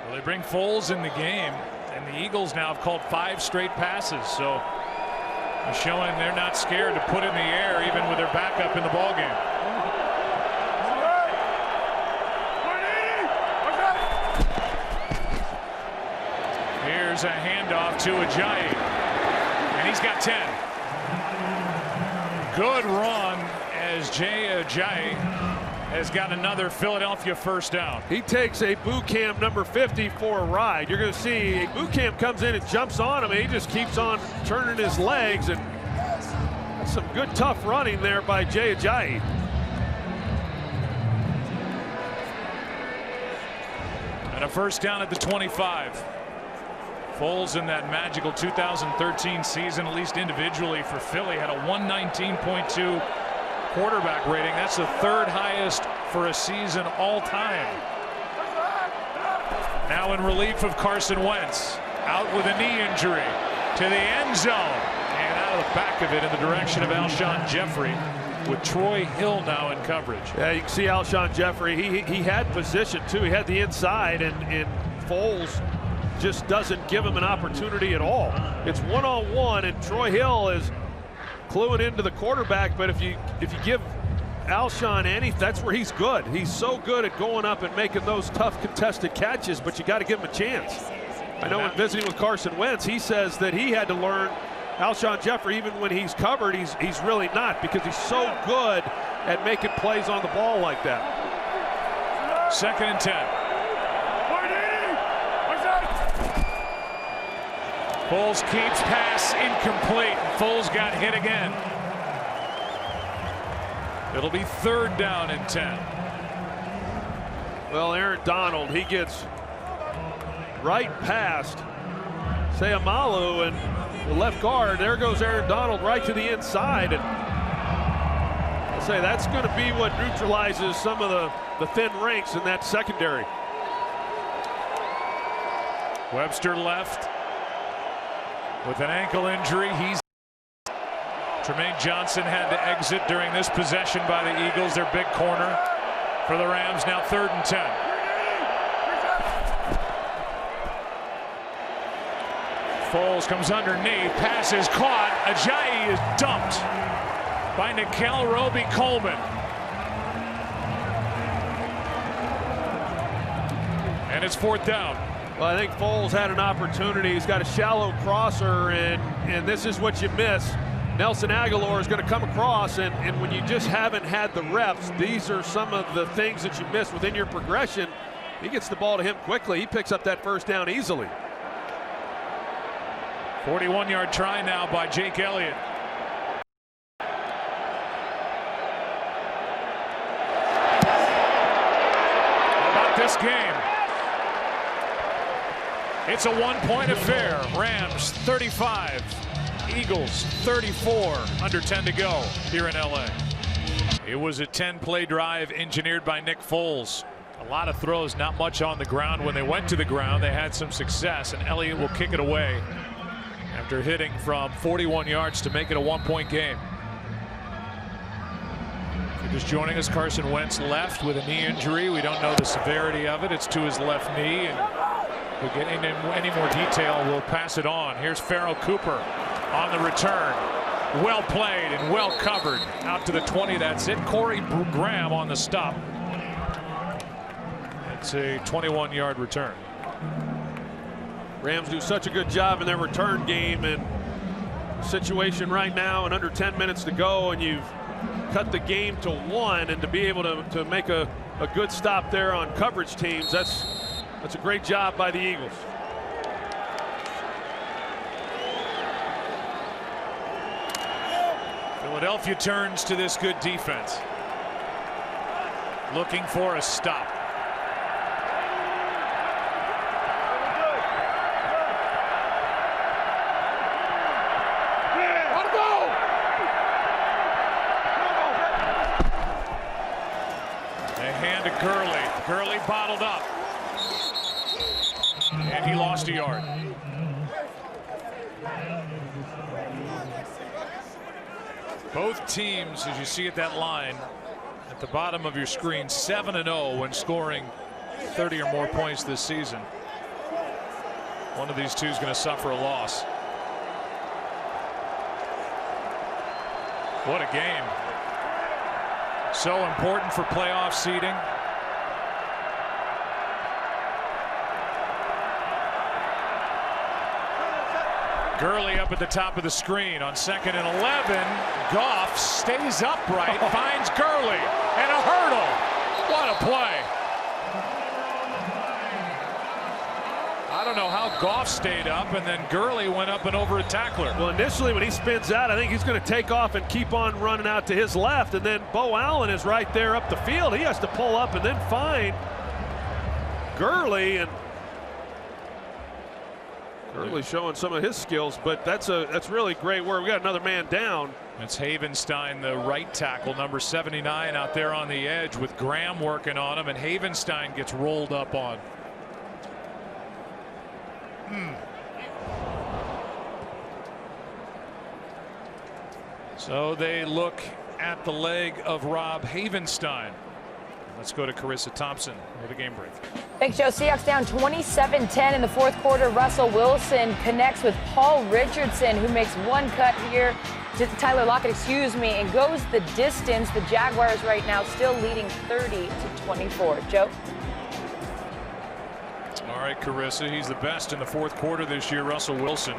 Well, they bring Foles in the game, and the Eagles now have called 5 straight passes, so they're showing they're not scared to put in the air even with their backup in the ballgame. Here's a handoff to Ajayi, and he's got 10. Good run as Jay Ajayi has got another Philadelphia first down. He takes a boot camp number 50 for a ride. You're going to see boot camp comes in and jumps on him, and he just keeps on turning his legs, and that's some good tough running there by Jay Ajayi. And a first down at the 25. Foles in that magical 2013 season, at least individually for Philly, had a 119.2 quarterback rating. That's the third highest for a season all time. Now in relief of Carson Wentz, out with a knee injury, to the end zone and out of the back of it in the direction of Alshon Jeffrey, with Troy Hill now in coverage. Yeah, you can see Alshon Jeffrey. He had position too. He had the inside, and Foles just doesn't give him an opportunity at all. It's one-on-one, and Troy Hill is cluing into the quarterback. But if you give Alshon any, that's where he's good. He's so good at going up and making those tough contested catches, but you got to give him a chance. I know in visiting with Carson Wentz, he says that he had to learn Alshon Jeffrey, even when he's covered, he's really not, because he's so good at making plays on the ball like that. 2nd and 10. Foles keeps pass incomplete. Foles got hit again. It'll be 3rd down and 10. Well, Aaron Donald, he gets right past Sayamalu and the left guard. There goes Aaron Donald right to the inside, and I'll say that's going to be what neutralizes some of the thin ranks in that secondary. Webster left with an ankle injury. Tremaine Johnson had to exit during this possession by the Eagles, their big corner for the Rams. Now 3rd and 10. Foles comes underneath, pass is caught. Ajayi is dumped by Nickel Roby-Coleman. And it's 4th down. Well, I think Foles had an opportunity. He's got a shallow crosser, and this is what you miss. Nelson Aguilar is going to come across, and when you just haven't had the reps, these are some of the things that you miss within your progression. He gets the ball to him quickly. He picks up that first down easily. 41-yard try now by Jake Elliott. How about this game? It's a 1-point affair. Rams 35, Eagles 34, under 10 to go here in LA. It was a 10-play drive engineered by Nick Foles. A lot of throws, not much on the ground. When they went to the ground, they had some success, and Elliott will kick it away after hitting from 41 yards to make it a 1-point game. If you're just joining us, Carson Wentz left with a knee injury. We don't know the severity of it. It's to his left knee, and if we get into any more detail, we'll pass it on. Here's Farrell Cooper on the return. Well played and well covered. Out to the 20, that's it. Corey Graham on the stop. It's a 21-yard return. Rams do such a good job in their return game, and situation right now and under 10 minutes to go, and you've cut the game to 1, and to be able to make a good stop there on coverage teams, that's a great job by the Eagles. Philadelphia turns to this good defense, looking for a stop. Gurley bottled up, and he lost a yard. Both teams, as you see at that line at the bottom of your screen, 7-0 when scoring 30 or more points this season. One of these two is going to suffer a loss. What a game. So important for playoff seeding. Gurley up at the top of the screen on 2nd and 11. Goff stays upright, finds Gurley, and a hurdle. What a play. I don't know how Goff stayed up, and then Gurley went up and over a tackler. Well, initially when he spins out, I think he's going to take off and keep on running out to his left, and then Bo Allen is right there up the field. He has to pull up and then find Gurley, and Gurley showing some of his skills, but that's really great work. We got another man down. It's Havenstein, the right tackle, number 79, out there on the edge with Graham working on him, and Havenstein gets rolled up on. So they look at the leg of Rob Havenstein. Let's go to Carissa Thompson with a game break. Thanks, Joe. Seahawks down 27-10 in the fourth quarter. Russell Wilson connects with Paul Richardson, who makes one cut here. Tyler Lockett, and goes the distance. The Jaguars right now still leading 30-24. Joe? All right, Carissa, he's the best in the fourth quarter this year, Russell Wilson.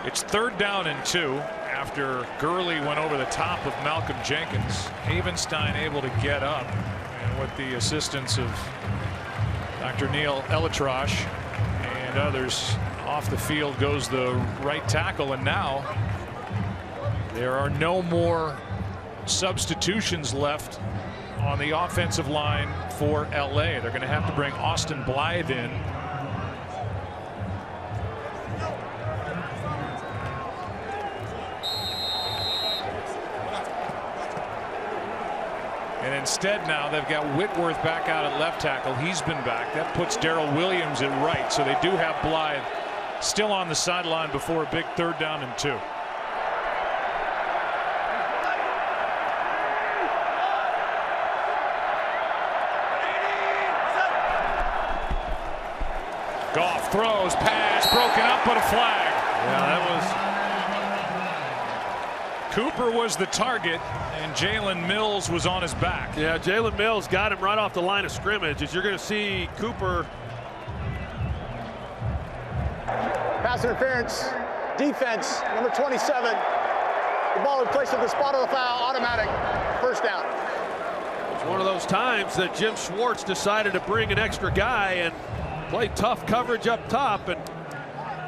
It's 3rd down and 2 after Gurley went over the top of Malcolm Jenkins. Havenstein able to get up, and with the assistance of Dr. Neil Elitrosh and others, off the field goes the right tackle, and now there are no more substitutions left on the offensive line for LA. They're going to have to bring Austin Blythe in. And instead now they've got Whitworth back out at left tackle. He's been back. That puts Darrell Williams at right. So they do have Blythe still on the sideline before a big 3rd down and 2. Goff throws, pass, broken up, but a flag. Yeah, that was. Cooper was the target, and Jalen Mills was on his back. Yeah, Jalen Mills got him right off the line of scrimmage. As you're going to see Cooper. Pass interference, defense, number 27. The ball is placed at the spot of the foul, automatic, 1st down. It's one of those times that Jim Schwartz decided to bring an extra guy and play tough coverage up top, and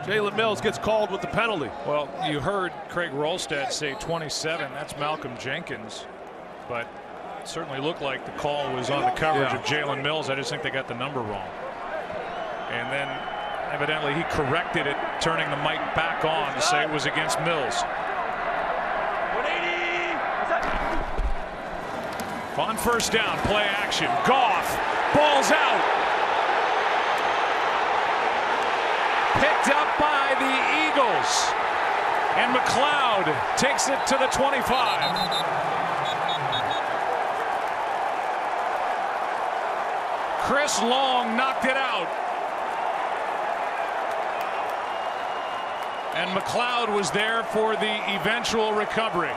Jalen Mills gets called with the penalty. Well, you heard Craig Rolstad say 27. That's Malcolm Jenkins, but it certainly looked like the call was on the coverage of Jalen Mills. I just think they got the number wrong. And then evidently he corrected it, turning the mic back on to say it was against Mills. 180. On 1st down, play action. Goff, ball's out. Picked up by the Eagles, and McLeod takes it to the 25. Chris Long knocked it out, and McLeod was there for the eventual recovery.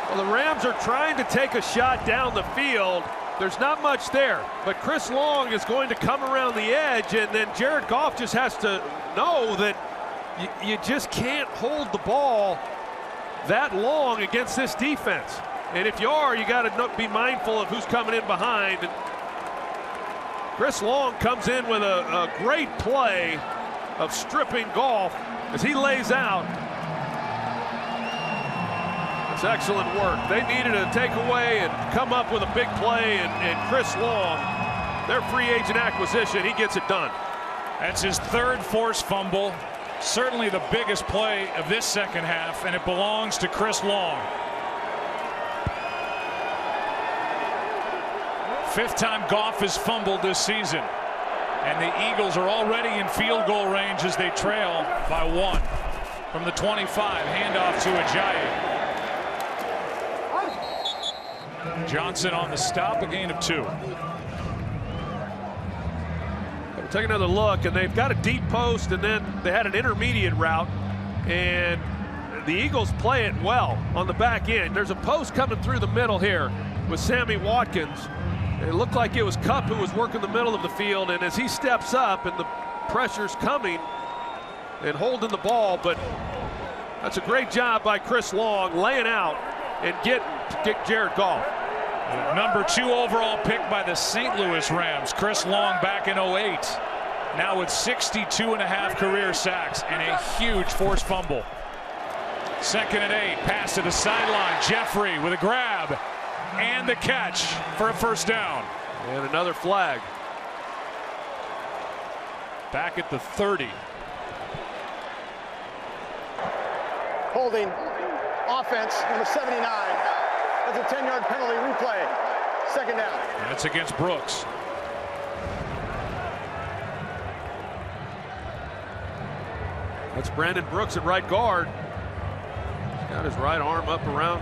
Well, the Rams are trying to take a shot down the field. There's not much there, but Chris Long is going to come around the edge, and then Jared Goff just has to know that you just can't hold the ball that long against this defense. And if you are, you got to be mindful of who's coming in behind. And Chris Long comes in with a great play of stripping Goff as he lays out. It's excellent work. They needed a takeaway and come up with a big play, and Chris Long, their free agent acquisition, he gets it done. That's his 3rd forced fumble. Certainly the biggest play of this second half, and it belongs to Chris Long. 5th time Goff has fumbled this season, and the Eagles are already in field goal range as they trail by 1 from the 25. Handoff to Ajayi. Johnson on the stop, a gain of 2. We'll take another look, and they've got a deep post, and then they had an intermediate route, and the Eagles play it well on the back end. There's a post coming through the middle here with Sammy Watkins. It looked like it was Kupp who was working the middle of the field, and as he steps up and the pressure's coming and holding the ball, but that's a great job by Chris Long laying out and get Jared Goff. Number 2 overall pick by the St. Louis Rams, Chris Long, back in 08. Now with 62.5 career sacks and a huge forced fumble. 2nd and 8, pass to the sideline. Jeffrey with a grab and the catch for a first down. And another flag. Back at the 30. Holding, offense, number 79. That's a 10-yard penalty, replay. 2nd down. And it's against Brooks. That's Brandon Brooks at right guard. He's got his right arm up around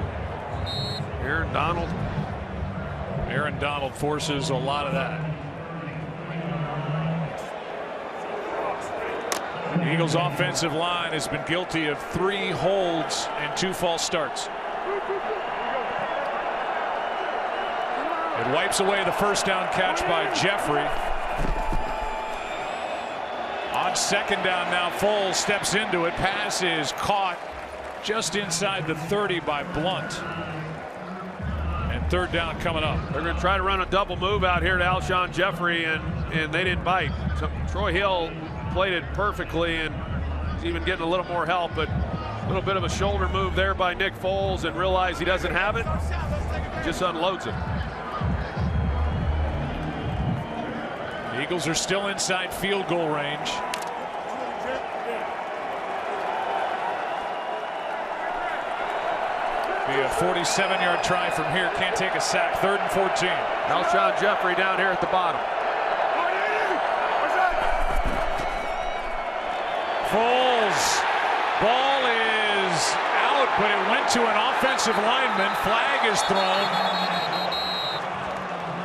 Aaron Donald. Aaron Donald forces a lot of that. The Eagles' offensive line has been guilty of 3 holds and 2 false starts. It wipes away the first down catch by Jeffrey. On 2nd down now, Foles steps into it. Pass is caught just inside the 30 by Blunt. And 3rd down coming up. They're going to try to run a double move out here to Alshon Jeffrey, and they didn't bite. So Troy Hill played it perfectly, and he's even getting a little more help, but a little bit of a shoulder move there by Nick Foles, and realize he doesn't have it, just unloads it. The Eagles are still inside field goal range. Be a 47-yard try from here. Can't take a sack. 3rd and 14. Alshon Jeffrey down here at the bottom. Foles. Ball is out, but it went to an offensive lineman. Flag is thrown.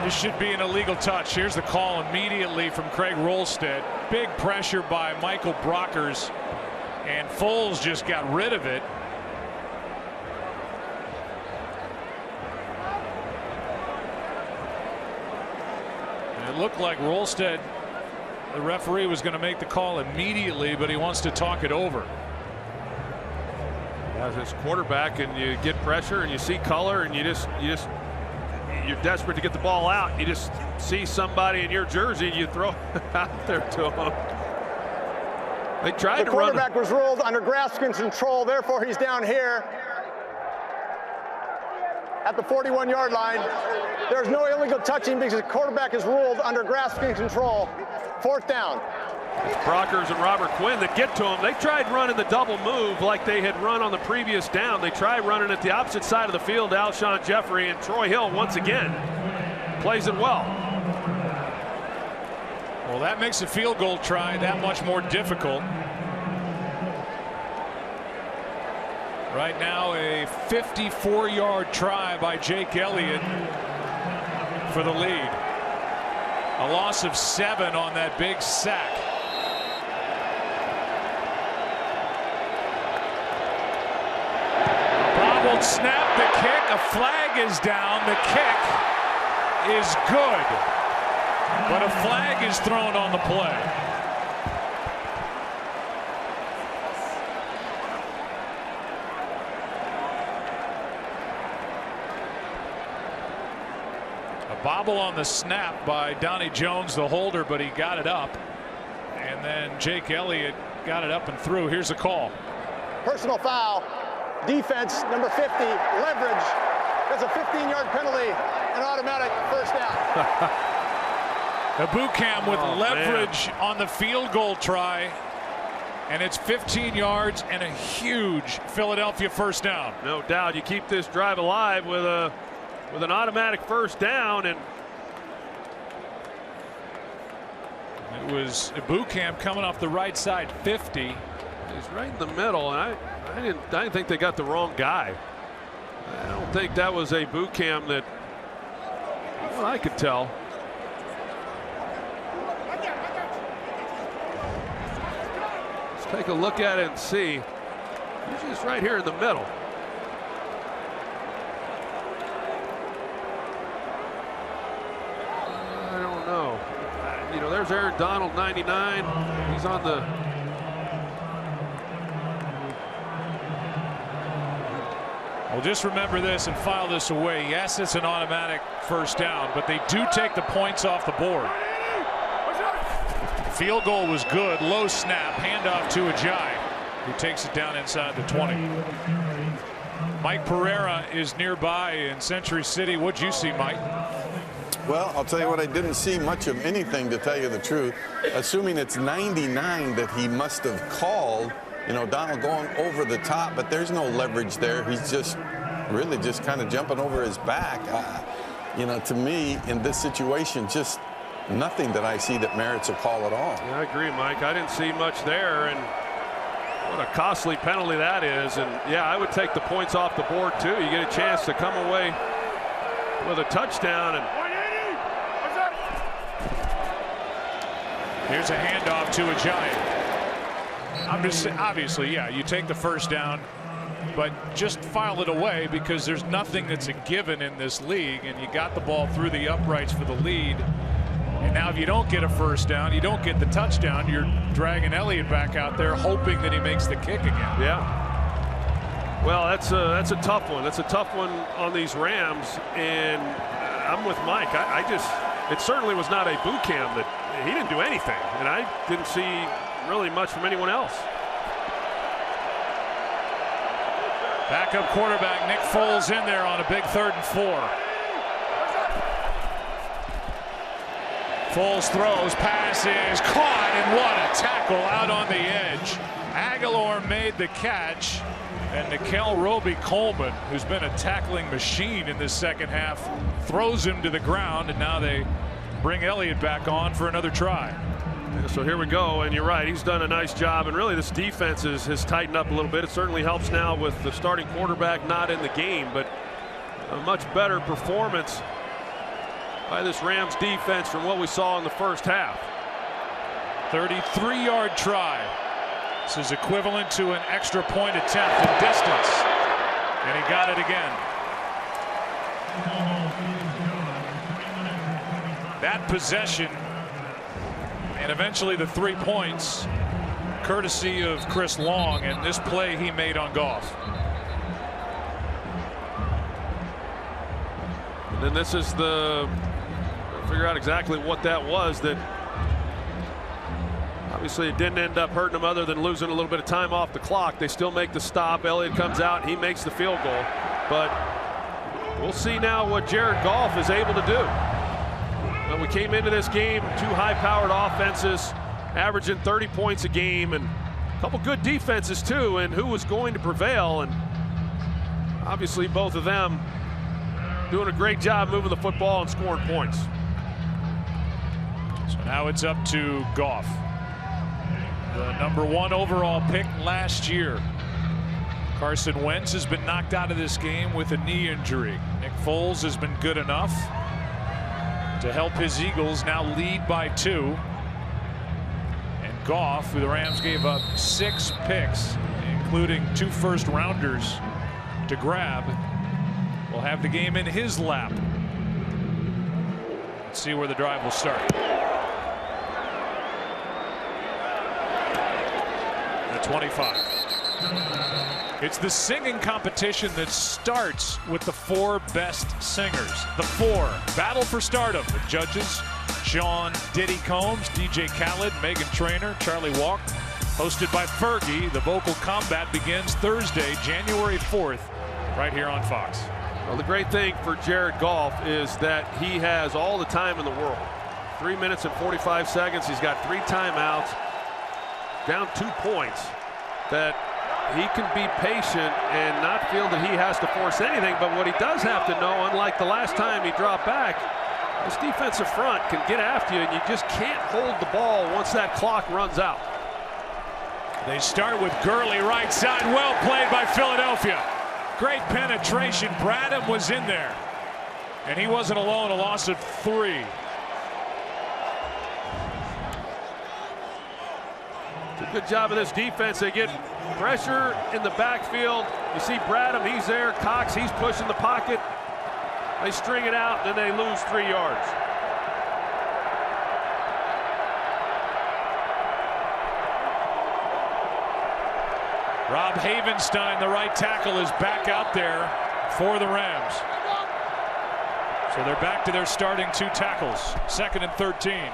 This should be an illegal touch. Here's the call immediately from Craig Rolstead. Big pressure by Michael Brockers, and Foles just got rid of it. And it looked like Rolstead, the referee, was going to make the call immediately, but he wants to talk it over. As his quarterback, and you get pressure and you see color, and you're desperate to get the ball out. You just see somebody in your jersey, you throw it out there to him. They tried to run. The quarterback was ruled under grasping control, therefore he's down here at the 41-yard line. There's no illegal touching because the quarterback is ruled under grasping control. 4th down. Brockers and Robert Quinn that get to him. They tried running the double move like they had run on the previous down. They tried running at the opposite side of the field to Alshon Jeffrey, and Troy Hill once again plays it well. Well, that makes a field goal try that much more difficult. Right now, a 54-yard try by Jake Elliott for the lead. A loss of 7 on that big sack. Bobbled snap, the kick, a flag is down, the kick is good, but a flag is thrown on the play. A bobble on the snap by Donnie Jones, the holder, but he got it up. And then Jake Elliott got it up and through. Here's a call. Personal foul. Defense, number 50, leverage. That's a 15-yard penalty, an automatic first down. Ebukam with leverage on the field goal try, and it's 15 yards and a huge Philadelphia first down. No doubt. You keep this drive alive with an automatic first down, and it was Ebukam coming off the right side, 50. He's right in the middle, and I didn't think they got the wrong guy. I don't think that was a Ebukam that, well, I could tell. Let's take a look at it and see. He's just right here in the middle. I don't know. You know, there's Aaron Donald, 99. He's on the Well, just remember this and file this away. Yes, it's an automatic first down, but they do take the points off the board. The field goal was good. Low snap, handoff to Ajayi, who takes it down inside the 20. Mike Pereira is nearby in Century City. What'd you see, Mike? Well, I'll tell you what, I didn't see much of anything, to tell you the truth. Assuming it's 99 that he must have called, you know, Donald going over the top, but there's no leverage there. He's just really just kind of jumping over his back. You know, to me, in this situation, just nothing that I see that merits a call at all. Yeah, I agree, Mike. I didn't see much there, and what a costly penalty that is. And yeah, I would take the points off the board too. You get a chance to come away with a touchdown. And here's a handoff to Ajayi. I'm just obviously, yeah, you take the first down, but just file it away because there's nothing that's a given in this league, and you got the ball through the uprights for the lead. And now if you don't get a first down, you don't get the touchdown, you're dragging Elliott back out there hoping that he makes the kick again. Yeah. Well, that's a tough one. That's a tough one on these Rams, and I'm with Mike. It certainly was not a boot camp that he didn't do anything, and I didn't see really much from anyone else. Backup quarterback Nick Foles in there on a big 3rd and 4. Foles throws, passes, caught, and what a tackle out on the edge. Aguilar made the catch, and Nikel Roby-Coleman, who's been a tackling machine in this second half, throws him to the ground, and now they bring Elliott back on for another try. So here we go, and you're right, he's done a nice job, and really this defense has tightened up a little bit. It certainly helps now with the starting quarterback not in the game, but a much better performance by this Rams defense from what we saw in the first half. 33-yard try. This is equivalent to an extra point attempt in distance, and he got it again. That possession and eventually the 3 points courtesy of Chris Long, and this play he made on Goff. And then this is figure out exactly what that was. That obviously it didn't end up hurting them other than losing a little bit of time off the clock. They still make the stop. Elliott comes out, he makes the field goal, but we'll see now what Jared Goff is able to do. Well, we came into this game, 2 high-powered offenses, averaging 30 points a game, and a couple good defenses too, and who was going to prevail? And obviously both of them doing a great job moving the football and scoring points. So now it's up to Goff, the #1 overall pick last year. Carson Wentz has been knocked out of this game with a knee injury. Nick Foles has been good enough to help his Eagles now lead by 2. And Goff, who the Rams gave up 6 picks, including 2 first-rounders to grab, will have the game in his lap. Let's see where the drive will start. The 25. It's the singing competition that starts with the 4 best singers. The 4 battle for stardom with judges Sean Diddy Combs, DJ Khaled, Meghan Trainor, Charlie Walk. Hosted by Fergie, the vocal combat begins Thursday, January 4th, right here on Fox. Well, the great thing for Jared Goff is that he has all the time in the world. 3 minutes and 45 seconds. He's got 3 timeouts, down 2 points, that he can be patient and not feel that he has to force anything. But what he does have to know, unlike the last time he dropped back, this defensive front can get after you, and you just can't hold the ball once that clock runs out. They start with Gurley right side. Well played by Philadelphia. Great penetration. Bradham was in there, and he wasn't alone. A loss of 3. It's a good job of this defense. They get pressure in the backfield. You see Bradham, he's there. Cox, he's pushing the pocket. They string it out, then they lose 3 yards. Rob Havenstein, the right tackle, is back out there. for the Rams. So they're back to their starting 2 tackles. 2nd and 13.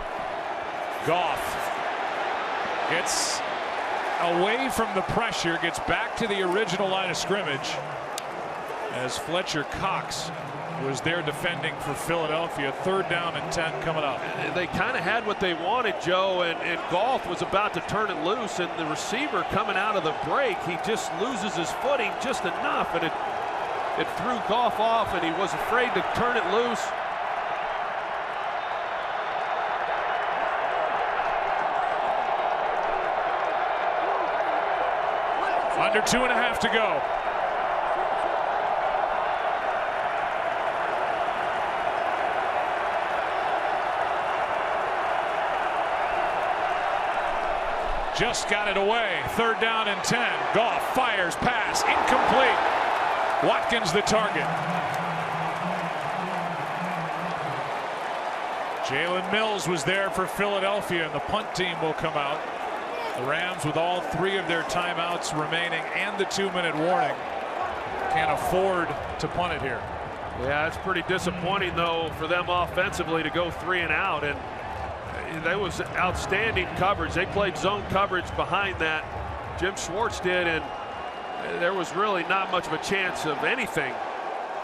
Goff gets away from the pressure, gets back to the original line of scrimmage as Fletcher Cox was there defending for Philadelphia. 3rd down and 10 coming up. They kind of had what they wanted, Joe, and Goff was about to turn it loose, and the receiver coming out of the break, he just loses his footing just enough, and it threw Goff off, and he was afraid to turn it loose. Under 2.5 to go. Just got it away. 3rd down and 10. Goff fires, pass, incomplete. Watkins the target. Jalen Mills was there for Philadelphia, and the punt team will come out. The Rams, with all 3 of their timeouts remaining and the 2-minute warning, can't afford to punt it here. Yeah, it's pretty disappointing, though, for them offensively to go 3 and out, and that was outstanding coverage. They played zone coverage behind that. Jim Schwartz did, and there was really not much of a chance of anything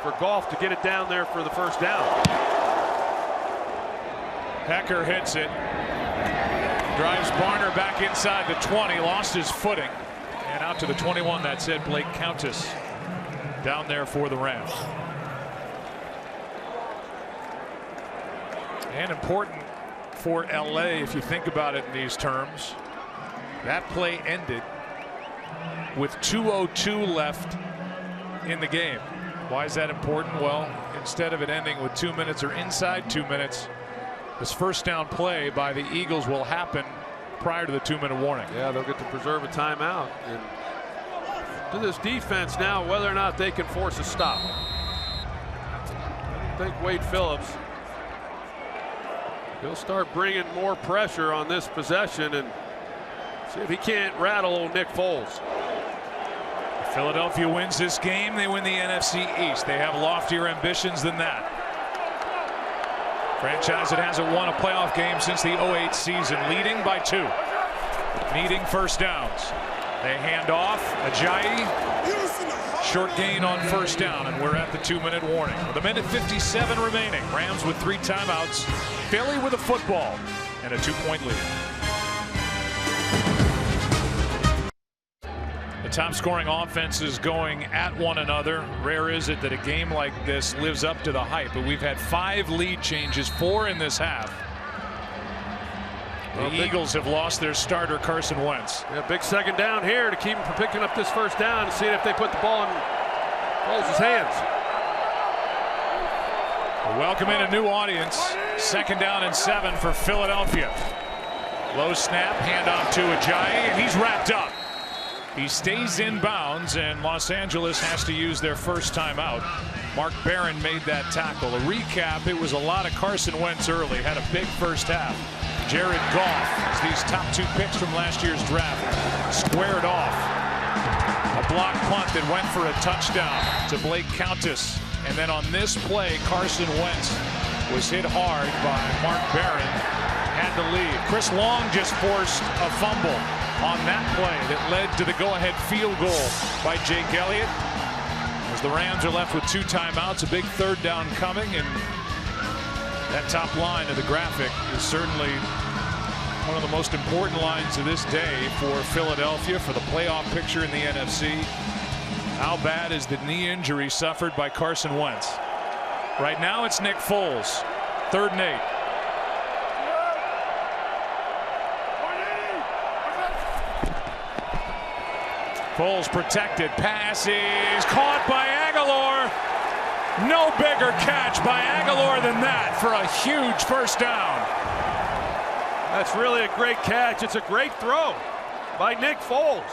for Goff to get it down there for the 1st down. Hecker hits it. Drives Barner back inside the 20, lost his footing, and out to the 21. That's it. Blake Countess down there for the Rams. And important for LA, if you think about it in these terms, that play ended with 2:02 left in the game. Why is that important? Well, instead of it ending with 2 minutes or inside 2 minutes, this 1st down play by the Eagles will happen prior to the 2-minute warning. Yeah, they'll get to preserve a timeout. And to this defense now, whether or not they can force a stop. I think Wade Phillips, he'll start bringing more pressure on this possession and see if he can't rattle old Nick Foles. If Philadelphia wins this game, they win the NFC East. They have loftier ambitions than that. Franchise that hasn't won a playoff game since the 08 season, leading by 2. Needing 1st downs. They hand off. Ajayi, short gain on 1st down, and we're at the 2-minute warning. With 1:57 remaining, Rams with 3 timeouts. Philly with a football and a 2-point lead. The top scoring offenses going at one another. Rare is it that a game like this lives up to the hype, but we've had 5 lead changes, 4 in this half. The Eagles have lost their starter, Carson Wentz. Yeah, big 2nd down here to keep him from picking up this 1st down and seeing if they put the ball in Foles' hands. We'll welcome in a new audience. 2nd down and 7 for Philadelphia. Low snap, handoff to Ajayi, and he's wrapped up. He stays in bounds, and Los Angeles has to use their 1st timeout. Mark Barron made that tackle. A recap, it was a lot of Carson Wentz early, had a big 1st half. Jared Goff, as these top 2 picks from last year's draft, squared off. A block punt that went for a touchdown to Blake Countess. And then on this play, Carson Wentz was hit hard by Mark Barron, had to leave. Chris Long just forced a fumble on that play that led to the go-ahead field goal by Jake Elliott. As the Rams are left with 2 timeouts, a big 3rd down coming, and that top line of the graphic is certainly one of the most important lines of this day for Philadelphia, for the playoff picture in the NFC. How bad is the knee injury suffered by Carson Wentz? Right now it's Nick Foles, 3rd and 8. Foles protected, pass is caught by Aguilar. No bigger catch by Aguilar than that for a huge 1st down. That's really a great catch. It's a great throw by Nick Foles.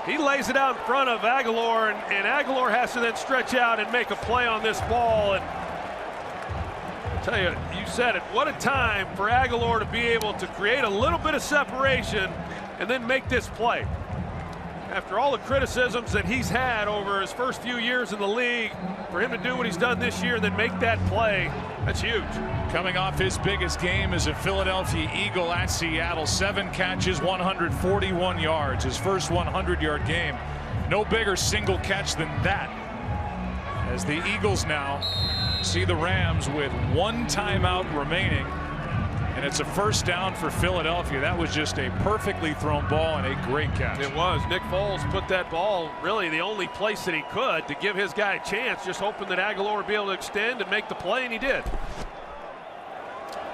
He lays it out in front of Aguilar, and Aguilar has to then stretch out and make a play on this ball. And I'll tell you, you said it. What a time for Aguilar to be able to create a little bit of separation and then make this play. After all the criticisms that he's had over his first few years in the league, for him to do what he's done this year and then make that play, that's huge. Coming off his biggest game as a Philadelphia Eagle at Seattle. 7 catches, 141 yards. His first 100-yard game. No bigger single catch than that. As the Eagles now see the Rams with 1 timeout remaining. And it's a first down for Philadelphia. That was just a perfectly thrown ball and a great catch. It was. Nick Foles put that ball really the only place that he could to give his guy a chance, just hoping that Aguilar would be able to extend and make the play, and he did.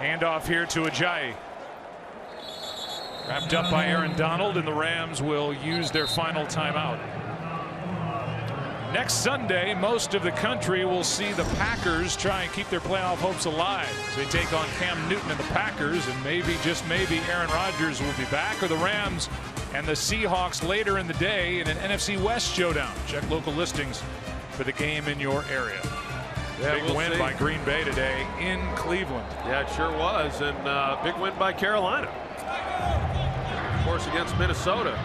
Handoff here to Ajayi. Wrapped up by Aaron Donald, and the Rams will use their final timeout. Next Sunday, most of the country will see the Packers try and keep their playoff hopes alive as they take on Cam Newton and the Packers, and maybe, just maybe, Aaron Rodgers will be back, or the Rams and the Seahawks later in the day in an NFC West showdown. Check local listings for the game in your area. Yeah, big win by Green Bay today in Cleveland. Yeah, it sure was, and big win by Carolina. Of course, against Minnesota.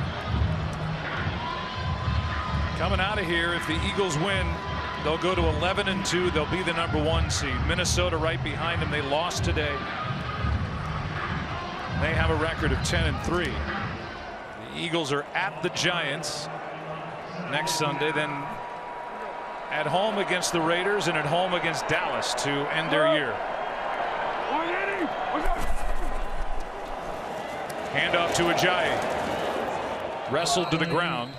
Coming out of here, if the Eagles win, they'll go to 11-2. They'll be the #1 seed. Minnesota right behind them. They lost today. They have a record of 10-3. The Eagles are at the Giants next Sunday, then at home against the Raiders and at home against Dallas to end their year. Handoff to Ajayi. Wrestled to the ground.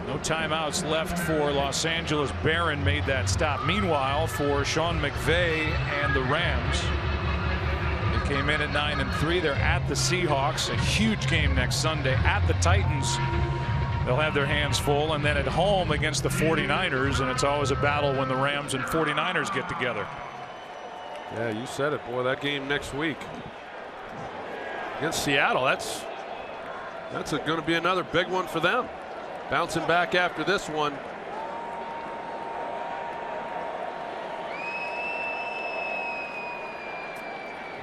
No timeouts left for Los Angeles. Barron made that stop. Meanwhile, for Sean McVay and the Rams, they came in at 9-3. They're at the Seahawks. A huge game next Sunday. At the Titans, they'll have their hands full. And then at home against the 49ers. And it's always a battle when the Rams and 49ers get together. Yeah, you said it, boy. That game next week against Seattle, that's going to be another big one for them. Bouncing back after this one.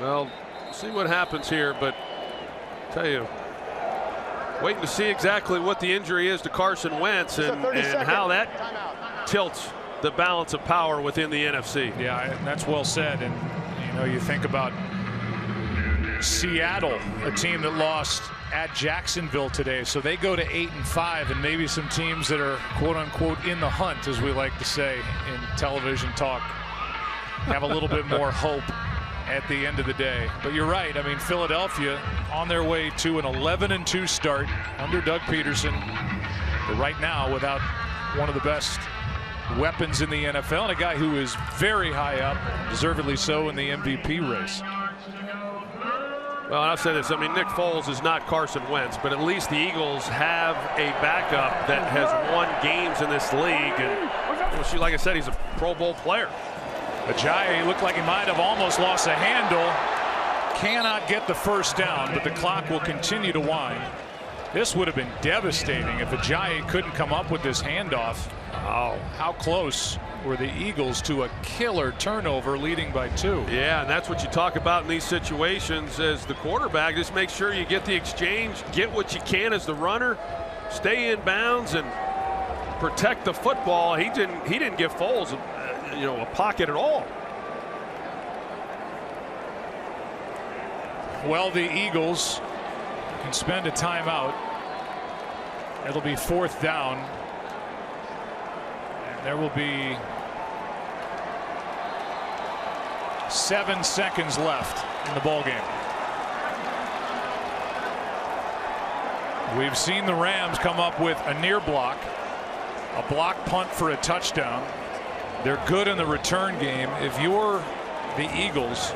Well, see what happens here, but I'll tell you, waiting to see exactly what the injury is to Carson Wentz and how that tilts the balance of power within the NFC. Yeah, that's well said. And you know, you think about Seattle, a team that lost at Jacksonville today, so they go to 8-5, and maybe some teams that are quote unquote in the hunt, as we like to say in television talk, have a little bit more hope at the end of the day. But you're right. I mean, Philadelphia on their way to an 11-2 start under Doug Peterson, but right now without one of the best weapons in the NFL and a guy who is very high up, deservedly so, in the MVP race. Well, I'll say this. I mean, Nick Foles is not Carson Wentz, but at least the Eagles have a backup that has won games in this league. And like I said, he's a Pro Bowl player. Ajayi looked like he might have almost lost a handle. Cannot get the first down, but the clock will continue to wind. This would have been devastating if Ajayi couldn't come up with this handoff. Oh, how close were the Eagles to a killer turnover leading by 2? Yeah, and that's what you talk about in these situations as the quarterback. Just make sure you get the exchange, get what you can as the runner, stay in bounds and protect the football. He didn't give Foles a pocket at all. Well, the Eagles can spend a timeout. It'll be 4th down. There will be 7 seconds left in the ball game. We've seen the Rams come up with a near block, a block punt for a touchdown. They're good in the return game. If you're the Eagles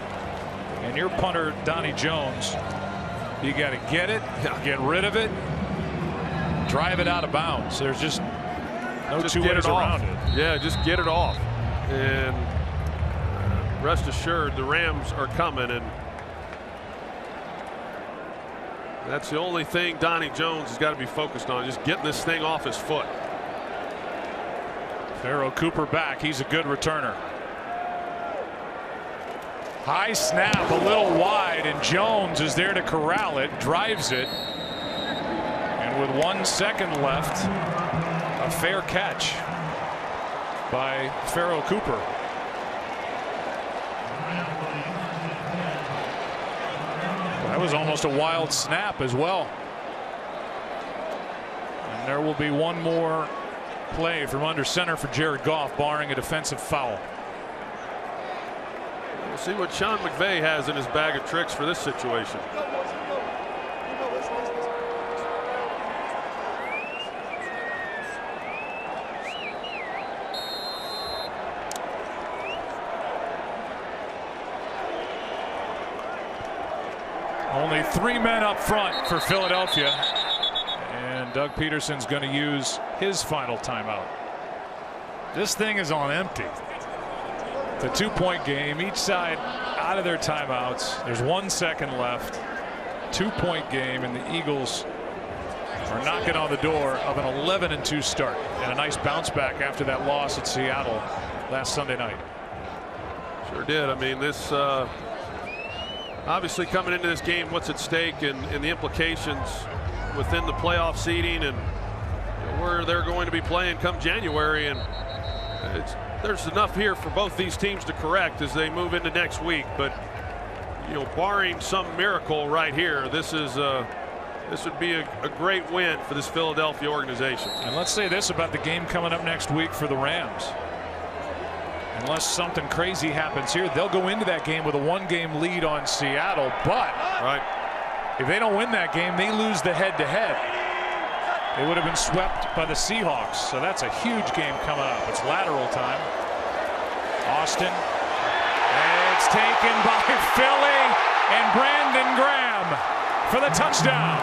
and your punter Donnie Jones, you got to get it, get rid of it, drive it out of bounds. There's just no two ways around it. Yeah, just get it off. And rest assured, the Rams are coming, and that's the only thing Donnie Jones has got to be focused on, just getting this thing off his foot. Pharaoh Cooper back. He's a good returner. High snap, a little wide, and Jones is there to corral it, drives it, and And with 1 second left, a fair catch by Pharoh Cooper. That was almost a wild snap as well. And there will be one more play from under center for Jared Goff, barring a defensive foul. We'll see what Sean McVay has in his bag of tricks for this situation. Only 3 men up front for Philadelphia. And Doug Peterson's going to use his final timeout. This thing is on empty. It's a 2-point game. Each side out of their timeouts. There's 1 second left. 2-point game, and the Eagles are knocking on the door of an 11-2 start. And a nice bounce back after that loss at Seattle last Sunday night. Sure did. I mean, this obviously coming into this game, what's at stake and the implications within the playoff seeding and where they're going to be playing come January. And there's enough here for both these teams to correct as they move into next week. But barring some miracle right here, this would be a great win for this Philadelphia organization. And let's say this about the game coming up next week for the Rams. Unless something crazy happens here, they'll go into that game with a 1-game lead on Seattle. But if they don't win that game, they lose the head-to-head. They would have been swept by the Seahawks. So that's a huge game coming up. It's lateral time. Austin. It's taken by Philly and Brandon Graham for the touchdown.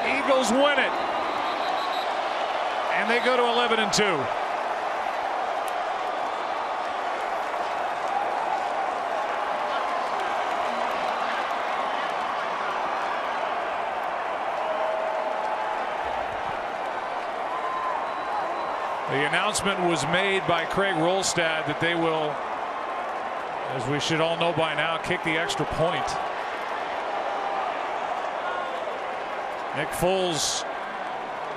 Eagles win it, and they go to 11-2. The announcement was made by Craig Rolstad that they will, as we should all know by now, kick the extra point. Nick Foles,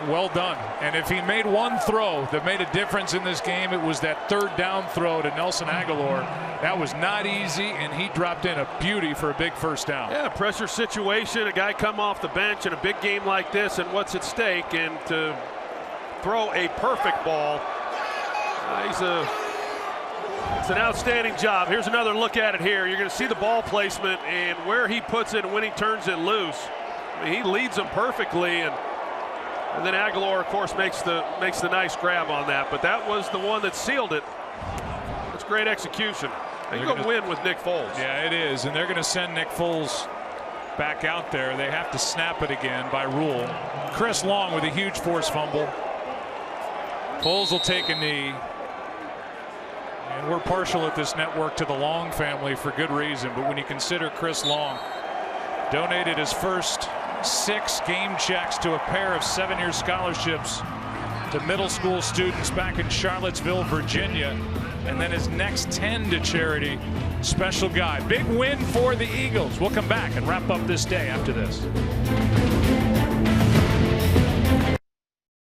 well done. And if he made one throw that made a difference in this game, it was that 3rd down throw to Nelson Aguilar. That was not easy, and he dropped in a beauty for a big 1st down. Yeah, pressure situation, a guy come off the bench in a big game like this, and what's at stake, and to throw a perfect ball. It's an outstanding job. Here's another look at it here. You're going to see the ball placement and where he puts it and when he turns it loose. I mean, he leads them perfectly, and then Aguilar, of course, makes the nice grab on that. But that was the one that sealed it. That's great execution. You go win with Nick Foles. Yeah, it is, and they're going to send Nick Foles back out there. They have to snap it again by rule. Chris Long with a huge forced fumble. Foles will take a knee. And we're partial at this network to the Long family for good reason. But when you consider Chris Long donated his first 6 game checks to a pair of 7-year scholarships to middle school students back in Charlottesville, Virginia, and then his next 10 to charity. Special guy. Big win for the Eagles. We'll come back and wrap up this day after this.